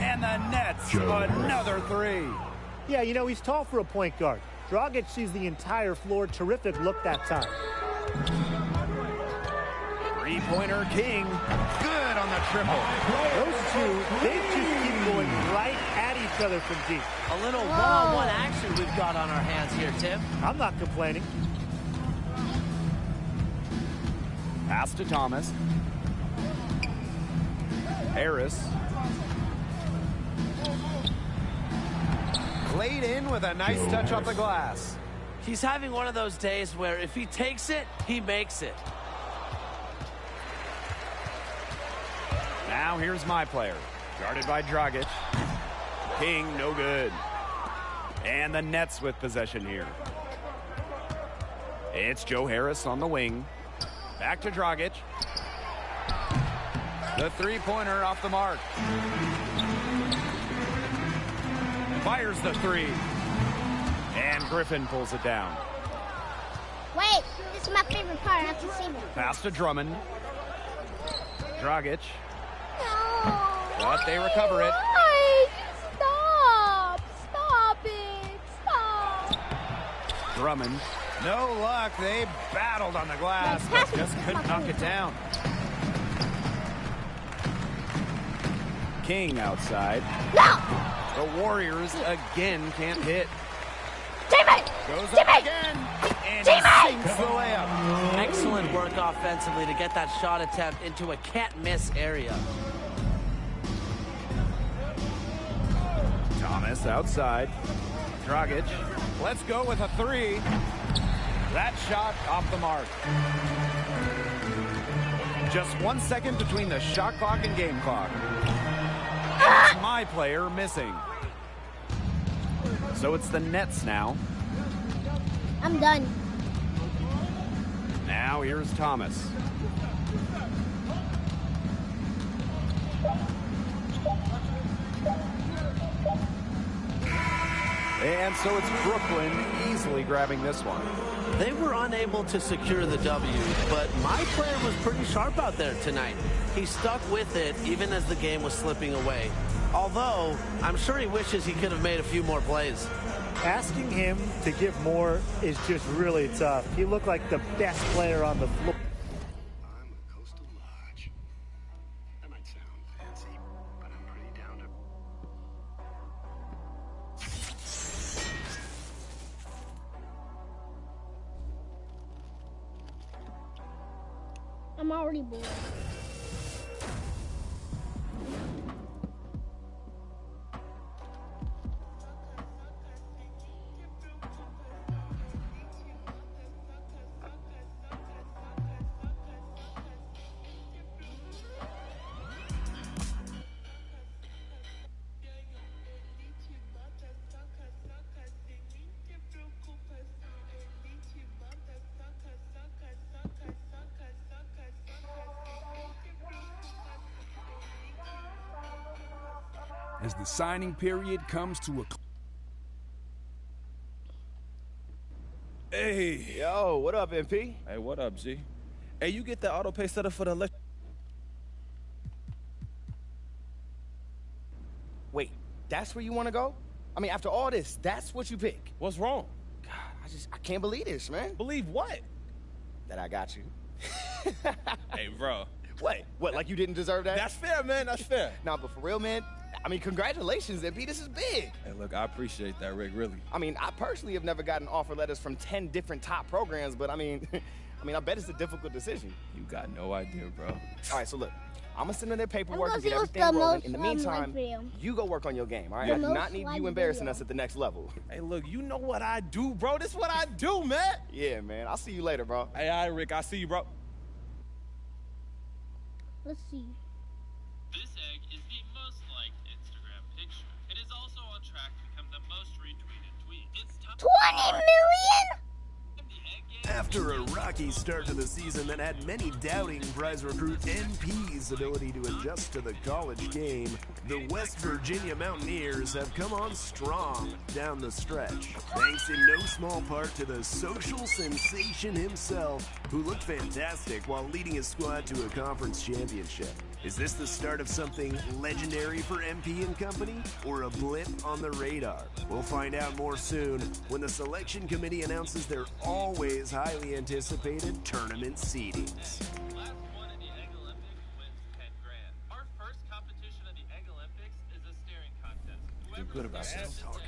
And the Nets. Another three. Yeah, you know, he's tall for a point guard. Dragic sees the entire floor. Terrific look that time. Three-pointer King. Good on the triple. Those two, they just keep going right at each other from deep. A little one-on-one action we've got on our hands here, Tim. I'm not complaining. Pass to Thomas. Harris. Laid in with a nice touch off the glass. He's having one of those days where if he takes it, he makes it. Now here's my player. Guarded by Dragic. King, no good. And the Nets with possession here. It's Joe Harris on the wing. Back to Dragic. The three-pointer off the mark. Fires the three. And Griffin pulls it down. Wait, this is my favorite part. I have to see it. Pass to Drummond. Dragic. No. But they recover it. Why? Stop. Stop it. Stop. Drummond. No luck. They battled on the glass, but just couldn't knock it down. King outside. No. The Warriors again can't hit. Teammate. Goes up again. And he sinks the layup. Excellent work offensively to get that shot attempt into a can't-miss area. Thomas outside. Dragic. Let's go with a three. That shot off the mark. Just 1 second between the shot clock and game clock. And it's my player missing. So it's the Nets now. I'm done. Now here's Thomas. And so it's Brooklyn easily grabbing this one. They were unable to secure the W, but my player was pretty sharp out there tonight. He stuck with it even as the game was slipping away. Although, I'm sure he wishes he could have made a few more plays. Asking him to give more is just really tough. He looked like the best player on the floor. I'm already bored. As the signing period comes to a Hey. Yo, what up, MP? Hey, what up, G? Hey, you get the auto pay set up for the election. Wait, that's where you want to go? I mean, after all this, that's what you pick? What's wrong? God, I can't believe this, man. Believe what? That I got you. Hey, bro. What, like you didn't deserve that? That's fair, man. That's fair. Nah, but for real, man, I mean, congratulations, MP. This is big. Hey, look, I appreciate that, Rick, really. I mean, I personally have never gotten offer letters from 10 different top programs, but I mean, I bet it's a difficult decision. You got no idea, bro. All right, so look, I'm gonna send in their paperwork and see get what's everything the rolling. most In the liked meantime, video. you go work on your game, all right? The I do most not need you liked embarrassing video. us at the next level. Hey, look, you know what I do, bro. This is what I do, man. Yeah, man. I'll see you later, bro. Hey, all right, Rick. I'll see you, bro. Let's see. This egg is the most liked Instagram picture. It is also on track to become the most retweeted tweet. It's time 20 million? After a rocky start to the season that had many doubting prize recruit NP's ability to adjust to the college game, the West Virginia Mountaineers have come on strong down the stretch, thanks in no small part to the social sensation himself, who looked fantastic while leading his squad to a conference championship. Is this the start of something legendary for MP and company, or a blip on the radar? We'll find out more soon when the selection committee announces their always highly anticipated tournament seedings. last one in the Egg Olympics wins 10 grand. Our first competition of the Egg Olympics is a staring contest. Do good about yourself.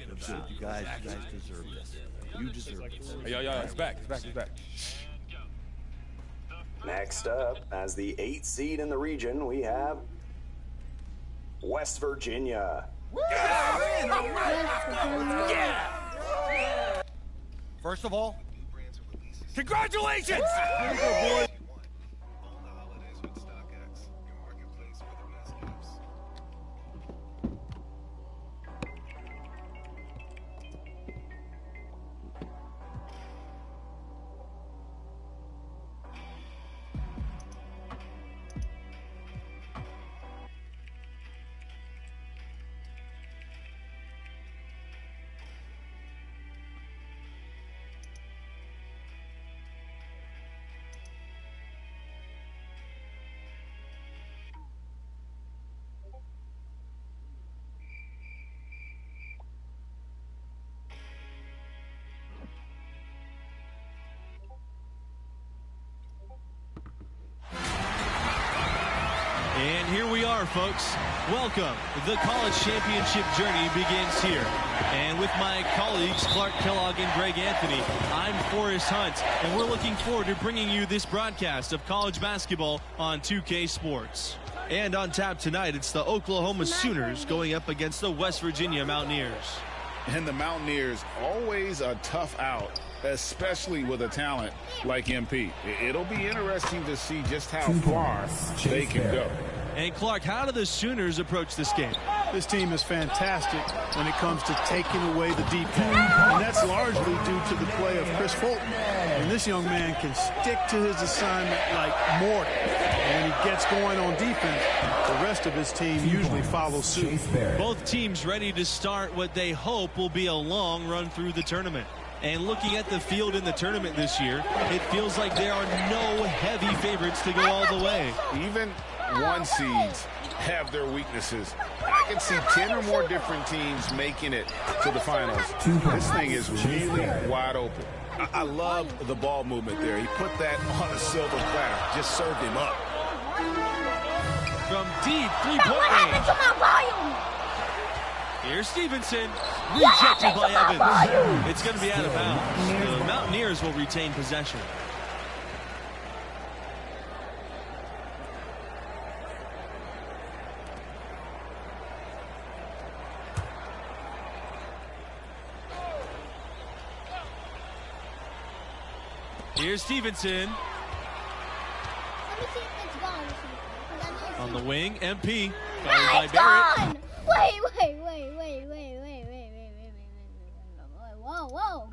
You guys deserve this. You deserve this. Hey, yo, it's back. It's back. Next up, as the 8th seed in the region, we have West Virginia. First of all, congratulations! And here we are, folks. Welcome. The college championship journey begins here. And with my colleagues, Clark Kellogg and Greg Anthony, I'm Forrest Hunt, and we're looking forward to bringing you this broadcast of college basketball on 2K Sports. And on tap tonight, it's the Oklahoma Sooners going up against the West Virginia Mountaineers. And the Mountaineers, always a tough out, especially with a talent like MP. It'll be interesting to see just how far they can go. And Clark, how do the Sooners approach this game? This team is fantastic when it comes to taking away the deep ball. And that's largely due to the play of Chris Fulton. And this young man can stick to his assignment like mortar. And when he gets going on defense, the rest of his team usually follows suit. Both teams ready to start what they hope will be a long run through the tournament. And looking at the field in the tournament this year, it feels like there are no heavy favorites to go all the way. Even one seeds have their weaknesses. I can see 10 or more different teams making it to the finals. This thing is really wide open. I love the ball movement there. He put that on a silver platter, just served him up. From deep three-point range. To my volume? Here's Stevenson, rejected by Evans. It's going to be out of bounds. The Mountaineers will retain possession. Here's Stevenson. Let me see if it's gone. On the wing, MP. Yeah, Guarded by it's Barrett. gone! Wait. Whoa.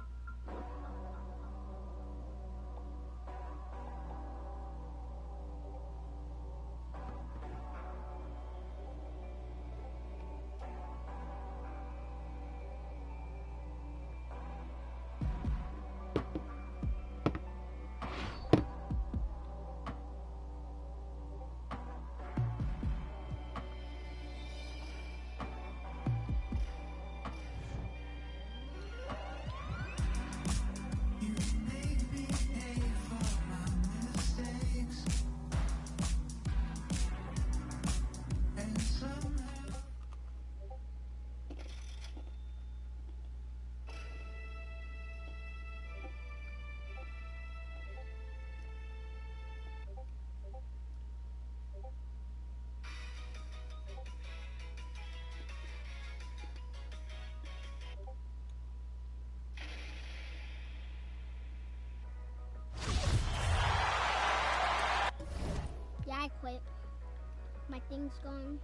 Yeah, I quit. My thing's gone.